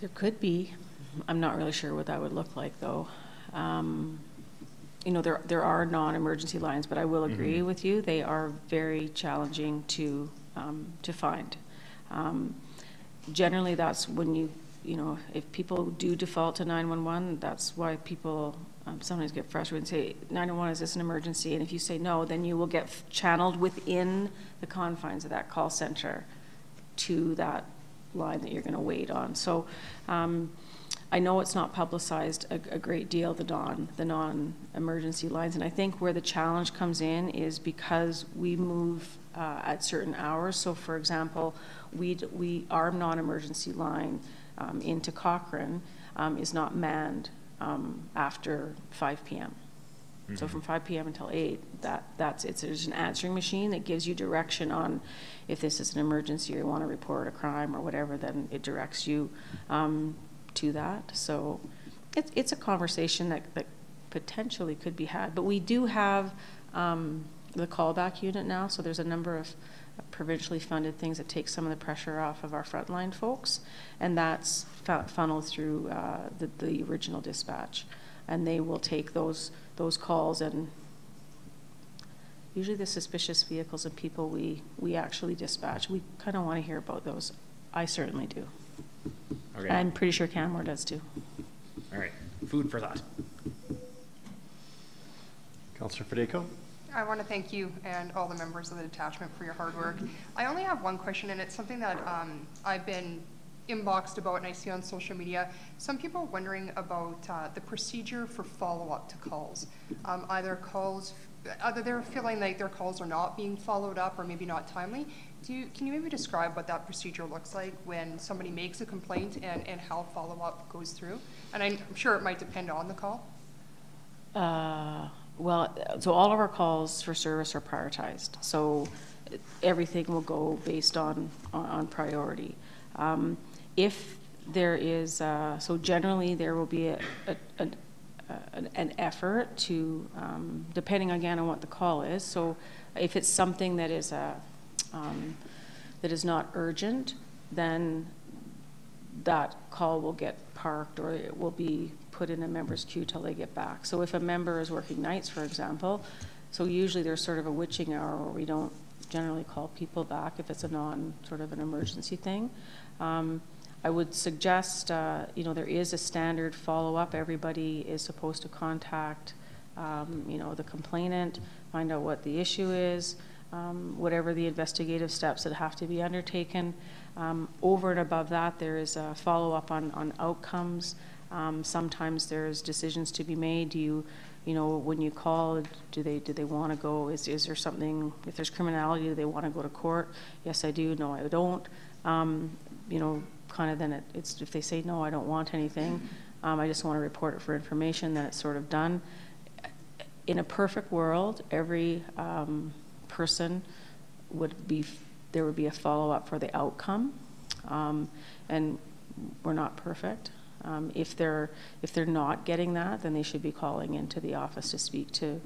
There could be. I'm not really sure what that would look like, though. There are non-emergency lines, but I will agree with you. They are very challenging to find. Generally, that's when if people do default to 911, that's why people sometimes get frustrated and say, 911, is this an emergency? And if you say no, then you will get channeled within the confines of that call center to that line that you're going to wait on. So I know it's not publicized a great deal, the non-emergency lines, and I think where the challenge comes in is because we move at certain hours. So for example, our non-emergency line into Cochrane is not manned after 5 p.m. So from 5 p.m. until 8, there's an answering machine that gives you direction on if this is an emergency or you want to report a crime or whatever, then it directs you to that. So it's a conversation that potentially could be had. But we do have the callback unit now, so there's a number of provincially funded things that take some of the pressure off of our frontline folks, and that's funneled through the original dispatch. And they will take those calls, and usually the suspicious vehicles and people we actually dispatch, we kind of want to hear about those. I certainly do. Okay. I'm pretty sure Canmore does too. All right, food for thought. Councillor Federico? I want to thank you and all the members of the detachment for your hard work. I only have one question, and it's something that I've been inboxed about and I see on social media. Some people are wondering about the procedure for follow-up to calls. Either they're feeling like their calls are not being followed up or maybe not timely. Can you maybe describe what that procedure looks like when somebody makes a complaint and how follow-up goes through? And I'm sure it might depend on the call. Well, so all of our calls for service are prioritized. So everything will go based on priority. If there is, so generally there will be an effort to, depending again on what the call is. So if it's something that is not urgent, then that call will get parked or it will be put in a member's queue till they get back. So if a member is working nights, for example, so usually there's sort of a witching hour where we don't generally call people back if it's a sort of an emergency thing. I would suggest, there is a standard follow-up. Everybody is supposed to contact, the complainant, find out what the issue is, whatever the investigative steps that have to be undertaken. Over and above that, there is a follow-up on outcomes. Sometimes there's decisions to be made. When you call, do they want to go? Is there something? If there's criminality, do they want to go to court? Yes, I do. No, I don't. Kind of then it's if they say no, I don't want anything. I just want to report it for information. Then it's sort of done. In a perfect world, every person there would be a follow-up for the outcome, and we're not perfect. If they're not getting that, then they should be calling into the office to speak to.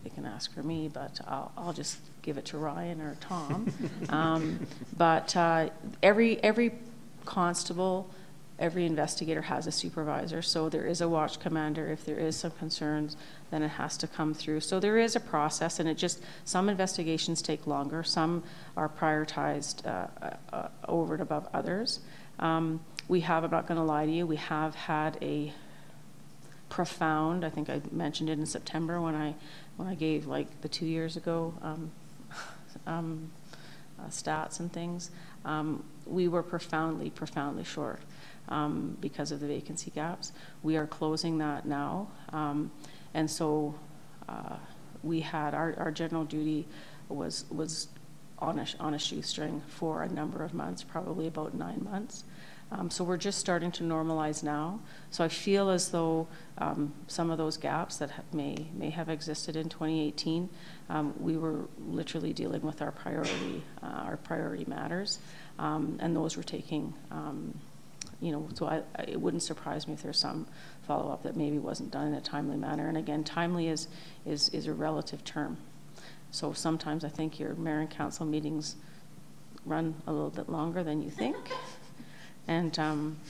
They can ask for me, but I'll just give it to Ryan or Tom. But every constable, every investigator has a supervisor, so there is a watch commander. If there is some concerns, then it has to come through. So there is a process, and some investigations take longer. Some are prioritized over and above others. I'm not going to lie to you, we have had a profound, I think I mentioned it in September when I gave like the 2 years ago stats and things. We were profoundly short because of the vacancy gaps. We are closing that now, and so we had our general duty was on a shoestring for a number of months, probably about 9 months. So we're just starting to normalize now. So I feel as though some of those gaps that may have existed in 2018, we were literally dealing with our priority matters, and those were taking, so it wouldn't surprise me if there's some follow-up that maybe wasn't done in a timely manner. And again, timely is a relative term. So sometimes I think your mayor and council meetings run a little bit longer than you think. And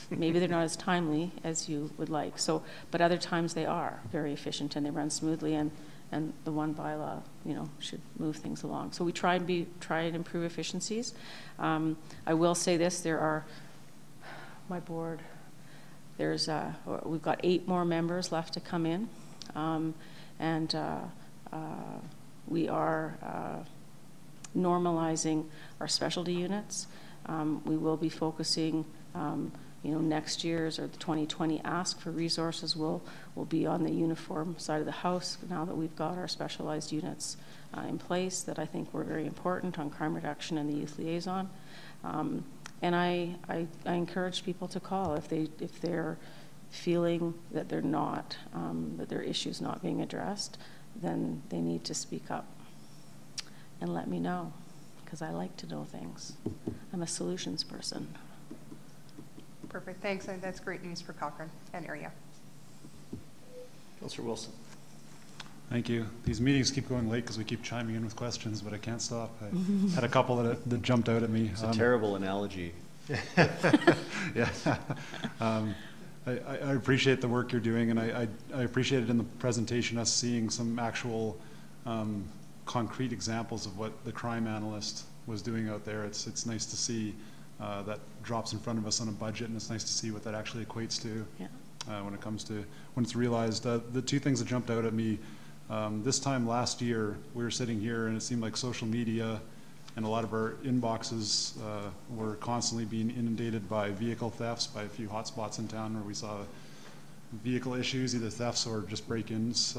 maybe they're not as timely as you would like. So, but other times they are very efficient and they run smoothly, and the one bylaw, should move things along. So we try and improve efficiencies. I will say this: my board. We've got 8 more members left to come in, and we are normalizing our specialty units. We will be focusing. Next year's or the 2020 ask for resources will be on the uniform side of the house now that we've got our specialized units in place that I think were very important on crime reduction and the youth liaison. And I encourage people to call if they're feeling that they're not, that their issue's not being addressed, then they need to speak up and let me know, because I like to know things. I'm a solutions person. Perfect, thanks, and that's great news for Cochrane and area. Councillor Wilson. Thank you. These meetings keep going late because we keep chiming in with questions, but I can't stop. I had a couple that jumped out at me. It's a terrible analogy. Yeah. I appreciate the work you're doing, and I appreciated in the presentation us seeing some actual concrete examples of what the crime analyst was doing out there. It's nice to see that drops in front of us on a budget, and it's nice to see what that actually equates to when it comes to, when it's realized. The two things that jumped out at me, this time last year, we were sitting here and it seemed like social media and a lot of our inboxes were constantly being inundated by vehicle thefts, by a few hot spots in town where we saw vehicle issues, either thefts or just break-ins.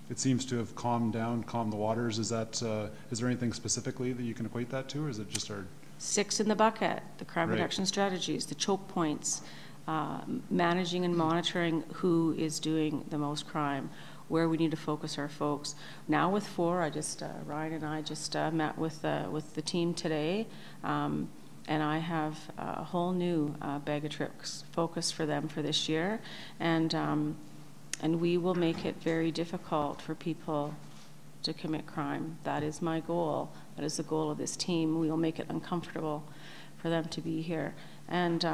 It seems to have calmed down, calmed the waters. Is that, is there anything specifically that you can equate that to, or is it just our... 6 in the bucket, the crime reduction strategies, the choke points, managing and monitoring who is doing the most crime, where we need to focus our folks. Now with 4, Ryan and I just met with the team today, and I have a whole new bag of tricks focused for them for this year, and we will make it very difficult for people to commit crime. That is my goal. That is the goal of this team. We will make it uncomfortable for them to be here. And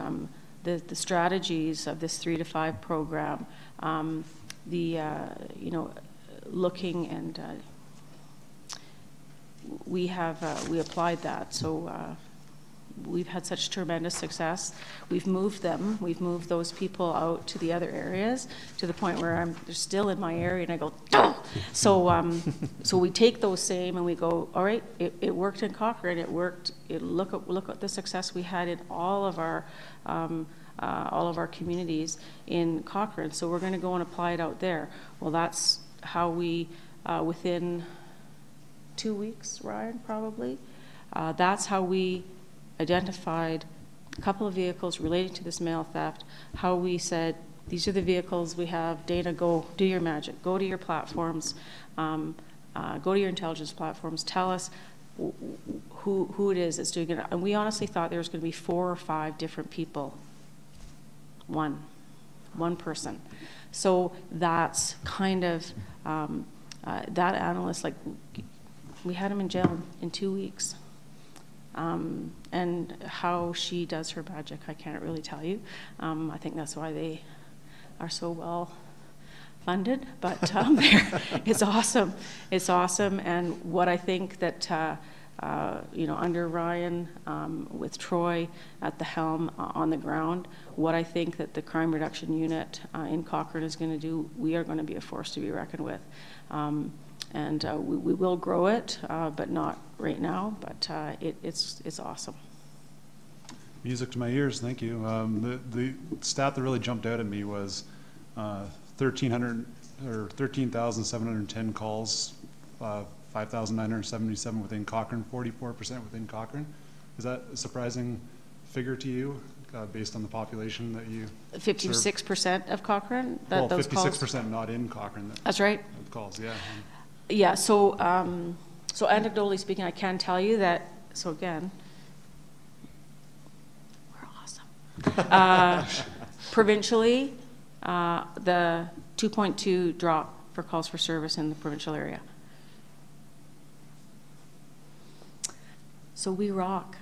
the strategies of this 3 to 5 program, you know, looking and we applied that. So we've had such tremendous success. We've moved those people out to the other areas to the point where they're still in my area and I go, oh! So we take those same and we go, all right, it worked in Cochrane, it worked, look at the success we had in all of our communities in Cochrane, so we're going to go and apply it out there. Well, that's how we, within 2 weeks, Ryan, probably, that's how we identified a couple of vehicles related to this mail theft, how we said, these are the vehicles we have. Dana, go do your magic. Go to your platforms. Go to your intelligence platforms. Tell us who it is that's doing it. And we honestly thought there was going to be 4 or 5 different people. One person. So that's kind of, that analyst, like, we had him in jail in 2 weeks. And how she does her magic, I can't really tell you. I think that's why they are so well funded, but it's awesome. It's awesome. And what I think that, you know, under Ryan, with Troy at the helm on the ground, what I think that the crime reduction unit in Cochrane is going to do, we are going to be a force to be reckoned with. And we will grow it, but not right now, but it's awesome. Music to my ears, thank you. The stat that really jumped out at me was 13,710 calls, 5,977 within Cochrane, 44% within Cochrane. Is that a surprising figure to you, based on the population that you 56% of Cochrane? Well, 56% not in Cochrane. That's right. Calls, yeah. Yeah, so so anecdotally speaking, I can tell you that, so again, we're awesome. Provincially, the 2.2 drop for calls for service in the provincial area. So we rock.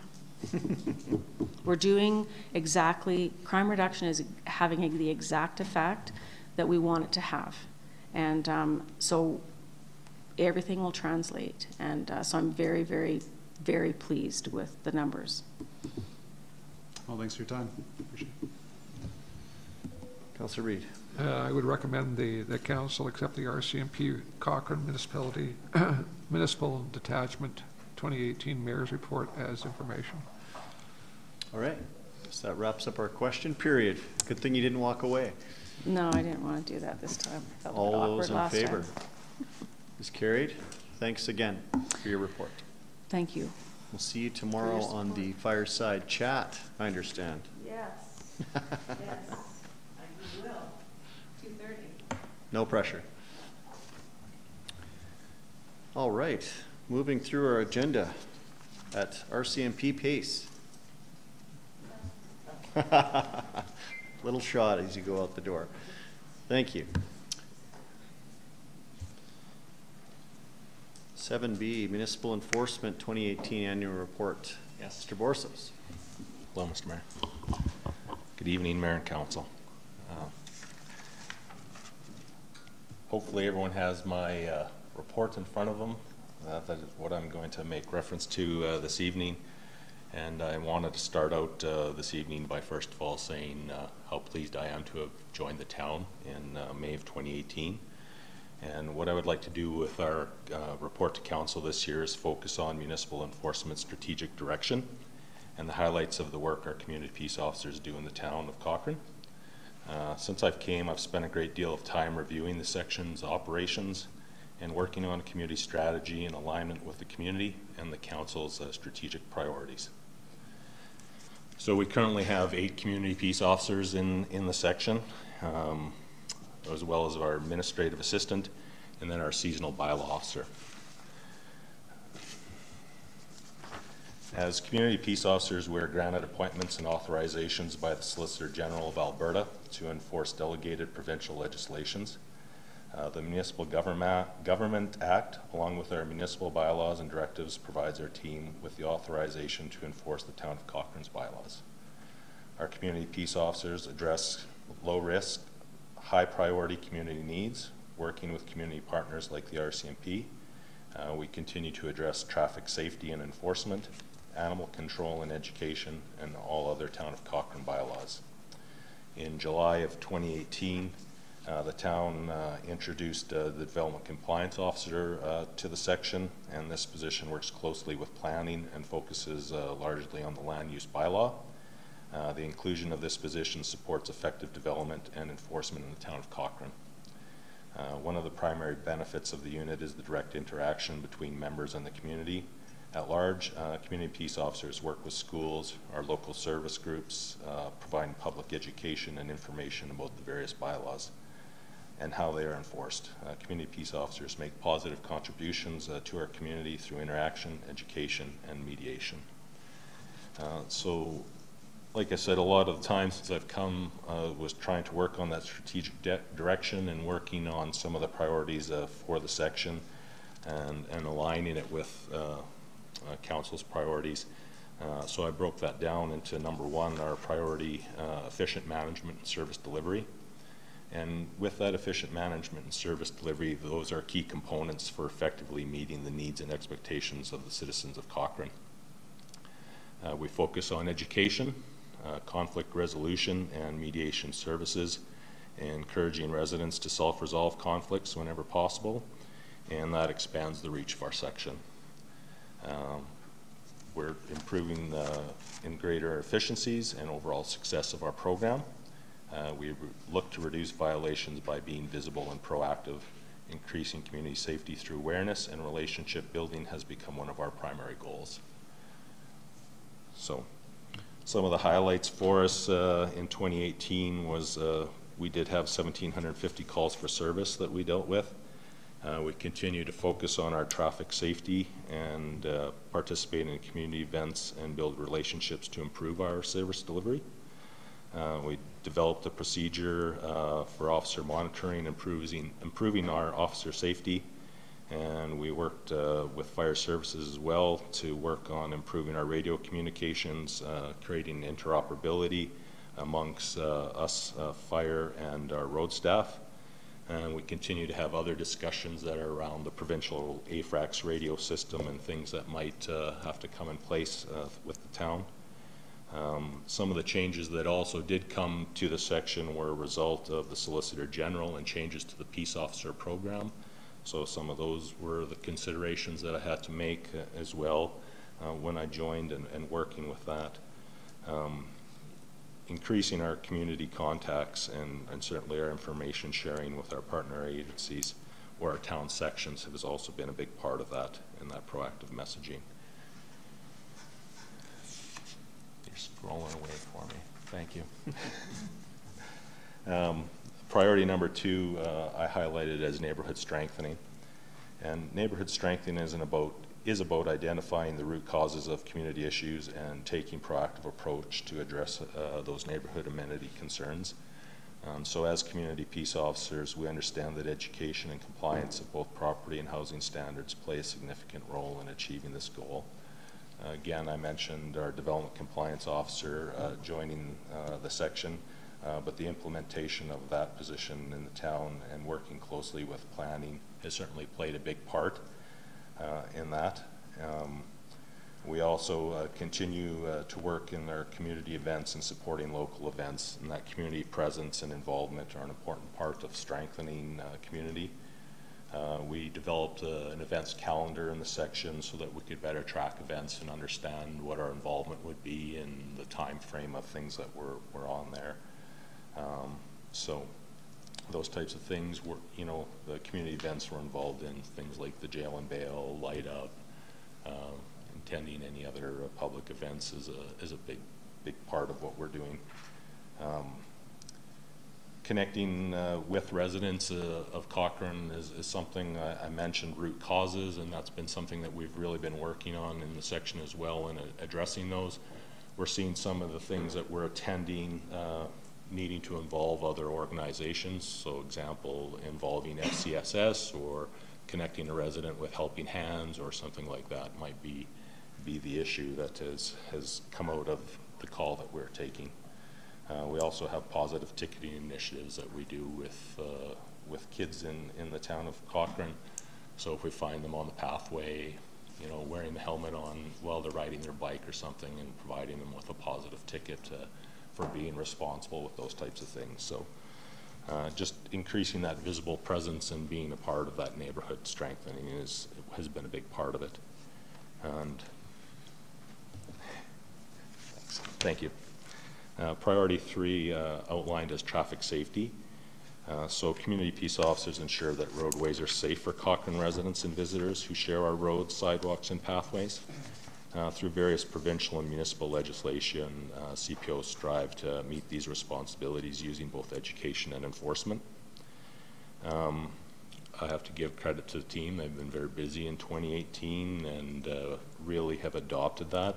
We're doing exactly, crime reduction is having the exact effect that we want it to have. And so everything will translate. And so I'm very, very, very pleased with the numbers. Well, thanks for your time. Appreciate it. Councillor Reid. I would recommend the council accept the RCMP Cochrane Municipal Detachment 2018 Mayor's Report as information. All right. So that wraps up our question period. Good thing you didn't walk away. No, I didn't want to do that this time. I felt All awkward those in last favor? time. Is carried. Thanks again for your report. Thank you. We'll see you tomorrow on the fireside chat, I understand. Yes. Yes. I will. No pressure. All right, moving through our agenda at RCMP pace. Little shot as you go out the door. Thank you. 7B, Municipal Enforcement 2018 Annual Report. Yes. Mr. Borsos. Hello, Mr. Mayor. Good evening, Mayor and Council. Hopefully everyone has my report in front of them. That is what I'm going to make reference to this evening. And I wanted to start out this evening by first of all saying how pleased I am to have joined the town in May of 2018. And what I would like to do with our report to Council this year is focus on municipal enforcement strategic direction and the highlights of the work our community peace officers do in the town of Cochrane. Since I've spent a great deal of time reviewing the section's operations and working on a community strategy in alignment with the community and the Council's strategic priorities. So we currently have 8 community peace officers in the section, as well as our administrative assistant and then our seasonal bylaw officer. As community peace officers, we are granted appointments and authorizations by the Solicitor General of Alberta to enforce delegated provincial legislations. The Municipal Government Act, along with our municipal bylaws and directives, provides our team with the authorization to enforce the town of Cochrane's bylaws. Our community peace officers address low-risk, high-priority community needs, working with community partners like the RCMP. We continue to address traffic safety and enforcement, animal control and education, and all other town of Cochrane bylaws. In July of 2018, the town introduced the Development Compliance Officer to the section, and this position works closely with planning and focuses largely on the land use bylaw. The inclusion of this position supports effective development and enforcement in the town of Cochrane. One of the primary benefits of the unit is the direct interaction between members and the community. At large, community peace officers work with schools, our local service groups, providing public education and information about the various bylaws and how they are enforced. Community peace officers make positive contributions to our community through interaction, education, and mediation. So, like I said, a lot of the time since I've come was trying to work on that strategic direction and working on some of the priorities for the section and aligning it with Council's priorities. So I broke that down into number 1, our priority, efficient management and service delivery. And with that efficient management and service delivery, those are key components for effectively meeting the needs and expectations of the citizens of Cochrane. We focus on education, conflict resolution, and mediation services, encouraging residents to self-resolve conflicts whenever possible, and that expands the reach of our section. We're improving in greater efficiencies and overall success of our program. We look to reduce violations by being visible and proactive. Increasing community safety through awareness and relationship building has become one of our primary goals. So, some of the highlights for us in 2018 was we did have 1,750 calls for service that we dealt with. We continue to focus on our traffic safety and participate in community events and build relationships to improve our service delivery. We developed a procedure for officer monitoring, improving our officer safety, and we worked with fire services as well to work on improving our radio communications, creating interoperability amongst us, fire, and our road staff. And we continue to have other discussions that are around the provincial AFRAX radio system and things that might have to come in place with the town. Some of the changes that also did come to the section were a result of the Solicitor General and changes to the peace officer program. So some of those were the considerations that I had to make as well when I joined and working with that. Increasing our community contacts and certainly our information sharing with our partner agencies or our town sections has also been a big part of that in that proactive messaging. You're scrolling away for me. Thank you. Priority number 2, I highlighted as neighborhood strengthening. And neighborhood strengthening is about identifying the root causes of community issues and taking proactive approach to address those neighborhood amenity concerns. So as community peace officers, we understand that education and compliance of both property and housing standards play a significant role in achieving this goal. Again, I mentioned our development compliance officer joining the section, but the implementation of that position in the town and working closely with planning has certainly played a big part in that. We also continue to work in our community events and supporting local events, and that community presence and involvement are an important part of strengthening community. We developed an events calendar in the section so that we could better track events and understand what our involvement would be and the time frame of things that were on there. So those types of things were, you know, the community events were involved in things like the jail and bail, light up, attending any other public events is a big part of what we're doing. Connecting with residents of Cochrane is something I mentioned, root causes, and that's been something that we've really been working on in the section as well, and addressing those. We're seeing some of the things that we're attending needing to involve other organizations, so example involving FCSS or connecting a resident with Helping Hands or something like that might be the issue that has come out of the call that we're taking. We also have positive ticketing initiatives that we do with kids in the town of Cochrane. So if we find them on the pathway, you know, wearing the helmet on while they're riding their bike or something, and providing them with a positive ticket for being responsible with those types of things. So just increasing that visible presence and being a part of that neighborhood strengthening has been a big part of it. And thank you. Priority 3 outlined as traffic safety. So community peace officers ensure that roadways are safe for Cochrane residents and visitors who share our roads, sidewalks, and pathways. Through various provincial and municipal legislation, CPOs strive to meet these responsibilities using both education and enforcement. I have to give credit to the team. They've been very busy in 2018 and really have adopted that.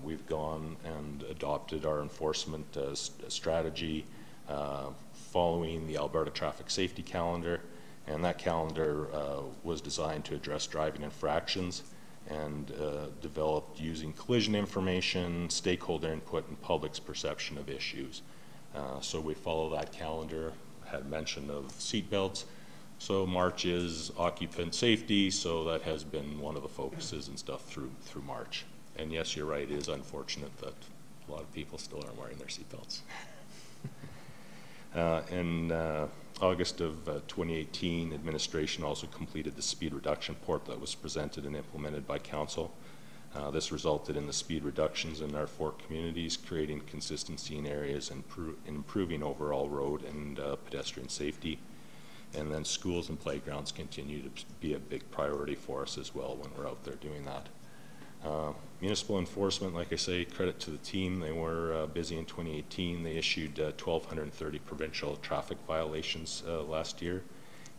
We've gone and adopted our enforcement strategy following the Alberta Traffic Safety Calendar, and that calendar was designed to address driving infractions and developed using collision information, stakeholder input, and public's perception of issues. So we follow that calendar. I had mention of seatbelts. So March is occupant safety, so that has been one of the focuses and stuff through March. And yes, you're right, it is unfortunate that a lot of people still aren't wearing their seatbelts. In August of 2018, administration also completed the speed reduction report that was presented and implemented by council. This resulted in the speed reductions in our 4 communities, creating consistency in areas and improving overall road and pedestrian safety. And then schools and playgrounds continue to be a big priority for us as well when we're out there doing that. Municipal enforcement, like I say, credit to the team. They were busy in 2018. They issued 1,230 provincial traffic violations last year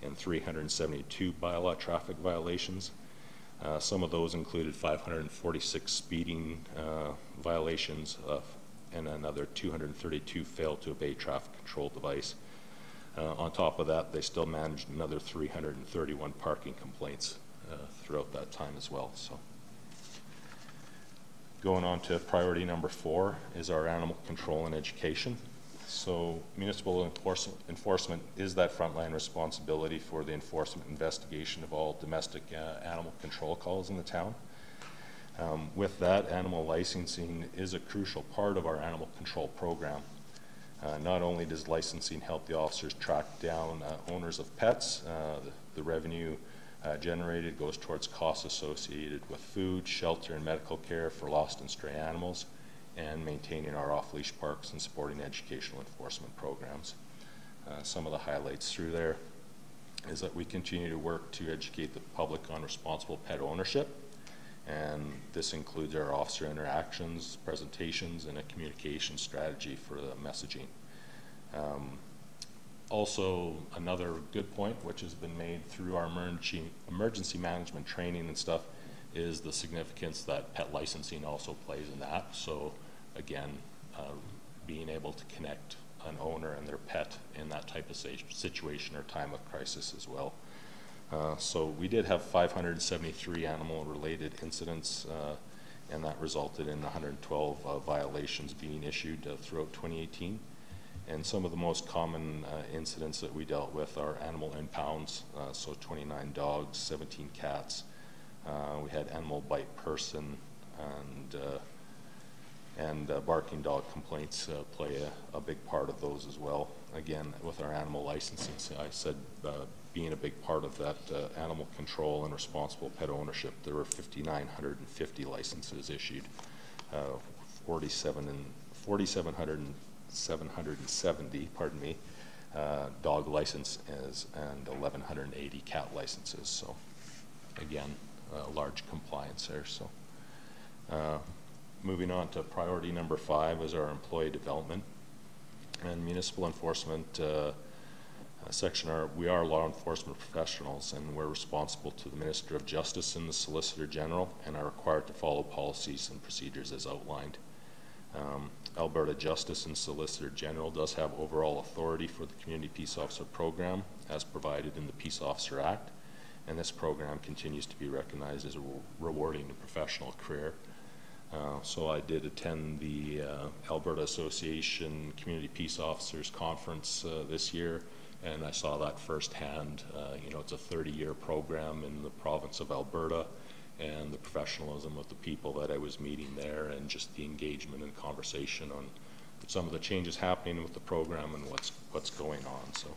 and 372 bylaw traffic violations. Some of those included 546 speeding violations and another 232 failed to obey traffic control device. On top of that, they still managed another 331 parking complaints throughout that time as well. So. Going on to priority number 4 is our animal control and education. So municipal enforcement is that frontline responsibility for the enforcement investigation of all domestic animal control calls in the town. With that, animal licensing is a crucial part of our animal control program. Not only does licensing help the officers track down owners of pets, the revenue generated goes towards costs associated with food, shelter, and medical care for lost and stray animals, and maintaining our off-leash parks and supporting educational enforcement programs. Some of the highlights through there is that we continue to work to educate the public on responsible pet ownership, and this includes our officer interactions, presentations, and a communication strategy for the messaging. Also, another good point, which has been made through our emergency management training and stuff, is the significance that pet licensing also plays in that. So again, being able to connect an owner and their pet in that type of situation or time of crisis as well. So we did have 573 animal-related incidents, and that resulted in 112 violations being issued throughout 2018. And some of the most common incidents that we dealt with are animal impounds, so 29 dogs, 17 cats. We had animal bite person, and barking dog complaints play a big part of those as well. Again, with our animal licensing, I said being a big part of that animal control and responsible pet ownership, there were 5,950 licenses issued, 4,770, pardon me, dog licenses and 1,180 cat licenses. So again, large compliance there. So moving on to priority number 5 is our employee development and municipal enforcement section. We are law enforcement professionals, and we're responsible to the Minister of Justice and the Solicitor General, and are required to follow policies and procedures as outlined. Alberta Justice and Solicitor General does have overall authority for the Community Peace Officer Program as provided in the Peace Officer Act, and this program continues to be recognized as a rewarding and professional career. So I did attend the Alberta Association Community Peace Officers Conference this year, and I saw that firsthand. You know, it's a 30-year program in the province of Alberta, and the professionalism of the people that I was meeting there, and just the engagement and conversation on some of the changes happening with the program and what's going on. So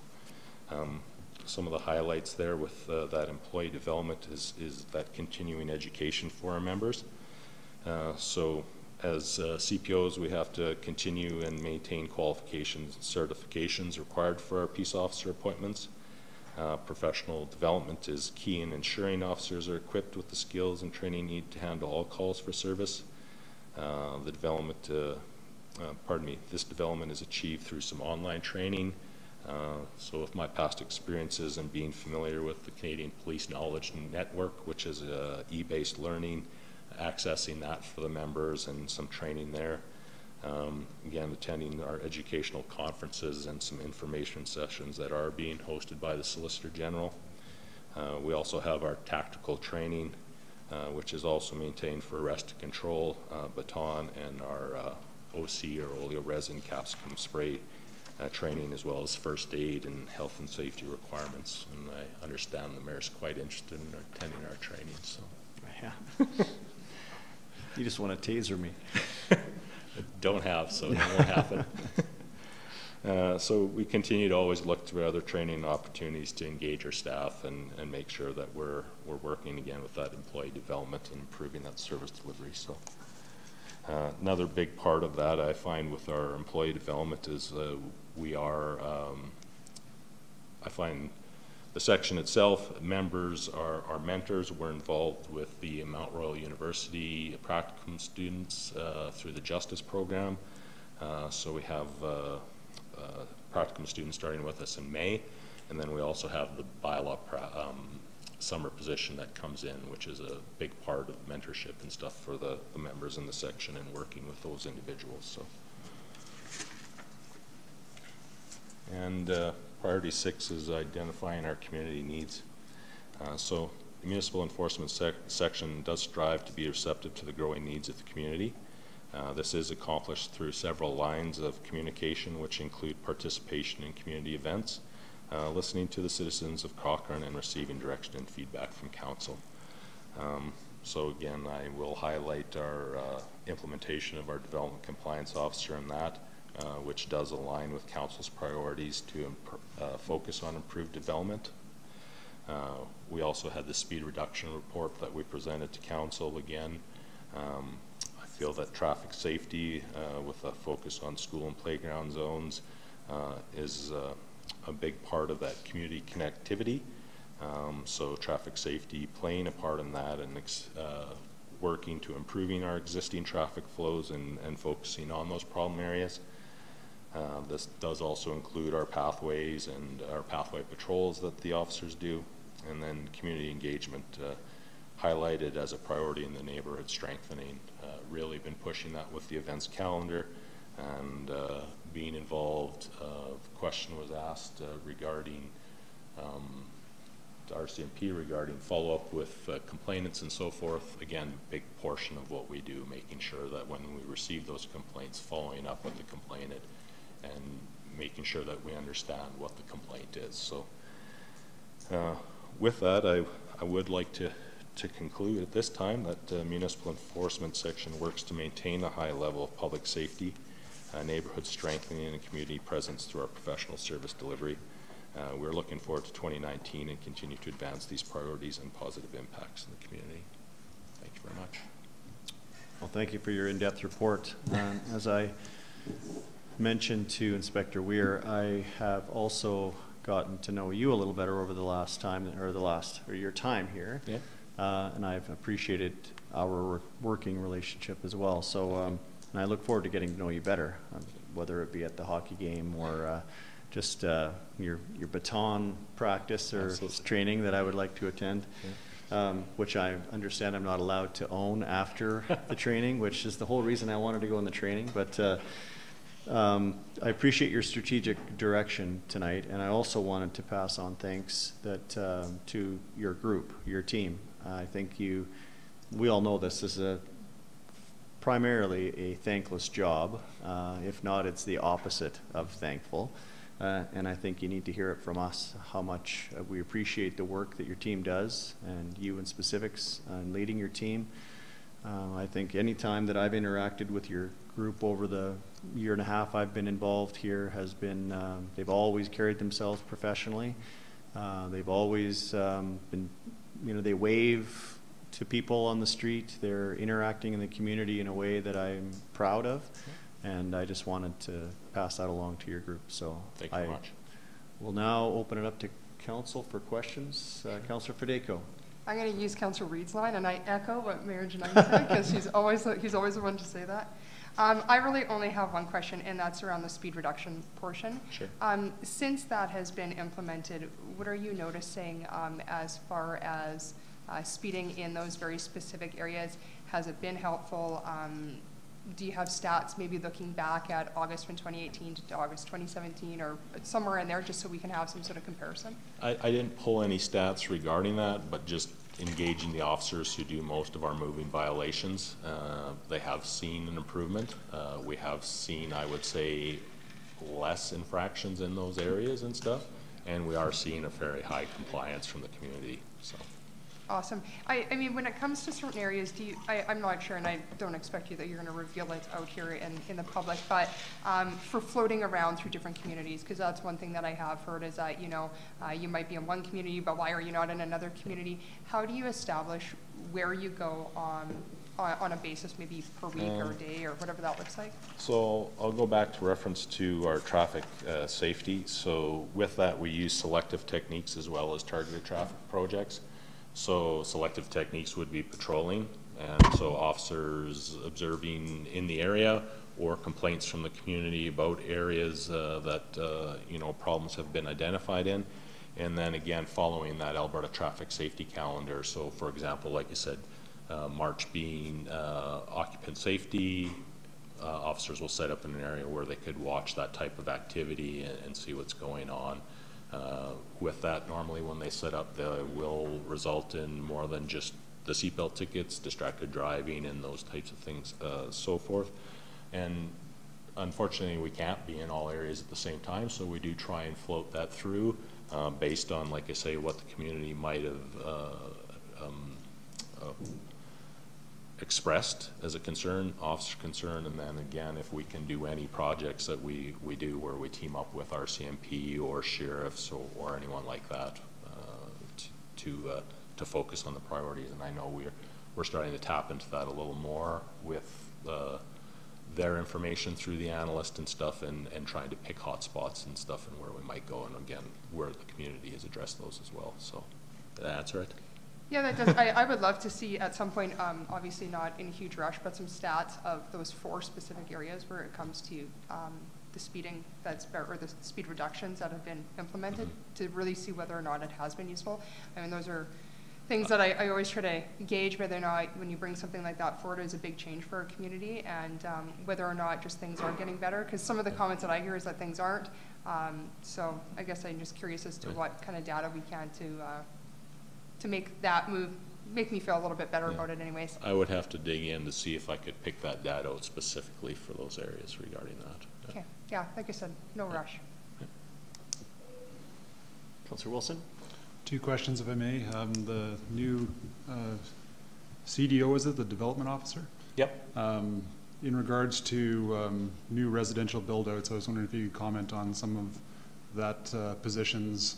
some of the highlights there with that employee development is that continuing education for our members. So as CPOs, we have to continue and maintain qualifications and certifications required for our peace officer appointments. Professional development is key in ensuring officers are equipped with the skills and training needed to handle all calls for service. This development is achieved through some online training. So with my past experiences and being familiar with the Canadian Police Knowledge Network, which is e-based learning, accessing that for the members and some training there. Again, attending our educational conferences and some information sessions that are being hosted by the Solicitor General. We also have our tactical training, which is also maintained for arrest and control, baton, and our OC or oleo resin capsicum spray training, as well as first aid and health and safety requirements. And I understand the mayor's quite interested in attending our training. So, yeah. You just want to taser me. Don't have, so it won't happen. So we continue to always look to other training opportunities to engage our staff and make sure that we're working again with that employee development and improving that service delivery. So another big part of that I find with our employee development is I find the section itself, members are mentors. We're involved with the Mount Royal University practicum students through the Justice Program. So we have practicum students starting with us in May, and then we also have the Bylaw summer position that comes in, which is a big part of mentorship and stuff for the members in the section and working with those individuals. So, and priority 6 is identifying our community needs. So the municipal enforcement section does strive to be receptive to the growing needs of the community. This is accomplished through several lines of communication, which include participation in community events, listening to the citizens of Cochrane, and receiving direction and feedback from council. So again, I will highlight our implementation of our development compliance officer in that, which does align with council's priorities to focus on improved development. We also had the speed reduction report that we presented to council again. I feel that traffic safety with a focus on school and playground zones is a big part of that community connectivity. So traffic safety playing a part in that, and working to improving our existing traffic flows and focusing on those problem areas. This does also include our pathways and our pathway patrols that the officers do, and then community engagement highlighted as a priority in the neighborhood strengthening. Really been pushing that with the events calendar and being involved. The question was asked regarding RCMP regarding follow-up with complainants and so forth. Again, big portion of what we do, making sure that when we receive those complaints, following up with the complainant and making sure that we understand what the complaint is. So with that, I would like to conclude at this time that the municipal enforcement section works to maintain a high level of public safety, neighborhood strengthening, and community presence through our professional service delivery. We're looking forward to 2019 and continue to advance these priorities and positive impacts in the community. Thank you very much. Well, thank you for your in-depth report. As I mentioned to Inspector Weir, I have also gotten to know you a little better over the last time, or your time here. Yeah. And I've appreciated our working relationship as well. So, and I look forward to getting to know you better, whether it be at the hockey game or just your baton practice or training that I would like to attend, which I understand I'm not allowed to own after the training, which is the whole reason I wanted to go in the training. But I appreciate your strategic direction tonight, and I also wanted to pass on thanks that to your group, your team. I think we all know this is primarily a thankless job. If not, it's the opposite of thankful. And I think you need to hear it from us, how much we appreciate the work that your team does, and you in specifics in leading your team. I think any time that I've interacted with your group over the year and a half I've been involved here has been, they've always carried themselves professionally. They've always been, they wave to people on the street. They're interacting in the community in a way that I'm proud of. And I just wanted to pass that along to your group. So thank you very much. We'll now open it up to council for questions. Councillor Federico. I'm going to use Councillor Reid's line, and I echo what Mayor Janine said, because he's always the one to say that. I really only have one question, and that's around the speed reduction portion. Sure. Since that has been implemented, what are you noticing as far as speeding in those very specific areas? Has it been helpful? Do you have stats maybe looking back at August from 2018 to August 2017 or somewhere in there, just so we can have some sort of comparison? I didn't pull any stats regarding that, but just engaging the officers who do most of our moving violations, they have seen an improvement. We have seen, I would say, less infractions in those areas and stuff, and we are seeing a very high compliance from the community. So. Awesome. I mean, when it comes to certain areas, I'm not sure, and I don't expect you that you're going to reveal it out here in the public, but for floating around through different communities, because that's one thing that I have heard is that, you might be in one community, but why are you not in another community? How do you establish where you go on a basis, maybe per week or day or whatever that looks like? So I'll go back to reference to our traffic safety. So with that, we use selective techniques as well as targeted traffic projects. So selective techniques would be patrolling, and so officers observing in the area or complaints from the community about areas that problems have been identified in, and then again following that Alberta traffic safety calendar. So for example, like you said, March being occupant safety, officers will set up in an area where they could watch that type of activity and see what's going on. With that, normally when they set up, they will result in more than just the seatbelt tickets, distracted driving, and those types of things, so forth. And unfortunately, we can't be in all areas at the same time, so we do try and float that through based on, like I say, what the community might have expressed as a concern, officer concern, and then again, if we can do any projects that we do where we team up with RCMP or sheriffs or anyone like that to focus on the priorities. And I know we're starting to tap into that a little more with their information through the analyst and stuff, and trying to pick hot spots and stuff and where we might go, and again, where the community has addressed those as well. So did that answer it? Yeah, that does. I would love to see at some point, obviously not in a huge rush, but some stats of those 4 specific areas where it comes to speeding or the speed reductions that have been implemented to really see whether or not it has been useful. I mean, those are things that I always try to gauge whether or not when you bring something like that forward is a big change for our community, and whether or not just things are getting better, because some of the comments that I hear is that things aren't. So I guess I'm just curious as to what kind of data we can to make that move, make me feel a little bit better about it anyways. I would have to dig in to see if I could pick that data out specifically for those areas regarding that. Okay, yeah, like I said, no rush. Councillor Wilson? 2 questions, if I may. The new CDO, is it the Development Officer? Yep. In regards to new residential build-outs, I was wondering if you could comment on some of that position's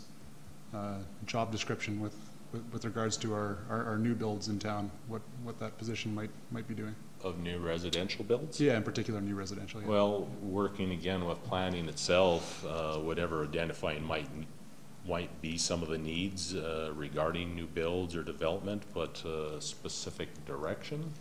job description with regards to our new builds in town, what that position might be doing. Of new residential builds? Yeah, in particular new residential. Yeah. Well, working again with planning itself, whatever identifying might be some of the needs regarding new builds or development, but specific direction.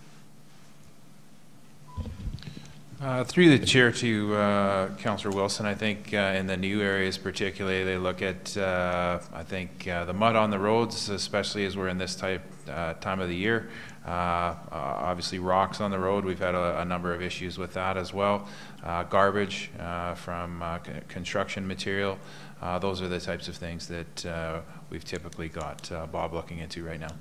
Through the chair to Councillor Wilson, I think in the new areas particularly, they look at, I think, the mud on the roads, especially as we're in this time of the year. Obviously rocks on the road, we've had a number of issues with that as well. Garbage from construction material. Those are the types of things that we've typically got Bob looking into right now.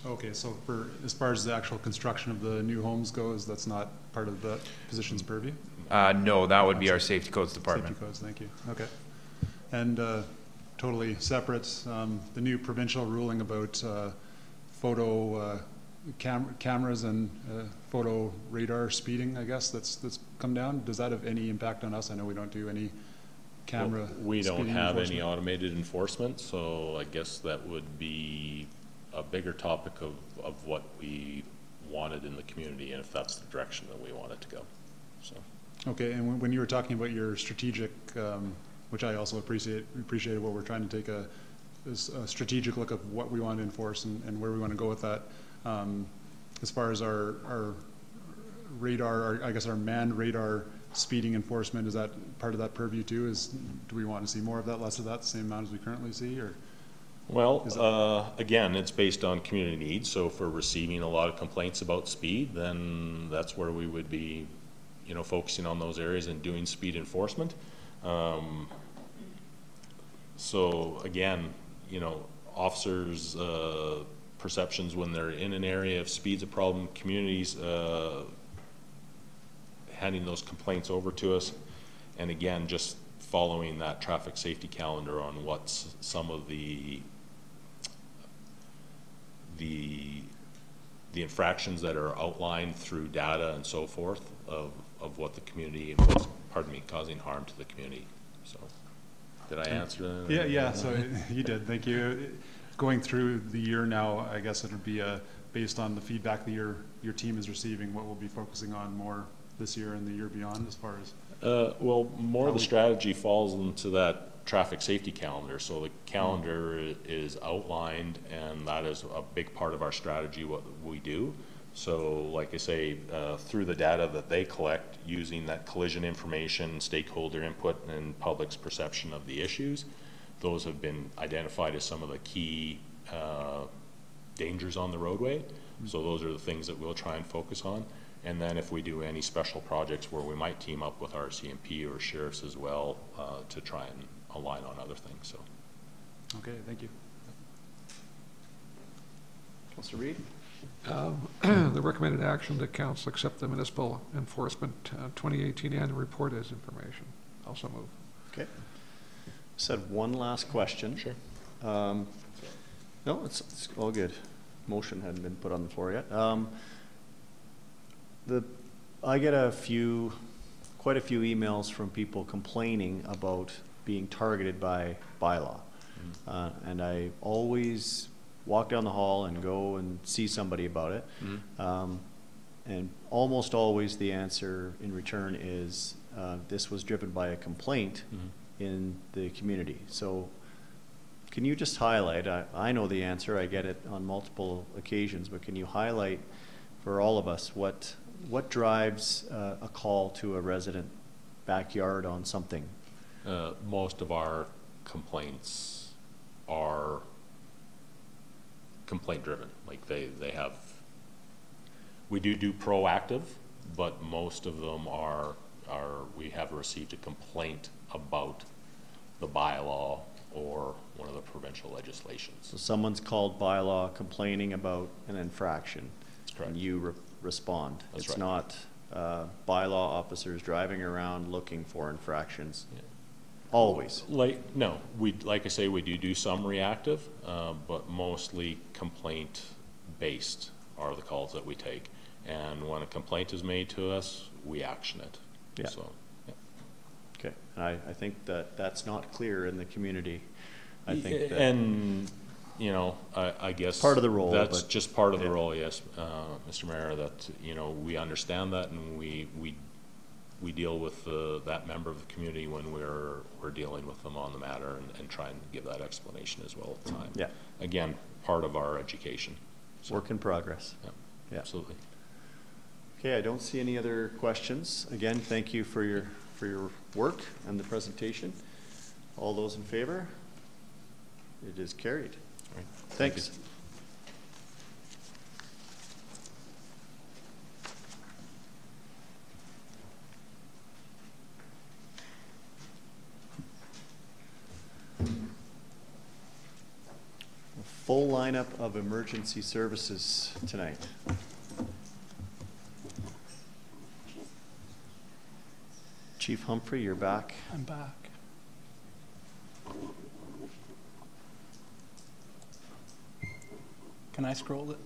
Okay, so as far as the actual construction of the new homes goes, that's not part of the position's purview? No, that would be our Safety Codes Department. Safety Codes, thank you. Okay. And totally separate, the new provincial ruling about photo cameras and photo radar speeding, I guess, that's come down. Does that have any impact on us? I know we don't do any camera Well, we don't have any automated enforcement, so I guess that would be a bigger topic of what we wanted in the community, and if that's the direction that we want it to go. So. Okay, and when you were talking about your strategic, which I also appreciated what we're trying to take a strategic look of what we want to enforce and where we want to go with that. As far as our radar, I guess our manned radar speeding enforcement, is that part of that purview too? Do we want to see more of that, less of that, the same amount as we currently see, or? Well, again, it's based on community needs. So if we're receiving a lot of complaints about speed, then that's where we would be, focusing on those areas and doing speed enforcement. So again, officers' perceptions when they're in an area, if speed's a problem, communities handing those complaints over to us, and again, just following that traffic safety calendar on what's some of the infractions that are outlined through data and so forth of what the community was, causing harm to the community. So, did I answer that? Yeah. So you did. Thank you. Going through the year now, I guess it would be based on the feedback that your team is receiving. What we'll be focusing on more this year and the year beyond, as far as. Well, more of the strategy falls into that traffic safety calendar. So the calendar is outlined, and that is a big part of our strategy, what we do. So like I say, through the data that they collect, using that collision information, stakeholder input, and public's perception of the issues, those have been identified as some of the key dangers on the roadway. So those are the things that we'll try and focus on. And then if we do any special projects where we might team up with RCMP or sheriffs as well to try and align on other things. So. Okay, thank you. Councillor Reid? The recommended action that council accept the municipal enforcement 2018 annual report as information. Also move. Okay. Just had one last question. Sure. No, it's all good. Motion hadn't been put on the floor yet. I get quite a few emails from people complaining about being targeted by bylaw. And I always walk down the hall and go and see somebody about it. And almost always the answer in return is this was driven by a complaint in the community. So can you just highlight, I know the answer, I get it on multiple occasions, but can you highlight for all of us what drives a call to a resident backyard on something? Most of our complaints are complaint driven. Like they have, we do proactive, but most of them are we have received a complaint about the bylaw or one of the provincial legislations. So someone's called bylaw complaining about an infraction. That's correct. And you respond. That's it's right. not bylaw officers driving around looking for infractions. Yeah. Always. Like I say, we do some reactive, but mostly complaint based are the calls that we take. And when a complaint is made to us, we action it. Yeah. So, yeah. Okay. And I think that's not clear in the community. I think that, and you know, I guess part of the role. That's just part of the role, yes, Mr. Mayor. That, you know, we understand that, and we deal with that member of the community when we're dealing with them on the matter, and try and give that explanation as well at the time. Yeah. Again, part of our education. So, work in progress. Yeah. Yeah. Absolutely. Okay, I don't see any other questions. Again, thank you for your work and the presentation. All those in favor? It is carried. All right. Thanks. Thank A full lineup of emergency services tonight. Chief Humphrey, you're back. I'm back. Can I scroll it?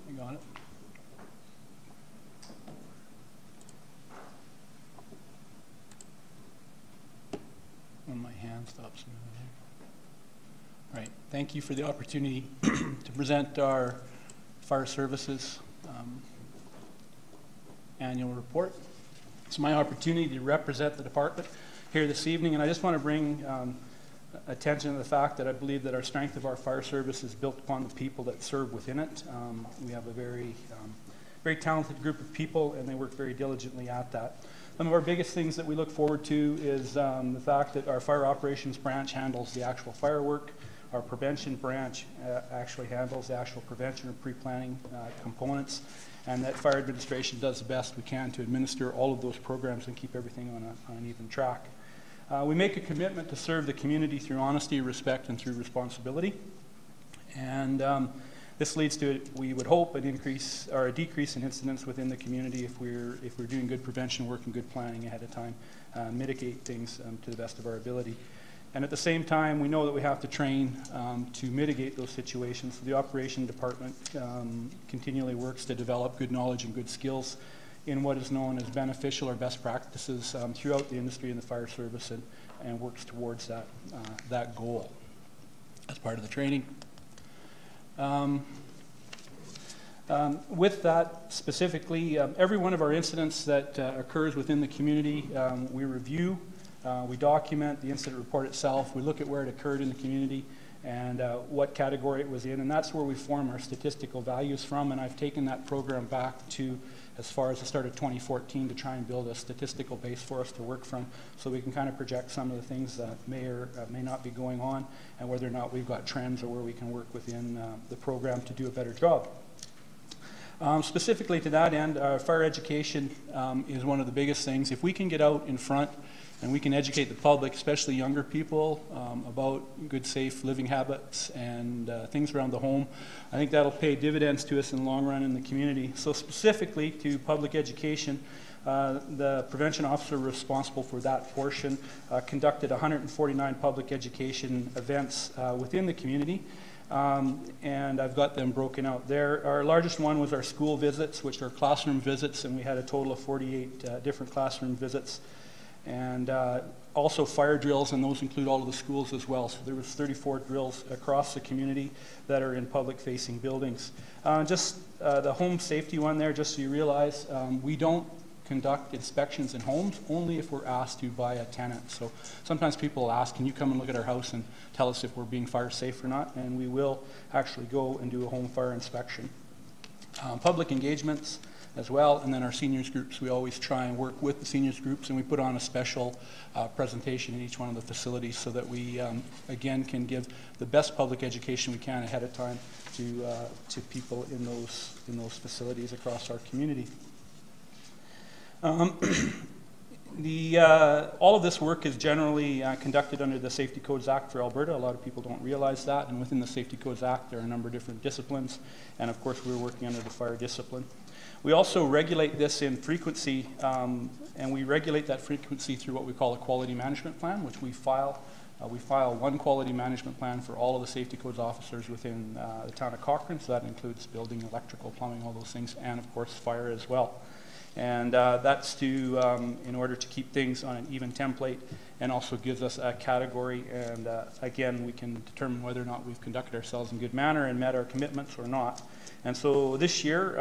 You got it? When my hand stops moving. All right. Thank you for the opportunity to present our Fire Services annual report. It's my opportunity to represent the department here this evening, and I just want to bring attention to the fact that I believe that our strength of our fire service is built upon the people that serve within it. We have a very talented group of people, and they work very diligently at that. Some of our biggest things that we look forward to is the fact that our fire operations branch handles the actual firework. Our prevention branch actually handles the actual prevention or pre-planning components, and that fire administration does the best we can to administer all of those programs and keep everything on an even track. We make a commitment to serve the community through honesty, respect, and through responsibility. And this leads to, we would hope, an increase or a decrease in incidents within the community if we're doing good prevention work and good planning ahead of time, mitigate things to the best of our ability. And at the same time, we know that we have to train to mitigate those situations. So the operation department continually works to develop good knowledge and good skills in what is known as beneficial or best practices throughout the industry and the fire service, and works towards that goal as part of the training. With that specifically, every one of our incidents that occurs within the community, we review. We document the incident report itself. We look at where it occurred in the community and what category it was in, and that's where we form our statistical values from. And I've taken that program back to as far as the start of 2014 to try and build a statistical base for us to work from, so we can kind of project some of the things that may or may not be going on, and whether or not we've got trends or where we can work within the program to do a better job. Specifically to that end, fire education is one of the biggest things. If we can get out in front and we can educate the public, especially younger people, about good, safe living habits and things around the home, I think that'll pay dividends to us in the long run in the community. So specifically to public education, the prevention officer responsible for that portion conducted 149 public education events within the community. And I've got them broken out there. Our largest one was our school visits, which are classroom visits, and we had a total of 48 different classroom visits. And also fire drills, and those include all of the schools as well. So there was 34 drills across the community that are in public-facing buildings. Just the home safety one there, just so you realize, we don't conduct inspections in homes, only if we're asked to by a tenant. So sometimes people will ask, can you come and look at our house and tell us if we're being fire safe or not? And we will actually go and do a home fire inspection. public engagements as well, and then our seniors groups, we always try and work with the seniors groups, and we put on a special presentation in each one of the facilities so that we, again, can give the best public education we can ahead of time to people in those facilities across our community. All of this work is generally conducted under the Safety Codes Act for Alberta. A lot of people don't realize that, and within the Safety Codes Act there are a number of different disciplines, and of course we're working under the fire discipline. We also regulate this in frequency, and we regulate that frequency through what we call a quality management plan, which we file. We file one quality management plan for all of the safety codes officers within the town of Cochrane, so that includes building, electrical, plumbing, all those things, and of course fire as well. And that's in order to keep things on an even template, and also gives us a category, and again, we can determine whether or not we've conducted ourselves in good manner and met our commitments or not. And so this year,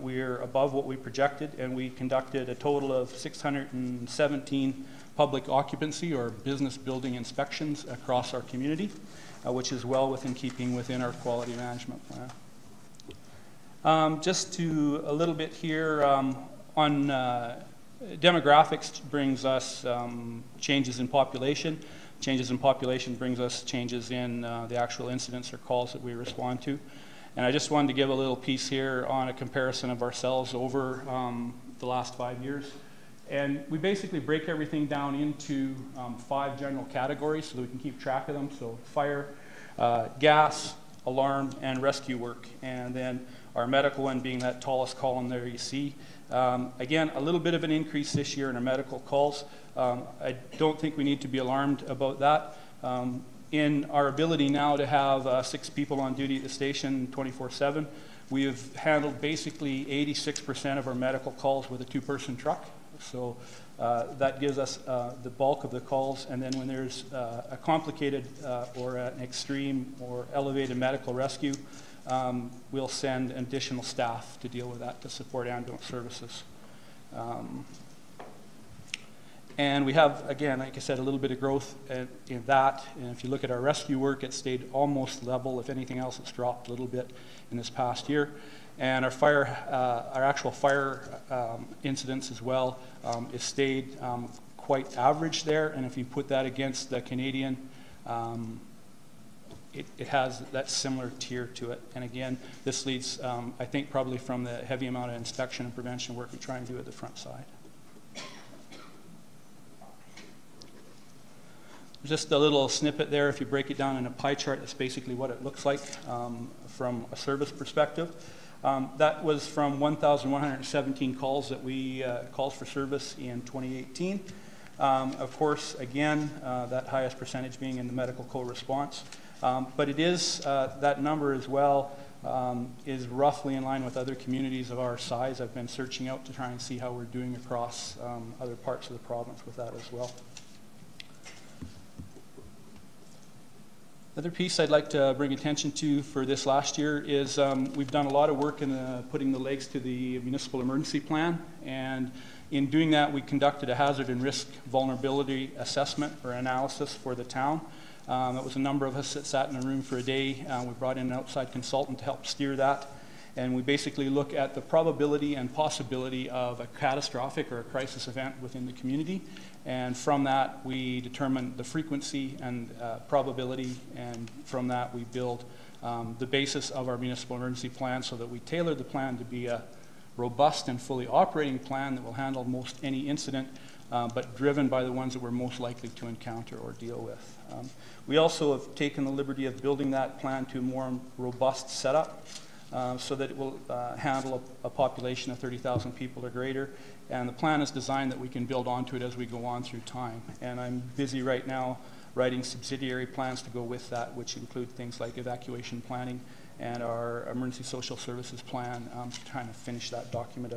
we're above what we projected, and we conducted a total of 617 public occupancy or business building inspections across our community, which is well within keeping within our quality management plan. Just to a little bit here on demographics brings us changes in population. Changes in population brings us changes in the actual incidents or calls that we respond to. And I just wanted to give a little piece here on a comparison of ourselves over the last 5 years. And we basically break everything down into 5 general categories so that we can keep track of them. So fire, gas, alarm, and rescue work. And then our medical one being that tallest column there you see. Again, a little bit of an increase this year in our medical calls. I don't think we need to be alarmed about that. In our ability now to have 6 people on duty at the station 24/7, we have handled basically 86% of our medical calls with a 2-person truck. So that gives us the bulk of the calls. And then when there's a complicated or an extreme or elevated medical rescue, we'll send additional staff to deal with that to support ambulance services. And we have, again, like I said, a little bit of growth in that. And if you look at our rescue work, it stayed almost level. If anything else, it's dropped a little bit in this past year. And our fire, our actual fire incidents as well, it stayed quite average there. And if you put that against the Canadian, it has that similar tier to it. And again, this leads, I think, probably from the heavy amount of inspection and prevention work we try and do at the front side. Just a little snippet there. If you break it down in a pie chart, that's basically what it looks like from a service perspective. That was from 1,117 calls that we calls for service in 2018. Of course, again, that highest percentage being in the medical co-response. But it is, that number as well is roughly in line with other communities of our size. I've been searching out to try and see how we're doing across other parts of the province with that as well. Another piece I'd like to bring attention to for this last year is we've done a lot of work in putting the legs to the municipal emergency plan, and in doing that we conducted a hazard and risk vulnerability assessment or analysis for the town. It was a number of us that sat in a room for a day. We brought in an outside consultant to help steer that, and we basically look at the probability and possibility of a catastrophic or a crisis event within the community. And from that, we determine the frequency and probability, and from that, we build the basis of our municipal emergency plan so that we tailor the plan to be a robust and fully operating plan that will handle most any incident, but driven by the ones that we're most likely to encounter or deal with. We also have taken the liberty of building that plan to a more robust setup so that it will handle a population of 30,000 people or greater. And the plan is designed that we can build onto it as we go on through time. And I'm busy right now writing subsidiary plans to go with that, which include things like evacuation planning and our emergency social services plan, trying to finish that document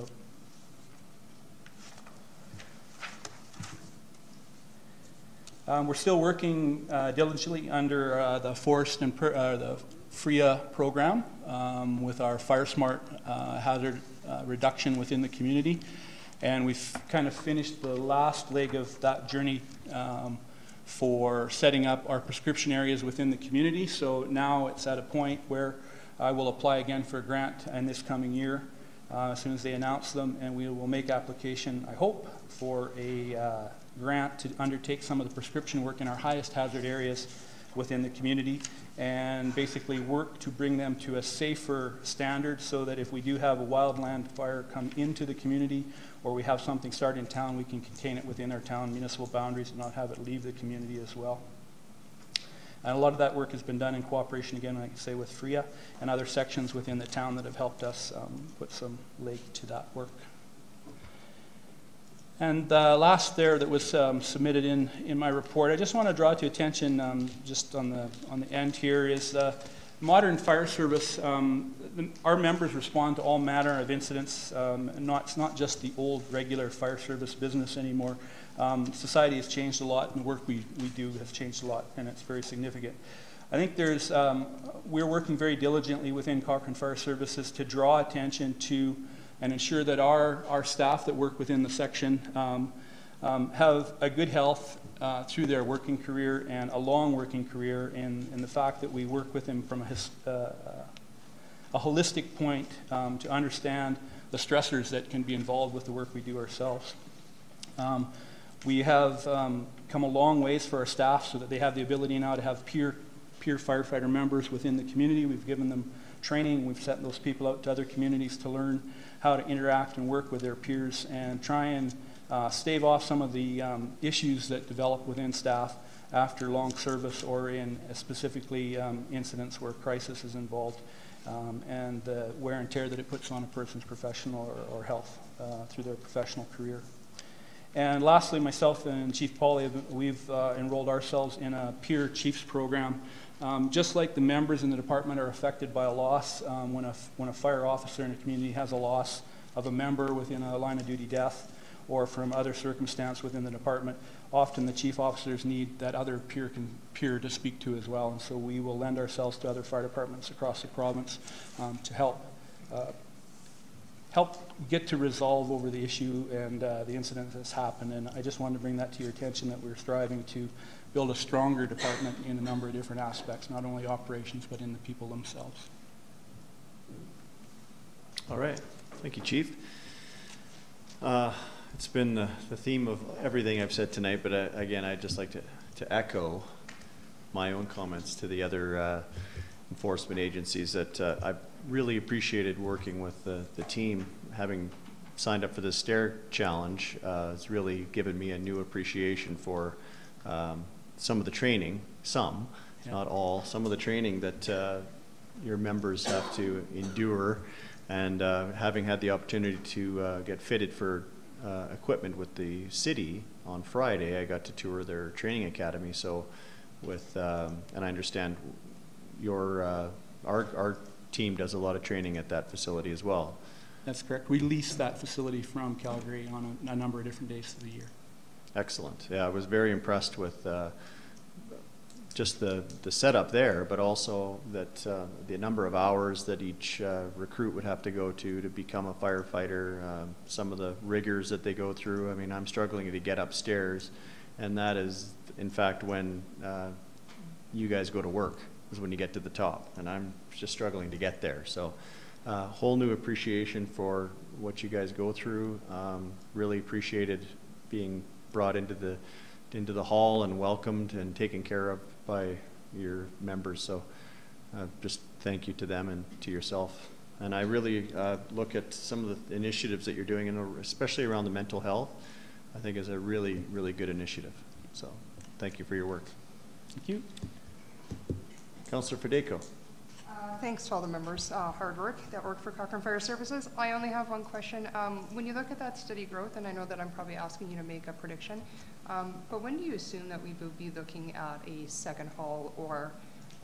out. We're still working diligently under the Forest and the FRIA program with our Fire Smart hazard reduction within the community. And we've kind of finished the last leg of that journey for setting up our prescription areas within the community. So now it's at a point where I will apply again for a grant in this coming year as soon as they announce them, and we will make application, I hope, for a grant to undertake some of the prescription work in our highest hazard areas within the community, and basically work to bring them to a safer standard so that if we do have a wildland fire come into the community, or we have something start in town, we can contain it within our town municipal boundaries and not have it leave the community as well. And a lot of that work has been done in cooperation, again, like I say, with FRIA and other sections within the town that have helped us put some leg to that work. And last there that was submitted in my report, I just want to draw to attention just on the end here is modern fire service. Our members respond to all manner of incidents. It's not just the old regular fire service business anymore. Society has changed a lot, and the work we do has changed a lot, and it's very significant. I think we're working very diligently within Cochrane Fire Services to draw attention to and ensure that our staff that work within the section have a good health through their working career and a long working career, and the fact that we work with them from a holistic point to understand the stressors that can be involved with the work we do ourselves. We have come a long ways for our staff so that they have the ability now to have peer firefighter members within the community. We've given them training. We've sent those people out to other communities to learn how to interact and work with their peers and try and stave off some of the issues that develop within staff after long service or in specifically incidents where crisis is involved, and the wear and tear that it puts on a person's professional or health through their professional career. And lastly, myself and Chief Pauly, we've enrolled ourselves in a peer chiefs program. Just like the members in the department are affected by a loss, when a fire officer in a community has a loss of a member within a line of duty death or from other circumstance within the department, often the chief officers need that other peer to speak to as well. And so we will lend ourselves to other fire departments across the province to help get to resolve over the issue and the incident that's happened. And I just wanted to bring that to your attention, that we're striving to build a stronger department in a number of different aspects, not only operations, but in the people themselves. All right. Thank you, Chief. It's been the theme of everything I've said tonight, but again, I'd just like to echo my own comments to the other enforcement agencies that I've really appreciated working with the team. Having signed up for the STAIR challenge, it's really given me a new appreciation for some of the training, not all, some of the training that your members have to endure, and having had the opportunity to get fitted for equipment with the city on Friday, I got to tour their training academy. So with, and I understand our team does a lot of training at that facility as well. That's correct. We lease that facility from Calgary on a number of different days of the year. Excellent. Yeah, I was very impressed with just the setup there, but also that the number of hours that each recruit would have to go to become a firefighter, some of the rigors that they go through. I mean, I'm struggling to get upstairs, and that is, in fact, when you guys go to work, is when you get to the top, and I'm just struggling to get there. So whole new appreciation for what you guys go through. Really appreciated being brought into the hall and welcomed and taken care of by your members. So just thank you to them and to yourself. And I really look at some of the initiatives that you're doing, and especially around the mental health, I think is a really, really good initiative. So thank you for your work. Thank you. Councillor Federico. Thanks to all the members' hard work that work for Cochrane Fire Services. I only have one question. When you look at that steady growth, and I know that I'm probably asking you to make a prediction, but when do you assume that we will be looking at a second hall or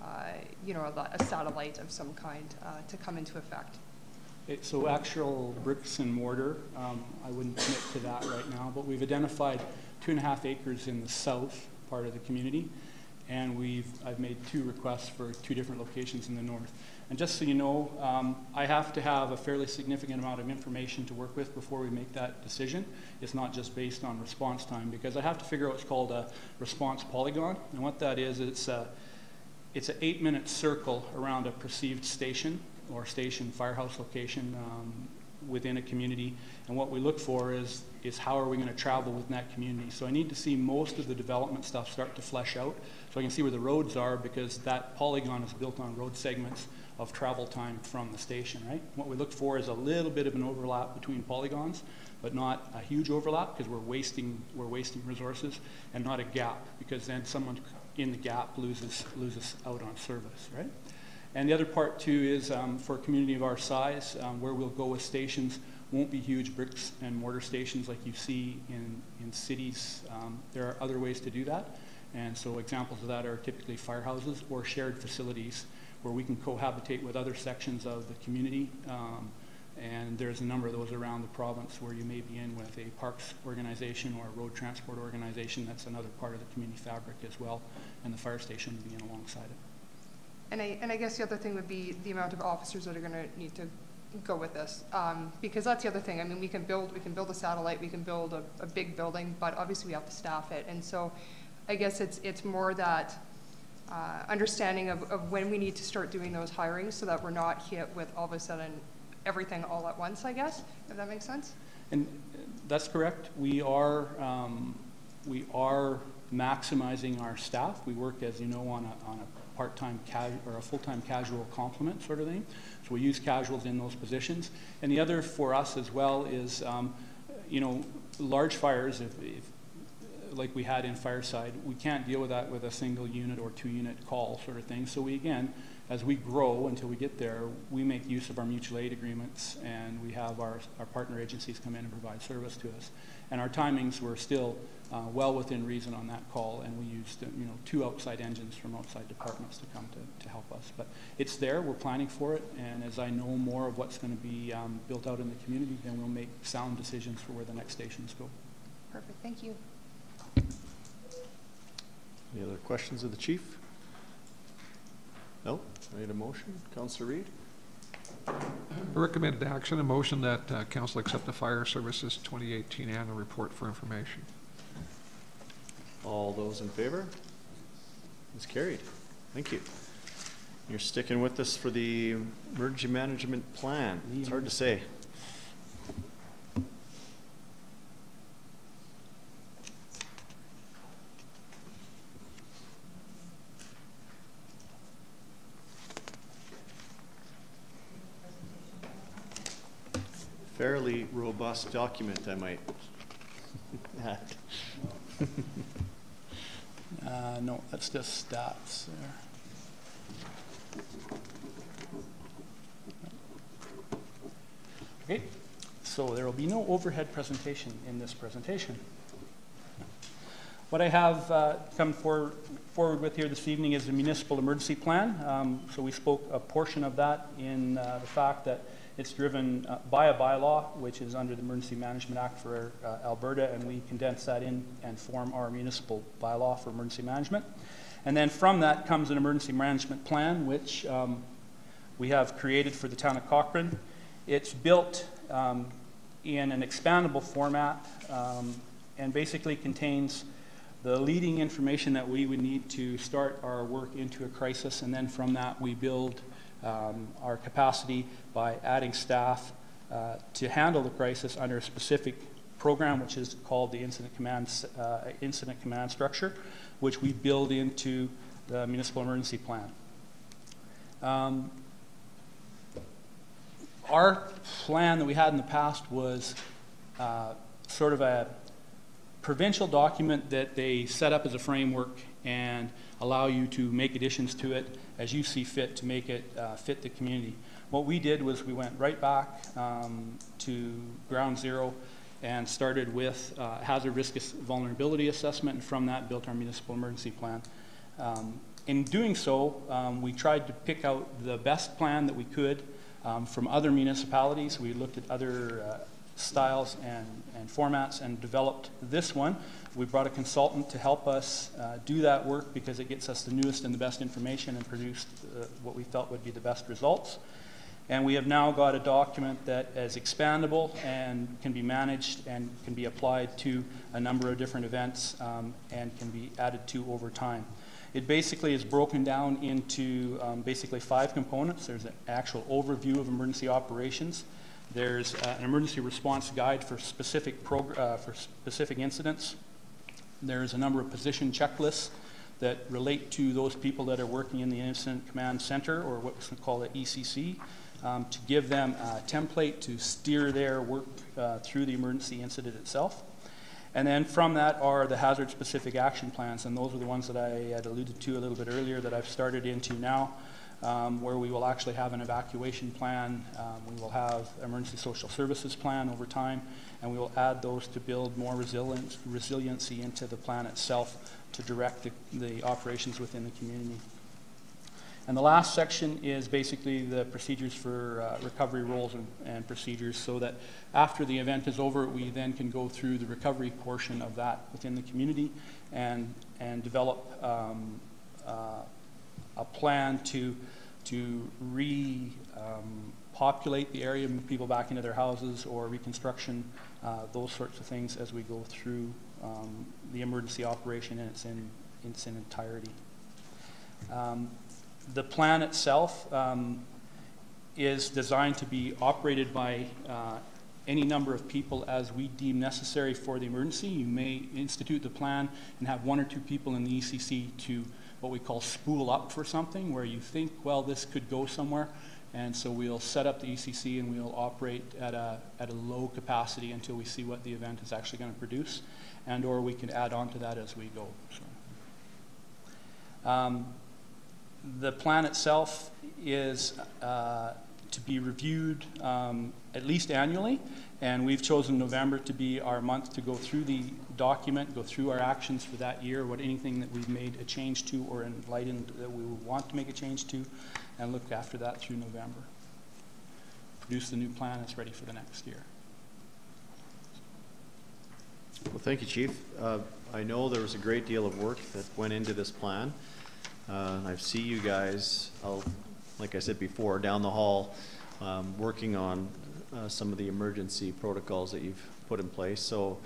a satellite of some kind to come into effect? So actual bricks and mortar, I wouldn't commit to that right now, but we've identified 2.5 acres in the south part of the community, and I've made 2 requests for 2 different locations in the north. And just so you know, I have to have a fairly significant amount of information to work with before we make that decision. It's not just based on response time, because I have to figure out what's called a response polygon. And what that is, it's an 8-minute circle around a perceived station or station firehouse location within a community. And what we look for is how are we going to travel within that community. So I need to see most of the development stuff start to flesh out so I can see where the roads are, because that polygon is built on road segments of travel time from the station, right? What we look for is a little bit of an overlap between polygons, but not a huge overlap, because we're wasting resources, and not a gap, because then someone in the gap loses out on service, right? And the other part too is for a community of our size, where we'll go with stations won't be huge bricks and mortar stations like you see in cities. There are other ways to do that. And so examples of that are typically firehouses or shared facilities where we can cohabitate with other sections of the community. And there's a number of those around the province where you may be in with a parks organization or a road transport organization. That's another part of the community fabric as well. And the fire station would be in alongside it. And I guess the other thing would be the amount of officers that are going to need to go with this, because that's the other thing. I mean, we can build a satellite, we can build a big building, but obviously we have to staff it. And so I guess it's more that understanding of when we need to start doing those hirings so that we're not hit with all of a sudden everything all at once, I guess, if that makes sense. And that's correct. We are maximizing our staff. We work, as you know, on a part-time or a full-time casual complement sort of thing. So we use casuals in those positions. And the other for us as well is, you know, large fires, if like we had in Fireside, we can't deal with that with a single unit or 2-unit call sort of thing. So we, again, as we grow until we get there, we make use of our mutual aid agreements, and we have our partner agencies come in and provide service to us. And our timings were still well within reason on that call, and we used 2 outside engines from outside departments to come to help us. But it's there, we're planning for it, and as I know more of what's going to be built out in the community, then we'll make sound decisions for where the next stations go. Perfect, thank you. Any other questions of the chief? No? I need a motion. Councillor Reid? Recommended action, a motion that council accept the Fire Services 2018 annual report for information. All those in favor? It's carried. Thank you. You're sticking with us for the emergency management plan. It's hard to say. Fairly robust document, I might add. No, that's just stats there. Okay, so there will be no overhead presentation in this presentation. What I have come forward with here this evening is the municipal emergency plan. So we spoke a portion of that in the fact that it's driven by a bylaw, which is under the Emergency Management Act for Alberta, and we condense that in and form our municipal bylaw for emergency management. And then from that comes an emergency management plan, which we have created for the town of Cochrane. It's built in an expandable format and basically contains the leading information that we would need to start our work into a crisis, and then from that we build our capacity by adding staff to handle the crisis under a specific program, which is called the incident command structure, which we build into the municipal emergency plan. Our plan that we had in the past was sort of a provincial document that they set up as a framework and allow you to make additions to it as you see fit to make it fit the community. What we did was we went right back to ground zero and started with hazard risk vulnerability assessment, and from that built our municipal emergency plan. In doing so, we tried to pick out the best plan that we could from other municipalities. We looked at other styles and formats and developed this one. We brought a consultant to help us do that work because it gets us the newest and the best information and produced what we felt would be the best results. And we have now got a document that is expandable and can be managed and can be applied to a number of different events and can be added to over time. It basically is broken down into basically 5 components. There's an actual overview of emergency operations. There's an emergency response guide for specific incidents. There's a number of position checklists that relate to those people that are working in the Incident Command Center, or what we call the ECC, to give them a template to steer their work through the emergency incident itself. And then from that are the hazard-specific action plans, and those are the ones that I had alluded to a little bit earlier that I've started into now, where we will actually have an evacuation plan, we will have emergency social services plan over time, and we will add those to build more resiliency into the plan itself to direct the operations within the community. And the last section is basically the procedures for recovery roles and procedures, so that after the event is over, we then can go through the recovery portion of that within the community and develop a plan to repopulate the area, move people back into their houses, or reconstruction, those sorts of things as we go through the emergency operation in its entirety. The plan itself is designed to be operated by any number of people as we deem necessary for the emergency. You may institute the plan and have 1 or 2 people in the ECC to what we call spool up for something, where you think, well, this could go somewhere. And so we'll set up the ECC and we'll operate at a low capacity until we see what the event is actually going to produce, and or we can add on to that as we go. So, the plan itself is to be reviewed at least annually, and we've chosen November to be our month to go through the document, go through our actions for that year, anything that we've made a change to or enlightened that we want to make a change to, and look after that through November. Produce the new plan that's ready for the next year. Well, thank you, Chief. I know there was a great deal of work that went into this plan. I see you guys, like I said before, down the hall working on some of the emergency protocols that you've put in place. So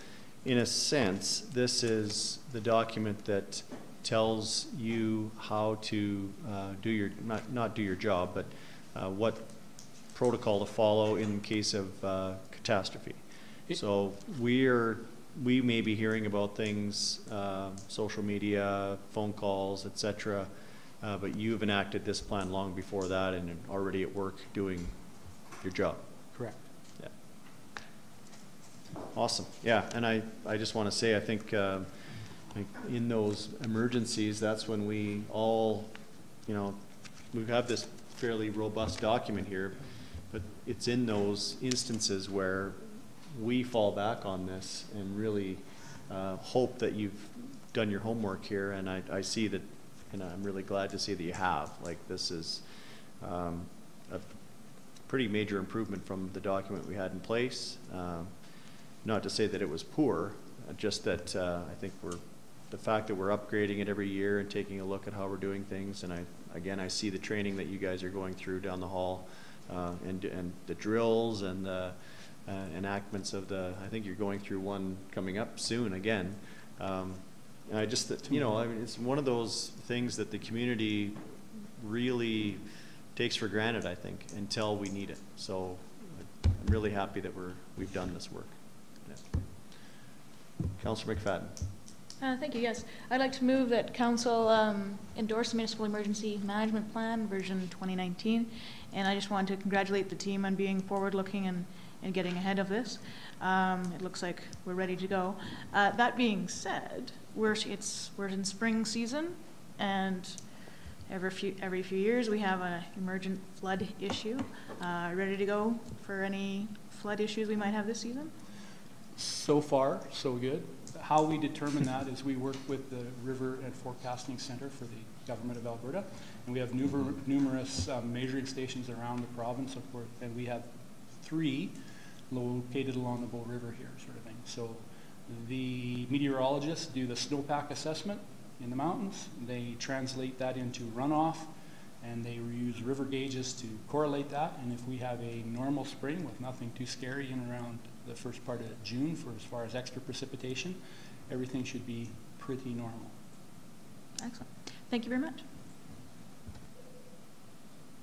in a sense, this is the document that tells you how to do your, not do your job, but what protocol to follow in case of catastrophe. So we may be hearing about things, social media, phone calls, etc., but you've enacted this plan long before that and already at work doing your job. Correct. Yeah. Awesome. Yeah, and I just want to say, I think in those emergencies, that's when we all, we have this fairly robust document here, but it's in those instances where we fall back on this and really hope that you've done your homework here, and I see that, and I'm really glad to see that you have. Like, this is a pretty major improvement from the document we had in place. Not to say that it was poor, just that I think the fact that we're upgrading it every year and taking a look at how we're doing things, and I see the training that you guys are going through down the hall, and the drills and the enactments of I think you're going through one coming up soon again. And I just, I mean, it's one of those things that the community really takes for granted, I think, until we need it. So I'm really happy that we've done this work. Yeah. Councillor McFadden. Thank you. Yes, I'd like to move that Council endorse the Municipal Emergency Management Plan version 2019, and I just want to congratulate the team on being forward-looking and getting ahead of this. It looks like we're ready to go. That being said, we're in spring season, and every few years we have an emergent flood issue. Ready to go for any flood issues we might have this season? So far, so good. How we determine that is we work with the River and Forecasting Center for the Government of Alberta, and we have numerous measuring stations around the province, and we have 3 located along the Bow River here, sort of thing. So the meteorologists do the snowpack assessment in the mountains. They translate that into runoff, and they use river gauges to correlate that. And if we have a normal spring with nothing too scary in around the first part of June for as far as extra precipitation, everything should be pretty normal. Excellent. Thank you very much.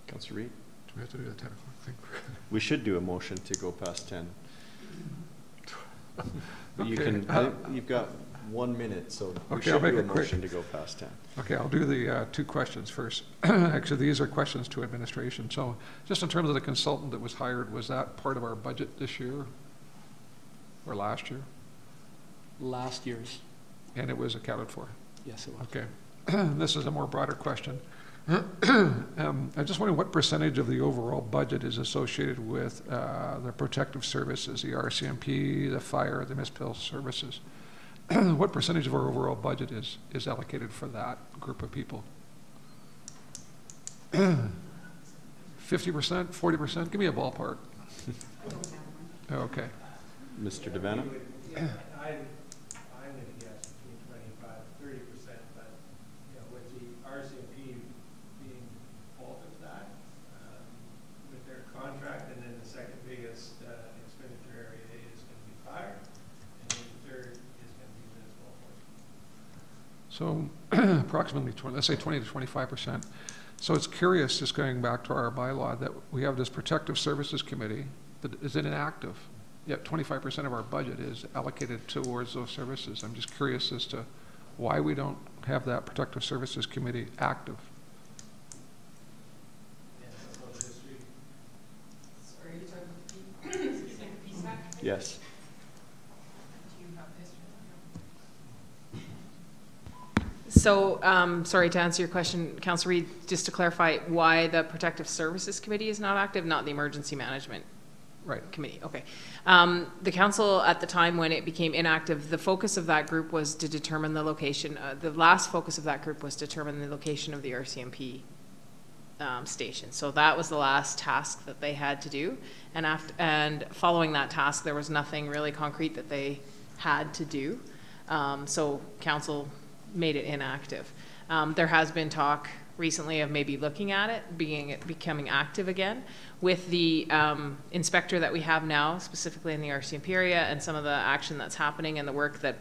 Councillor Reid? Do we have to do the 10 o'clock thing? We should do a motion to go past 10. But you Okay. can, you've got 1 minute, so we Okay, I'll should make do a it quick. motion to go past 10. Okay, I'll do the 2 questions first. Actually, these are questions to administration. So just in terms of the consultant that was hired, was that part of our budget this year or last year? Last year's. And it was accounted for? Yes, it was. Okay. This is a more broader question. I just wondering what percentage of the overall budget is associated with the protective services, the RCMP, the fire, the municipal services. What percentage of our overall budget is allocated for that group of people? 50%, 40%? Give me a ballpark. Okay. Mr. Devanna? I'm going to guess between 25 and 30%, but with the RCMP being part of that, with their contract, and then the second biggest expenditure area is going to be fire, and then the third is going to be municipal enforcement. So approximately 20, let's say 20 to 25%. So it's curious, just going back to our bylaw, that we have this protective services committee that is inactive. Yet 25% of our budget is allocated towards those services. I'm just curious as to why we don't have that protective services committee active. Yes. So, sorry, to answer your question, Councillor Reid, just to clarify why the Protective Services Committee is not active, not the Emergency Management Committee. Okay. The council at the time when it became inactive, the focus of that group was to determine the location. The last focus of that group was to determine the location of the RCMP station. So that was the last task that they had to do. And following that task, there was nothing really concrete that they had to do. So council made it inactive. There has been talk recently of maybe looking at it, becoming active again. With the inspector that we have now, specifically in the RCMP area, and some of the action that's happening and the work that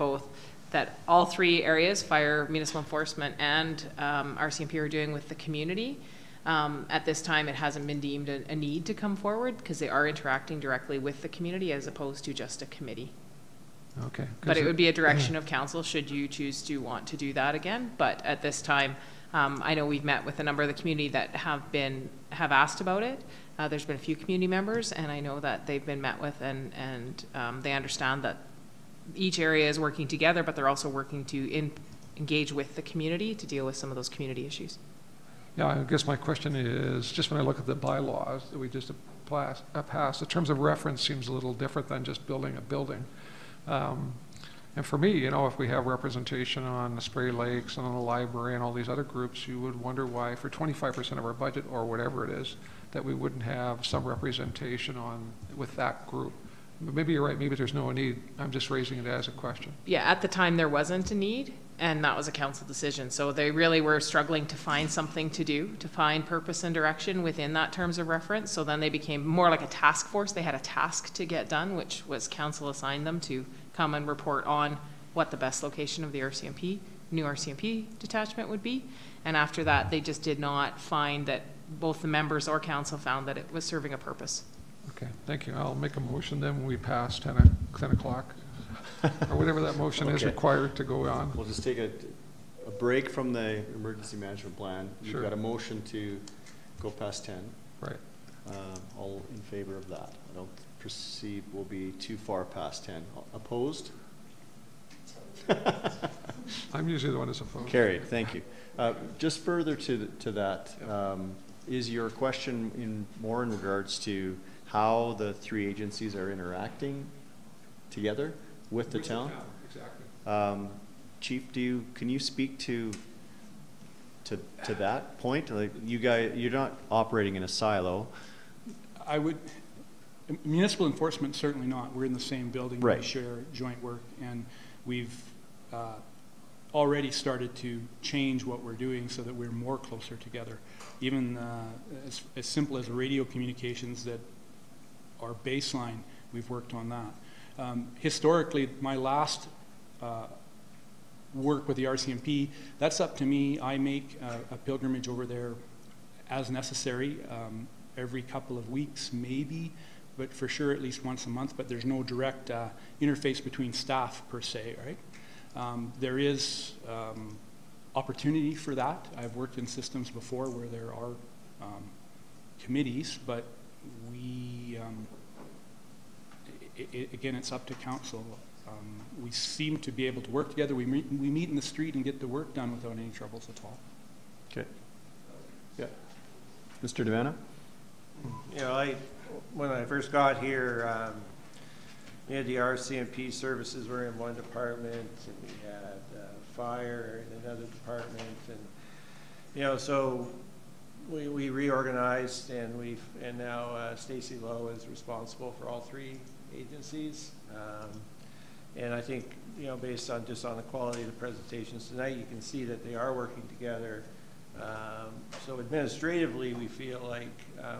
all 3 areas, fire, municipal enforcement, and RCMP are doing with the community, at this time it hasn't been deemed a need to come forward because they are interacting directly with the community as opposed to just a committee. Okay. But it would be a direction of council should you choose to want to do that again. But at this time, I know we've met with a number of the community that have asked about it. There's been a few community members, and I know that they've been met with, and they understand that each area is working together, but they're also working to engage with the community to deal with some of those community issues. Yeah, I guess my question is, just when I look at the bylaws that we just passed, the terms of reference seems a little different than just building a building. And for me, if we have representation on the Spray Lakes and on the library and all these other groups, you would wonder why for 25% of our budget or whatever it is, that we wouldn't have some representation with that group. But maybe you're right, maybe there's no need. I'm just raising it as a question. Yeah, at the time there wasn't a need, and that was a council decision. So they really were struggling to find something to do, to find purpose and direction within that terms of reference. So then they became more like a task force. They had a task to get done, which was council assigned them to come and report on what the best location of the new RCMP detachment would be. And after that, they just did not find that both the members or council found that it was serving a purpose. Okay, thank you. I'll make a motion then when we pass 10 o'clock, or whatever that motion is required to go on. We'll just take a break from the emergency management plan. You've Sure. got a motion to go past 10. Right. All in favor of that? I don't perceive we'll be too far past 10. Opposed? I'm usually the one that's opposed. Carried, thank you. Just further to that, is your question more in regards to how the 3 agencies are interacting together with the town? Exactly. Chief, can you speak to that point? Like you're not operating in a silo. Municipal enforcement, certainly not. We're in the same building. Right. We share joint work, and we've already started to change what we're doing so that we're more closer together. Even as simple as radio communications that are baseline, we've worked on that. Historically, my last work with the RCMP, that's up to me. I make a pilgrimage over there as necessary, every couple of weeks maybe, but for sure at least once a month, but there's no direct interface between staff per se, right? There is opportunity for that. I've worked in systems before where there are committees, but we, again, it's up to council. We seem to be able to work together. We meet in the street and get the work done without any troubles at all. Okay. Yeah. Mr. Devana? You know, when I first got here, we had the RCMP services were in one department, and we had fire in another department, and you know, so we reorganized, and now Stacey Lowe is responsible for all three agencies. And I think, you know, based on just on the quality of the presentations tonight, you can see that they are working together. So administratively, we feel like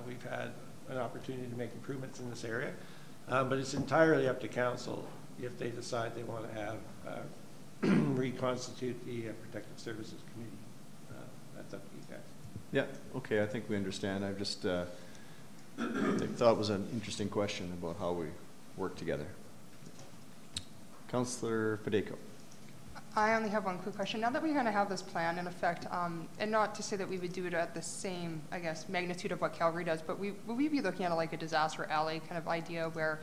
we've had an opportunity to make improvements in this area. But it's entirely up to council if they decide they want to have reconstitute the Protective Services Committee. That's up to you guys. Yeah, okay, I think we understand. I've just thought it was an interesting question about how we work together. Councillor Fedeko. I only have one quick question. Now that we're going to have this plan in effect, and not to say that we would do it at the same, I guess, magnitude of what Calgary does, but will we be looking at like a disaster alley kind of idea where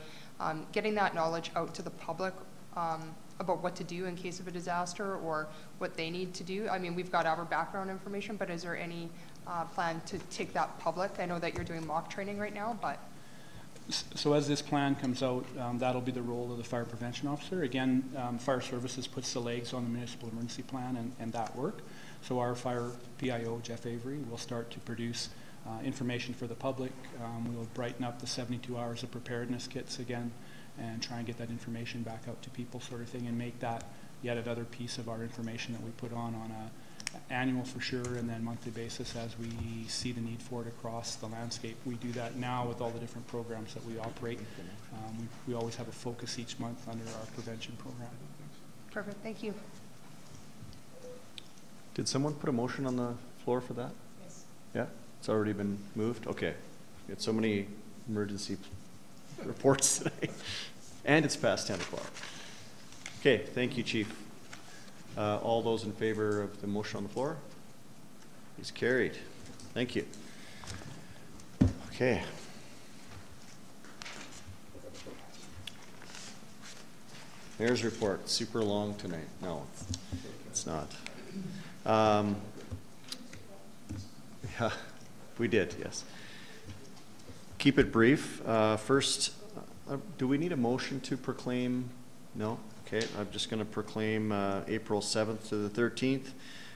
getting that knowledge out to the public about what to do in case of a disaster or what they need to do? I mean, we've got our background information, but is there any plan to take that public? I know that you're doing mock training right now, but... So as this plan comes out, that'll be the role of the fire prevention officer. Again, fire services puts the legs on the municipal emergency plan and that work. So our fire PIO, Jeff Avery, will start to produce information for the public. We'll brighten up the 72 hours of preparedness kits again and try and get that information back out to people, sort of thing, and make that yet another piece of our information that we put on a annual for sure, and then monthly basis as we see the need for it across the landscape. We do that now with all the different programs that we operate. We always have a focus each month under our prevention program. Perfect, thank you. Did someone put a motion on the floor for that? Yes. Yeah, it's already been moved? Okay. We had so many emergency reports today. And it's past 10 o'clock. Okay, thank you, Chief. All those in favor of the motion on the floor? It's carried. Thank you. Okay. Mayor's report, super long tonight. No, it's not. Yeah, we did, yes. Keep it brief. First, do we need a motion to proclaim? No? Okay, I'm just going to proclaim April 7th to the 13th,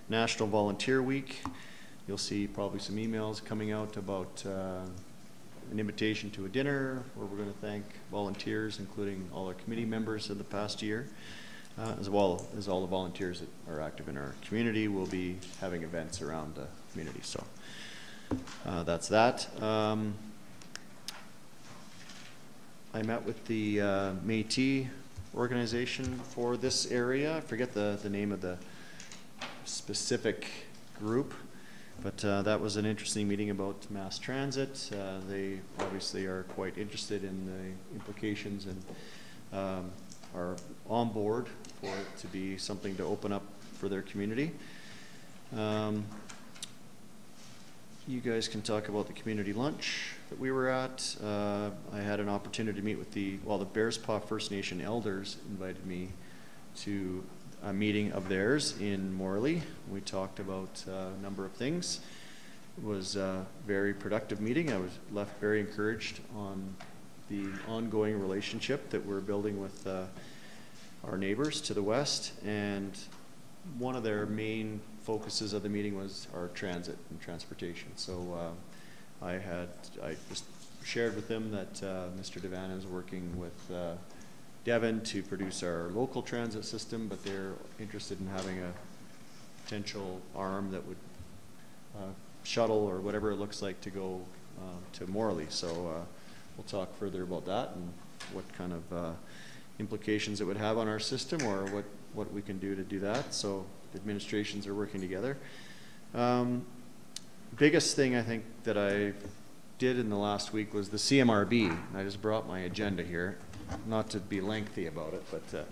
National Volunteer Week. You'll see probably some emails coming out about an invitation to a dinner where we're going to thank volunteers, including all our committee members of the past year, as well as all the volunteers that are active in our community. We'll be having events around the community, so that's that. I met with the Métis organization for this area. I forget the name of the specific group, but that was an interesting meeting about mass transit. They obviously are quite interested in the implications and are on board for it to be something to open up for their community. You guys can talk about the community lunch that we were at. I had an opportunity to meet with the Bears Paw First Nation elders invited me to a meeting of theirs in Morley. We talked about a number of things. It was a very productive meeting. I was left very encouraged on the ongoing relationship that we're building with our neighbors to the west, and one of their main focuses of the meeting was our transit and transportation. So I just shared with them that Mr. Devana is working with Devon to produce our local transit system, but they're interested in having a potential arm that would shuttle or whatever it looks like to go to Morley. So we'll talk further about that and what kind of implications it would have on our system or what we can do to do that. So the administrations are working together. Biggest thing I think that I did in the last week was the CMRB. I just brought my agenda here, not to be lengthy about it, but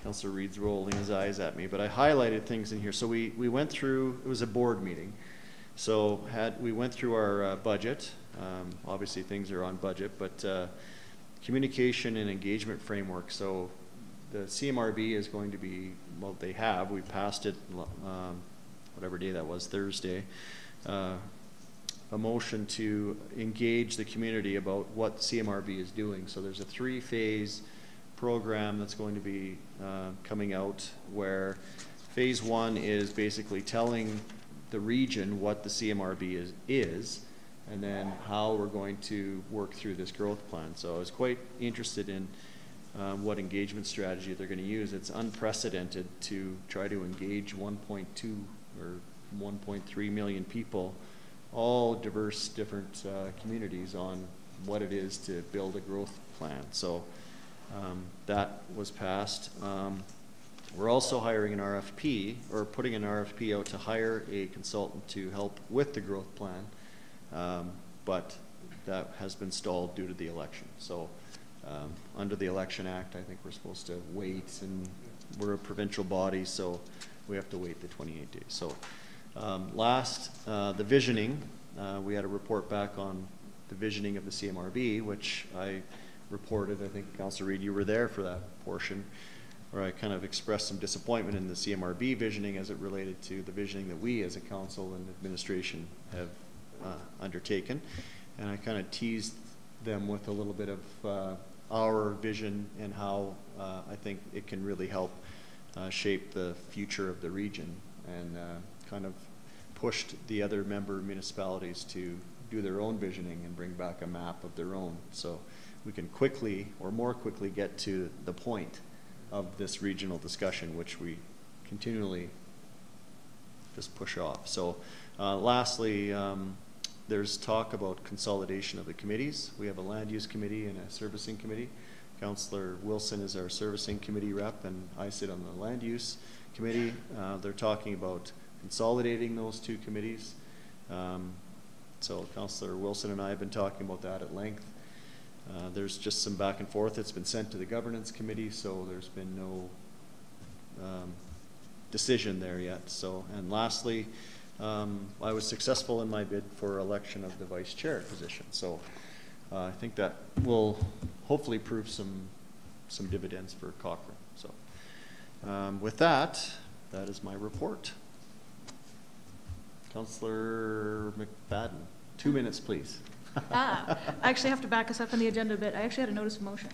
Councillor Reid's rolling his eyes at me, but I highlighted things in here. So we went through, it was a board meeting. So we went through our budget. Obviously things are on budget, but communication and engagement framework. So the CMRB is going to be, well, we passed it, whatever day that was, Thursday, a motion to engage the community about what CMRB is doing. So there's a 3-phase program that's going to be coming out, where phase 1 is basically telling the region what the CMRB is, and then how we're going to work through this growth plan. So I was quite interested in what engagement strategy they're going to use. It's unprecedented to try to engage 1.2 or 1.3 million people, all diverse, different communities, on what it is to build a growth plan. So that was passed. We're also hiring an RFP, or putting an RFP out to hire a consultant to help with the growth plan, but that has been stalled due to the election. So under the Election Act, I think we're supposed to wait, and we're a provincial body, so we have to wait the 28 days. So the visioning, we had a report back on the visioning of the CMRB, which I reported. I think, Councillor Reid, you were there for that portion, where I kind of expressed some disappointment in the CMRB visioning as it related to the visioning that we as a council and administration have undertaken. And I kind of teased them with a little bit of our vision and how I think it can really help shape the future of the region, and kind of pushed the other member municipalities to do their own visioning and bring back a map of their own, so we can quickly, or more quickly, get to the point of this regional discussion, which we continually just push off. So lastly, there's talk about consolidation of the committees. We have a land use committee and a servicing committee. Councillor Wilson is our servicing committee rep, and I sit on the land use committee. They're talking about consolidating those two committees. So Councillor Wilson and I have been talking about that at length. There's just some back and forth. It's been sent to the governance committee, so there's been no decision there yet. So, and lastly, I was successful in my bid for election of the vice chair position. So I think that will hopefully prove some dividends for Cochrane. So with that is my report. Councillor McFadden, 2 minutes, please. I actually have to back us up on the agenda a bit. I actually had a notice of motion.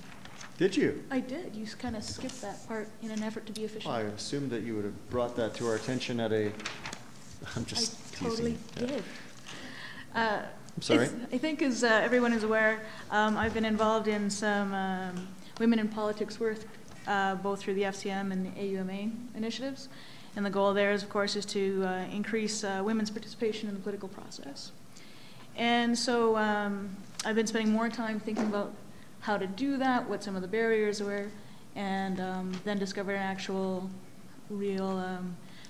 Did you? I did. You kind of skipped that part in an effort to be efficient. I assumed that you would have brought that to our attention at a... I'm just totally teasing. did. I'm sorry? I think, as everyone is aware, I've been involved in some women in politics work, both through the FCM and the AUMA initiatives. And the goal there, of course, is to increase women's participation in the political process. And so I've been spending more time thinking about how to do that, what some of the barriers were, and then discovered an actual real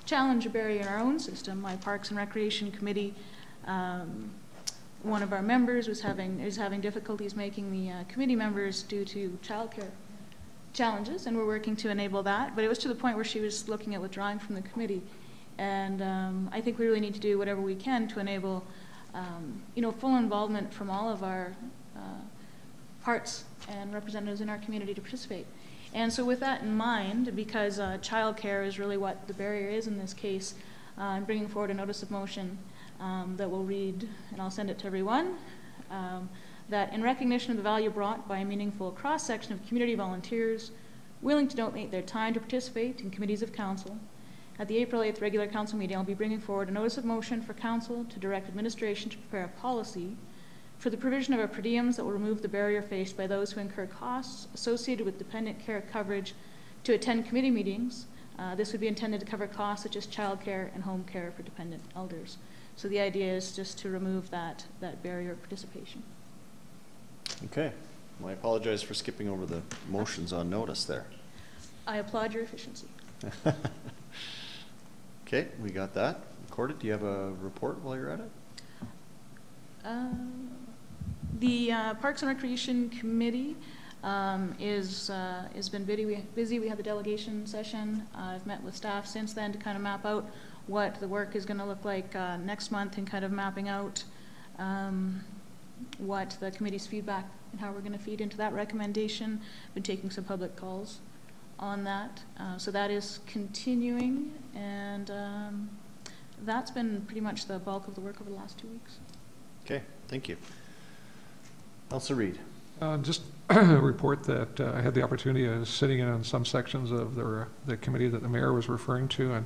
challenge, a barrier in our own system. My Parks and Recreation Committee, one of our members is having difficulties making the committee members due to childcare challenges, and we're working to enable that. But it was to the point where she was looking at withdrawing from the committee. And I think we really need to do whatever we can to enable full involvement from all of our parts and representatives in our community to participate. And so with that in mind, because childcare is really what the barrier is in this case, I'm bringing forward a notice of motion that will read, and I'll send it to everyone, that in recognition of the value brought by a meaningful cross-section of community volunteers willing to donate their time to participate in committees of council, at the April 8th regular council meeting, I'll be bringing forward a notice of motion for council to direct administration to prepare a policy for the provision of per diems that will remove the barrier faced by those who incur costs associated with dependent care coverage to attend committee meetings. This would be intended to cover costs such as childcare and home care for dependent elders. So the idea is just to remove that barrier of participation. Okay. Well, I apologize for skipping over the motions on notice there. I applaud your efficiency. Okay, we got that recorded. Do you have a report while you're at it? The Parks and Recreation Committee has been busy. We had the delegation session. I've met with staff since then to kind of map out what the work is going to look like next month, and kind of mapping out what the committee's feedback and how we're going to feed into that recommendation. Been taking some public calls on that. So that is continuing, and that's been pretty much the bulk of the work over the last 2 weeks. Okay, thank you. Councillor Reid. Just a report that I had the opportunity of sitting in on some sections of the committee that the mayor was referring to, and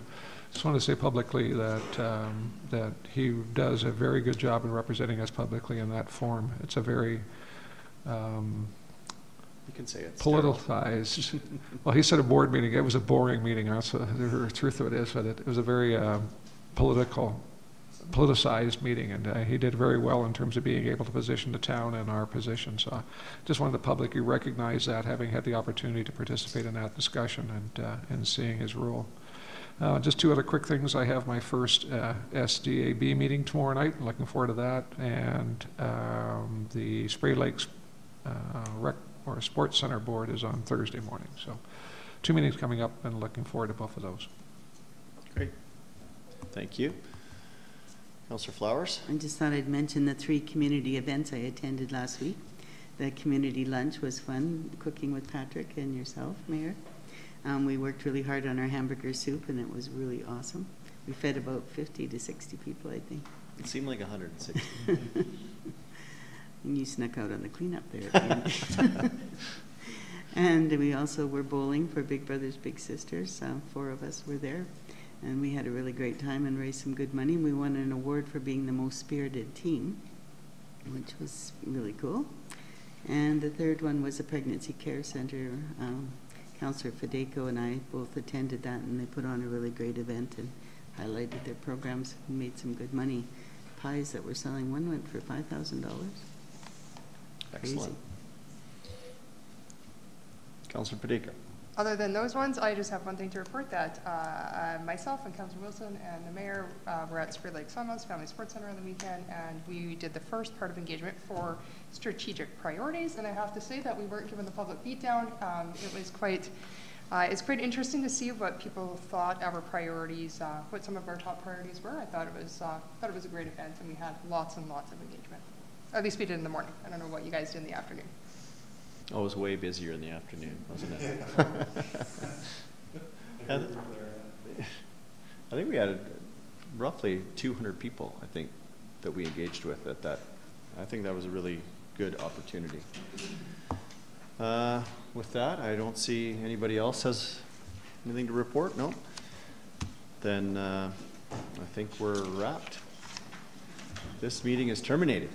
just want to say publicly that that he does a very good job in representing us publicly in that forum. It's a very you can say it's politicized. Well, he said a board meeting. It was a boring meeting. That's the truth of it is, but it was a very politicized meeting, and he did very well in terms of being able to position the town in our position. So I just wanted the public to recognize that, having had the opportunity to participate in that discussion and seeing his role. Just two other quick things. I have my first SDAB meeting tomorrow night. I'm looking forward to that. And the Spray Lakes Rec or Sports Center board is on Thursday morning. So 2 meetings coming up, and looking forward to both of those. Great. Thank you. Councillor Flowers. I just thought I'd mention the 3 community events I attended last week. The community lunch was fun, cooking with Patrick and yourself, Mayor. We worked really hard on our hamburger soup, and it was really awesome. We fed about 50 to 60 people, I think. It seemed like 160. And you snuck out on the cleanup there at the end. And we also were bowling for Big Brothers Big Sisters. 4 of us were there, and we had a really great time and raised some good money. We won an award for being the most spirited team, which was really cool. And the third one was a pregnancy care center. Councillor Fadeco and I both attended that, and they put on a really great event and highlighted their programs and made some good money. Pies that we're selling, one went for $5,000. Excellent. Councillor Fadeco. Other than those ones, I just have one thing to report, that myself and Councillor Wilson and the mayor were at Spray Lakes Family Sports Center on the weekend, and we did the first part of engagement for strategic priorities, and I have to say that we weren't given the public beatdown. It was it's quite interesting to see what people thought our priorities, what some of our top priorities were. I thought it was a great event, and we had lots and lots of engagement. At least we did in the morning. I don't know what you guys did in the afternoon. Oh, it was way busier in the afternoon, wasn't it? I think we had roughly 200 people, I think, that we engaged with at that. I think that was a really good opportunity. With that, I don't see anybody else has anything to report. No? Then I think we're wrapped. This meeting is terminated.